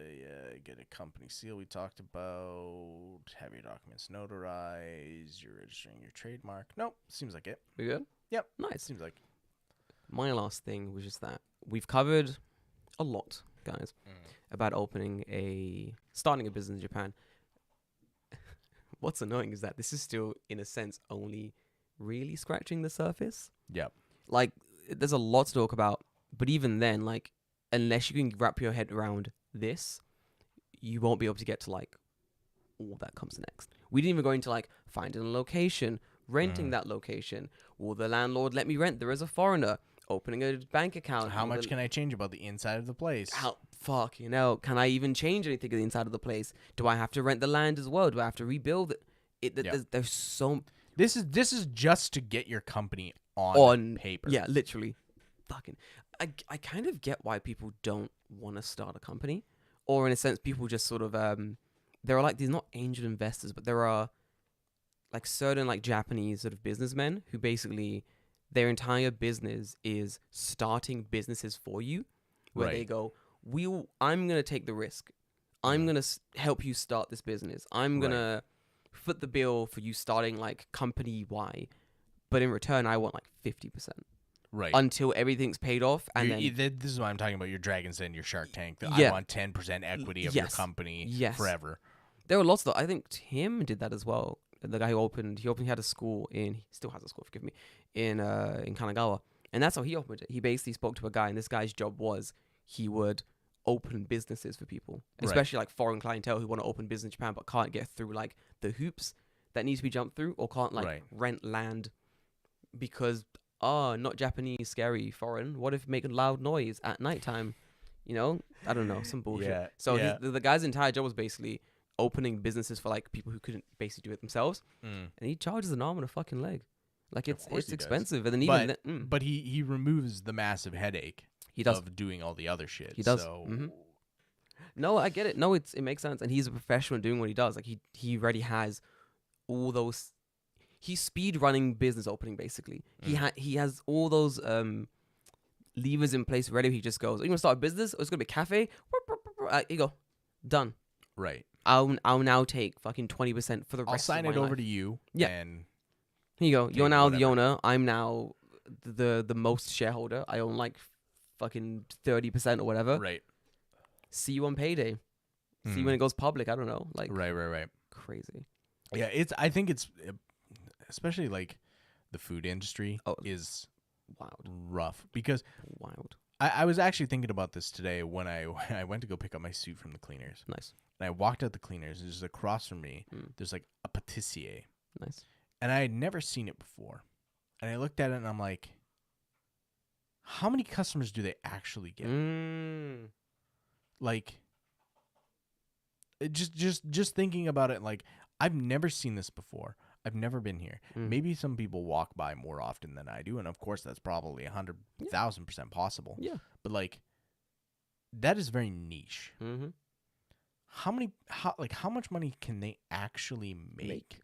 get a company seal we talked about, have your documents notarized, you're registering your trademark. Nope, seems like it. We good? Yep. Nice. Seems like My last thing was just that we've covered a lot, guys, about starting a business in Japan. What's annoying is that this is still, in a sense, only really scratching the surface. Yep. Like, there's a lot to talk about, but even then, like, unless you can wrap your head around this, you won't be able to get to like all that comes next. We didn't even go into like finding a location, renting that location. Will the landlord let me rent there as a foreigner? Opening a bank account. How much can I change about the inside of the place? Can I even change anything on the inside of the place? Do I have to rent the land as well? Do I have to rebuild it? There's so. This is just to get your company on paper. Yeah, literally. Fucking. I kind of get why people don't want to start a company, or in a sense, people just sort of there are like these not angel investors, but there are like certain like Japanese sort of businessmen who basically their entire business is starting businesses for you, where they go, I'm gonna take the risk. I'm gonna help you start this business. I'm gonna foot the bill for you starting like company Y, but in return, I want like 50%. Right. Until everything's paid off, and this is what I'm talking about. Your Dragon's Den, your Shark Tank. Yeah. I want 10% equity of your company forever. There were lots of. I think Tim did that as well. The guy who had a school he still has a school. Forgive me, in Kanagawa, and that's how he opened it. He basically spoke to a guy, and this guy's job was he would open businesses for people, especially like foreign clientele who want to open business in Japan but can't get through like the hoops that needs to be jumped through, or can't like rent land because not Japanese, scary, foreign. What if making loud noise at nighttime? You know, I don't know, some bullshit. Yeah, So the guy's entire job was basically opening businesses for like people who couldn't basically do it themselves, and he charges an arm and a fucking leg. Like it's expensive, and then even but he removes the massive headache. He does of doing all the other shit. He does. So. No, I get it. No, it makes sense, and he's a professional at doing what he does. Like he already has all those. He's speed running business opening basically. He has all those levers in place ready. He just goes, "You want to start a business? Or it's gonna be a cafe." You go, done. Right. I'll now take fucking 20% for the rest I'll sign of it my over life. to you. Yeah. And Here you go. You're take now the whatever. owner. I'm now the most shareholder. I own like fucking 30% or whatever. right. See you on payday. See you when it goes public. I don't know. Like Right. crazy. Yeah, I think it's especially like the food industry Oh. is Wild. rough because Wild. I was actually thinking about this today when I went to go pick up my suit from the cleaners. Nice. And I walked out the cleaners. There's across from me. Mm. There's like a patissier, Nice. and I had never seen it before. And I looked at it and I'm like, how many customers do they actually get? Like, just thinking about it, like I've never seen this before. I've never been here. Maybe some people walk by more often than I do, and of course that's probably 100,000% possible. Yeah. But like, that is very niche. Mm-hmm. How much money can they actually make?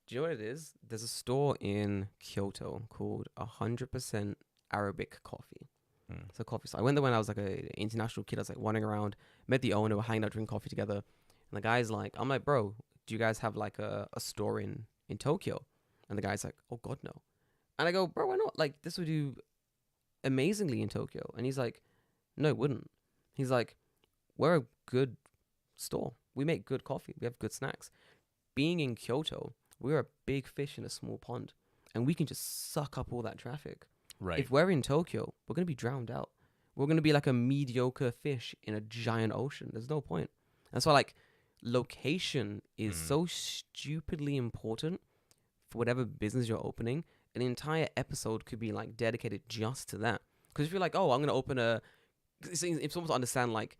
Do you know what it is? There's a store in Kyoto called 100% Arabic Coffee. It's a coffee store. I went there when I was like an international kid. I was like wandering around, met the owner, we're hanging out, drinking coffee together. And the guy's like, I'm like, bro, do you guys have like a store in Tokyo? And the guy's like, oh God, no. And I go, bro, why not? Like, this would do amazingly in Tokyo. And he's like, no, it wouldn't. He's like, we're a good store. We make good coffee. We have good snacks. Being in Kyoto, we're a big fish in a small pond. And we can just suck up all that traffic. Right. If we're in Tokyo, we're going to be drowned out. We're going to be like a mediocre fish in a giant ocean. There's no point. That's why, like, location is so stupidly important for whatever business you're opening. An entire episode could be, like, dedicated just to that. Because if you're like, oh, I'm going to open a... It's almost to understand, like,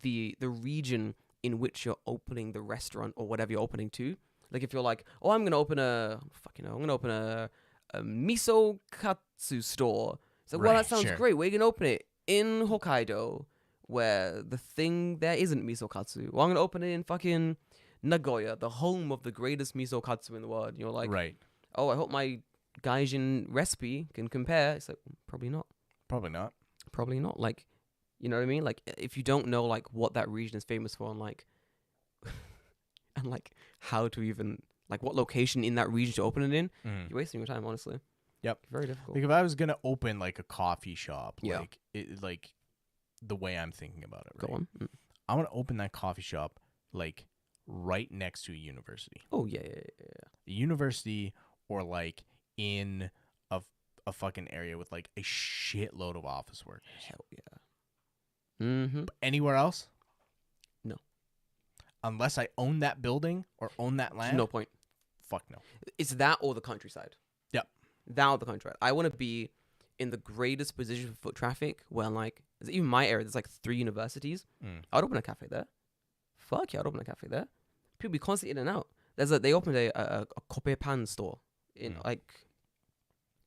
the region in which you're opening the restaurant or whatever you're opening to. Like, if you're like, oh, I'm going to open a... I'm going to open a miso katsu store. So, well, that sounds great. Where are you going to open it? In Hokkaido, where the thing there isn't miso katsu. Well, I'm going to open it in fucking Nagoya, the home of the greatest miso katsu in the world. And you're like, oh, I hope my gaijin recipe can compare. It's like, probably not. Probably not. Probably not. Like, you know what I mean? Like, if you don't know, like, what that region is famous for and, like, and, like, how to even... like what location in that region to open it in, you're wasting your time, honestly. Yep. Very difficult. Like if I was gonna open like a coffee shop, Yeah. like the way I'm thinking about it, right? Go on. I want to open that coffee shop like right next to a university. Oh yeah. A university or like in a fucking area with like a shitload of office workers. Hell yeah. Mm-hmm. But anywhere else? No. Unless I own that building or own that land. No point. Fuck no. It's that or the countryside. Yep. That or the countryside. I want to be in the greatest position for foot traffic where, like, even my area, there's like 3 universities. I'd open a cafe there. Fuck yeah, I'd open a cafe there. People be constantly in and out. They opened a kope pan store in like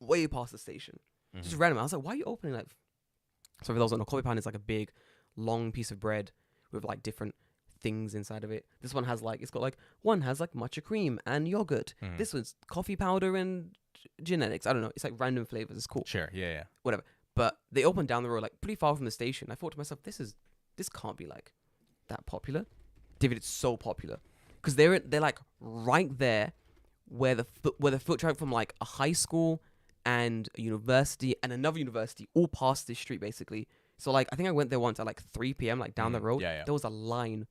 way past the station. Just random. I was like, why are you opening like... So for those who don't know, kope pan is like a big, long piece of bread with like different things inside of it. This one has like, one has like matcha cream and yogurt. This one's coffee powder and genetics. I don't know. It's like random flavors. It's cool. Sure. Yeah. Whatever. But they opened down the road, like pretty far from the station. I thought to myself, this can't be like that popular. David, it's so popular because they're like right there where the foot traffic from like a high school and a university and another university all past this street basically. So like I think I went there once at like 3 p.m. like down the road. Yeah. There was a line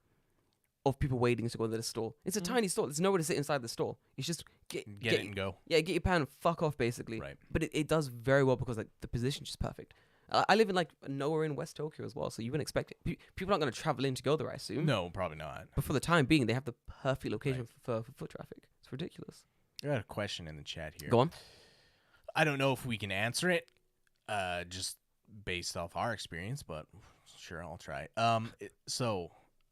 of people waiting to go to the store. It's a tiny store. There's nowhere to sit inside the store. It's just get it and go. Yeah, get your pan and fuck off basically. Right. But it does very well because like the position's just perfect. I live in like nowhere in West Tokyo as well, so you wouldn't expect it. People aren't going to travel in to go there, I assume. No, probably not. But for the time being, they have the perfect location for foot traffic. It's ridiculous. I got a question in the chat here. Go on. I don't know if we can answer it, just based off our experience, but sure, I'll try.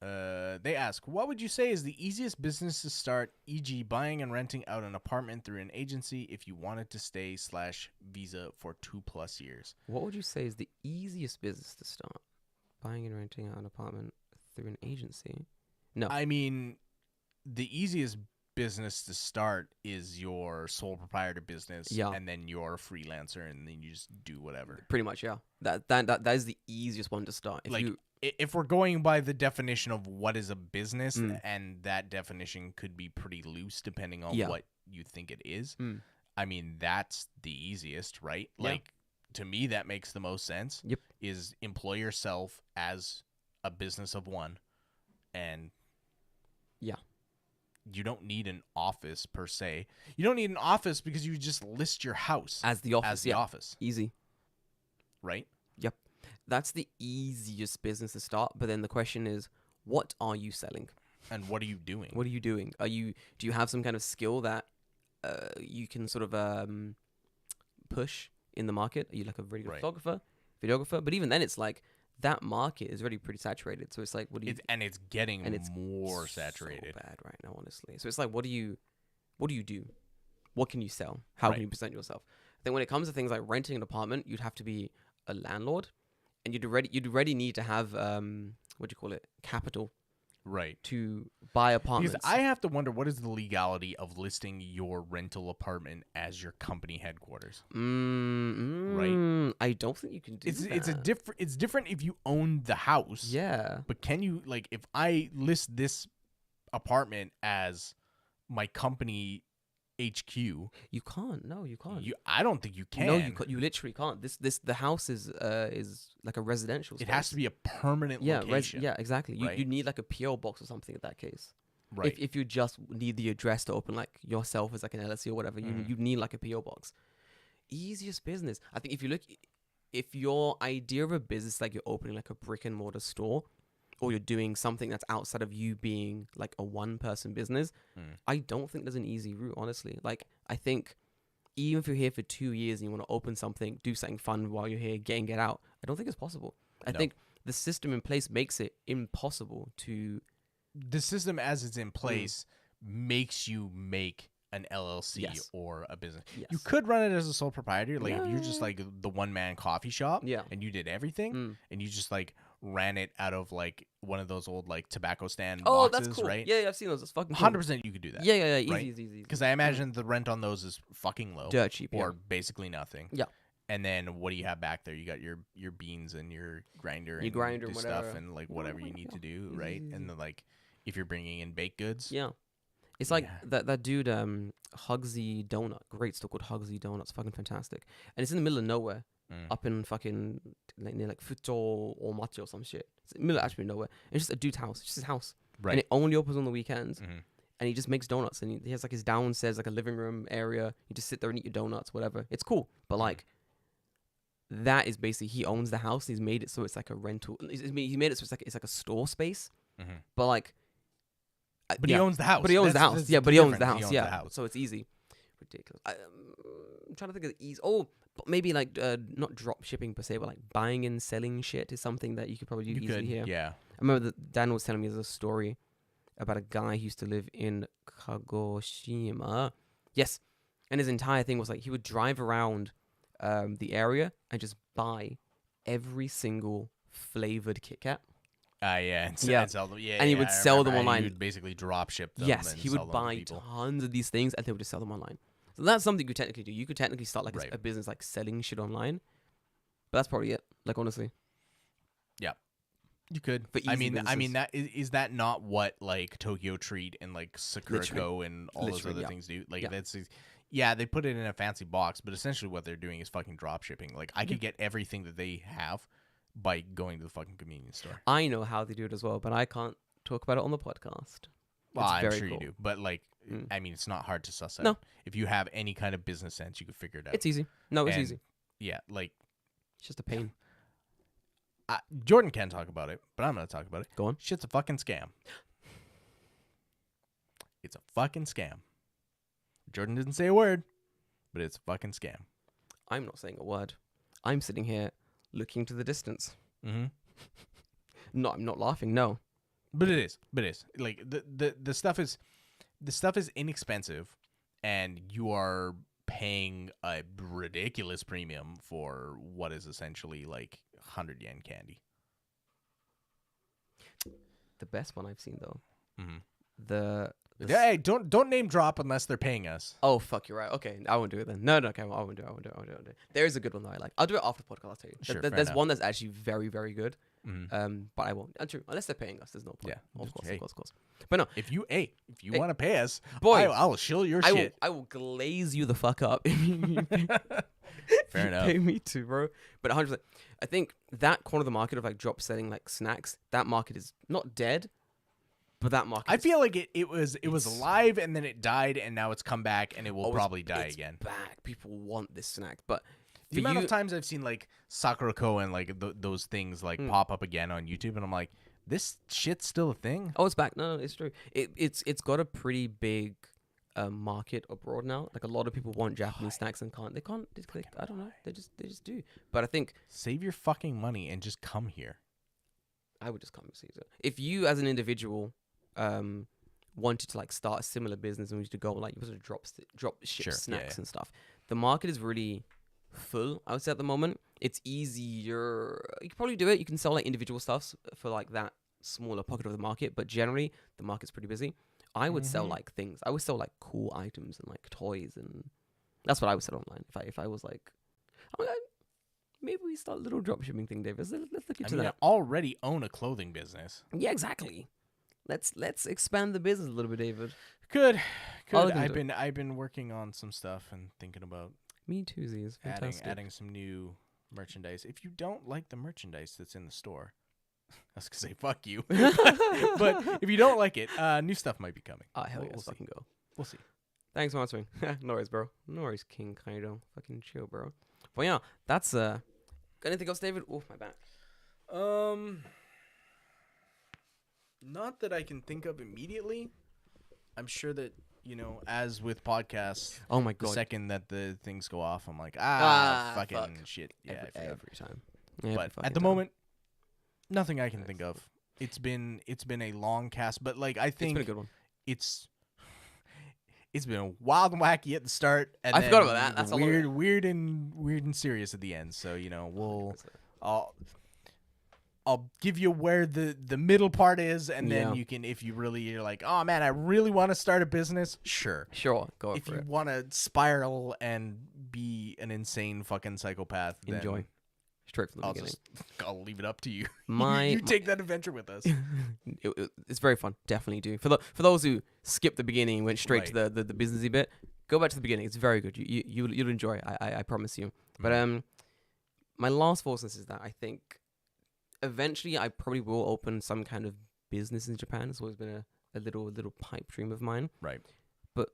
They ask, what would you say is the easiest business to start, e.g. buying and renting out an apartment through an agency if you wanted to stay /visa for 2+ years? What would you say is the easiest business to start? Buying and renting out an apartment through an agency? No. I mean, the easiest business to start is your sole proprietor business, and then you're a freelancer, and then you just do whatever. Pretty much, yeah. That is the easiest one to start. if we're going by the definition of what is a business, Mm. and that definition could be pretty loose depending on Yeah. what you think it is. Mm. I mean, that's the easiest, right? Yeah. Like, to me, that makes the most sense. Yep. Is employ yourself as a business of one, and Yeah. you don't need an office per se. You don't need an office because you just list your house As the office, as the yeah. office, Easy. right? Yep. That's the easiest business to start. But then the question is, what are you selling? And what are you doing? What are you doing? Do you have some kind of skill that you can sort of push in the market? Are you like a really good Right. videographer? But even then, it's like that market is already pretty saturated. So it's like, what do you? It's getting and it's more so saturated. bad right now, honestly. So it's like, what do you do? What can you sell? How Right. can you present yourself? I think when it comes to things like renting an apartment, you'd have to be a landlord, and you'd already need to have what do you call it, capital Right. to buy apartments. Because I have to wonder, what is the legality of listing your rental apartment as your company headquarters? Right. I don't think you can do that. It's different if you own the house. Yeah. But can you, like, if I list this apartment as my company HQ, You can't. No, you can't. I don't think you can. No, you literally can't. The house is like a residential space. It has to be a permanent yeah, location. yeah, exactly. right? You need like a PO box or something in that case. Right. If you just need the address to open like yourself as like an LLC or whatever, you need like a PO box. Easiest business. I think if your idea of a business like you're opening like a brick and mortar store, or you're doing something that's outside of you being like a one person business, I don't think there's an easy route, honestly. Like, I think even if you're here for 2 years and you want to open something, do something fun while you're here, get out, I don't think it's possible. I No. think the system in place makes it impossible to. The system as it's in place makes you make an LLC Yes. or a business. Yes. You could run it as a sole proprietor, like if you're just Yeah. like the one man coffee shop, Yeah. and you did everything, and you just like ran it out of like one of those old like tobacco stand Oh, boxes, that's cool. right? Yeah, I've seen those. That's fucking cool. 100% you could do that. Yeah. Easy, right? easy. Because I imagine the rent on those is fucking low, Dirt cheap. or basically nothing. Yeah. And then what do you have back there? You got your beans and your grinder, Your and grinder, your whatever. stuff, and like whatever you need to do, Easy, right? easy. And then like if you're bringing in baked goods, Yeah. It's like Yeah. that dude, Hugsy Donut. Great store called Hugsy Donut. Fucking fantastic. And it's in the middle of nowhere. Up in fucking like near like Futo or Machi or some shit. It's in the middle of actually nowhere. It's just a dude's house. It's just his house. right? And it only opens on the weekends. Mhm. And he just makes donuts. And he has like his downstairs, like a living room area. You just sit there and eat your donuts, whatever. It's cool. But like, that is basically, he owns the house. He's made it so it's like a rental. He made it so it's like a store space. Mhm. But like, But yeah. he owns the house. But he owns the That's- house. that's Yeah, but he owns the difference. house. He owns Yeah. the house. So it's easy. Ridiculous. I'm trying to think of the ease. Oh, but maybe like not drop shipping per se, but like buying and selling shit is something that you could probably do You easily could, here. yeah. I remember that Dan was telling me there's a story about a guy who used to live in Kagoshima. Yes. And his entire thing was like he would drive around the area and just buy every single flavored Kit Kat. Yeah, and, Yeah. and sell them. Yeah, And he yeah, would I sell them remember. And online. He would basically drop ship them. Yes, and he sell would them to buy people. tons of these things and they would just sell them online. So that's something you could technically do. You could technically start like Right. a business like selling shit online. But that's probably it. Like, honestly. You could. For I easy mean, businesses. that is that not what like Tokyo Treat and like Sakurako and all those Literally, other yeah. things do? Like Yeah. that's yeah, they put it in a fancy box, but essentially what they're doing is fucking drop shipping. Like I could get everything that they have by going to the fucking convenience store. I know how they do it as well, but I can't talk about it on the podcast. Well, It's I'm very sure cool. you do, but like, Mm. I mean, it's not hard to suss out. No. If you have any kind of business sense, you could figure it out. It's easy. No, it's And, easy. Yeah, like It's just a pain. Jordan can talk about it, but I'm gonna talk about it. Go on. Shit's a fucking scam. It's a fucking scam. Jordan didn't say a word, but it's a fucking scam. I'm not saying a word. I'm sitting here looking to the distance. Mm-hmm. No, I'm not laughing. No. But it is. Like the stuff is inexpensive, and you are paying a ridiculous premium for what is essentially like 100 yen candy. The best one I've seen though. Mm-hmm. The Hey, don't name drop unless they're paying us. Oh fuck, you're right. Okay, I won't do it then. No, okay, I won't do it. There is a good one that I like. I'll do it after the podcast. I'll tell you. Sure, There's fair enough. one that's actually very, very good. But I won't. True, unless they're paying us. There's no point. Yeah, of course, hey. of course. But no, If you Hey, want to pay us, boy, I will shill your shit. I will glaze you the fuck up if you pay, Fair you enough. pay me to, bro. But 100%. I think that corner of the market of like drop selling like snacks, that market is not dead, but that market. I is feel like it was alive and then it died and now it's come back and it will probably die it's again. back. People want this snack, but The for amount you, of times I've seen like Sakurako and like those things like pop up again on YouTube and I'm like, this shit's still a thing. oh, it's back. No, it's true. It's got a pretty big market abroad now. Like a lot of people want Japanese snacks and can't. They can't. I don't know. They just do. But I think Save your fucking money and just come here. I would just come and see it. If you as an individual wanted to like start a similar business and wanted to go like you wanted to drop ship Sure, snacks and stuff, the market is really full. I would say at the moment it's easier. You can probably do it. You can sell like individual stuffs for like that smaller pocket of the market, but generally the market's pretty busy. I would sell like things. I would sell like cool items and like toys, and that's what I would sell online. If I was like, oh, maybe we start a little dropshipping thing, David. Let's look into I that. already own a clothing business. Yeah, exactly. Let's expand the business a little bit, David. Could. I'll look into I've been working on some stuff and thinking about Me too, Z. It's fantastic. adding some new merchandise. If you don't like the merchandise that's in the store, I was gonna say fuck you. But if you don't like it, new stuff might be coming. Ah, hell We'll- yeah, we'll fucking see. go. We'll see. Thanks for answering. No worries, bro. No worries, King Kaido. Fucking chill, bro. But yeah, that's got anything else, David? Oh, my back. Not that I can think of immediately. I'm sure that, as with podcasts, Oh my the god. second that the things go off, I'm like, fucking fuck. shit. Yeah, I every forgot. time. But Every at fucking the time. moment, nothing I can think of. It's been a long cast, but like I it's been a think good one. it's been wild and wacky at the start, and I then forgot about that. That's all of it. weird and serious at the end. So I'll give you where the middle part is, and then Yeah. you can, if you're like, oh man, I really want to start a business. Sure. Sure, go If for you it. want to spiral and be an insane fucking psychopath, then Enjoy. Straight from the beginning. I'll leave it up to you. My you take that adventure with us. it's very fun. Definitely do. For those who skipped the beginning and went straight Right. to the businessy bit, go back to the beginning. It's very good. You'll enjoy. I promise you. But my last thoughts is that I think eventually I probably will open some kind of business in Japan. It's always been a little pipe dream of mine. Right. But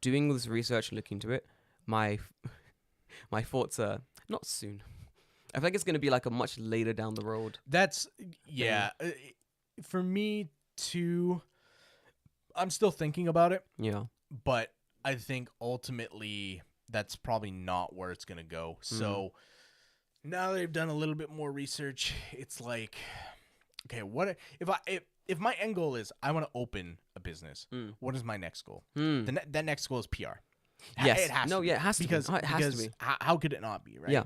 doing this research and looking into it, my thoughts are not soon. I feel like it's going to be like a much later down the road. That's for me too. I'm still thinking about it, Yeah. but I think ultimately that's probably not where it's gonna go. So now that I've done a little bit more research, it's like, okay, what if my end goal is I want to open a business? What is my next goal? That next goal is PR. Yes. It has No, to be, yeah, it has to be. because Oh, it has to because be. how could it not be, right? Yeah.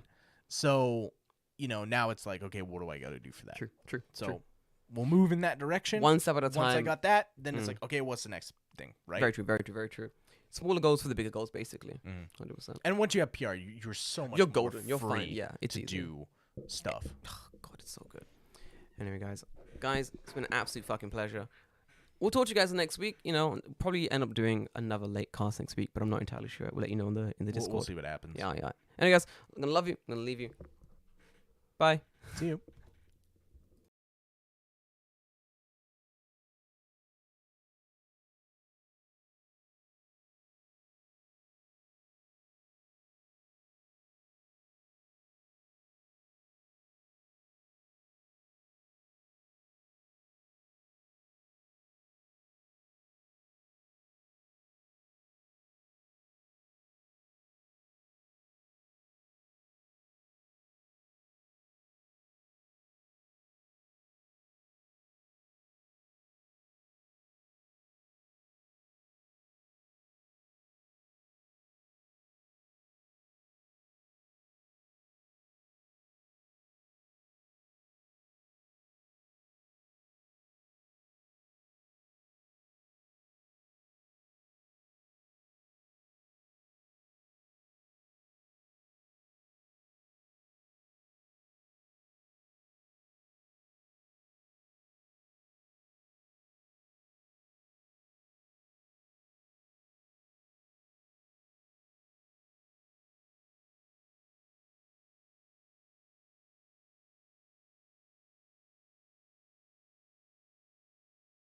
So now it's like, okay, what do I got to do for that? True. So we'll move in that direction. One step at a time. Once I got that, then it's like, okay, what's the next thing, right? Very true. Smaller goals for the bigger goals, basically. 100%. And once you have PR, you're so much You're more golden. You're free fine. Yeah, it's to easy. do stuff. God, it's so good. Anyway, guys, it's been an absolute fucking pleasure. We'll talk to you guys next week. Probably end up doing another late cast next week, but I'm not entirely sure. We'll let you know in the Discord. We'll see what happens. Yeah. Anyway, guys, I'm gonna love you. I'm gonna leave you. Bye. See you.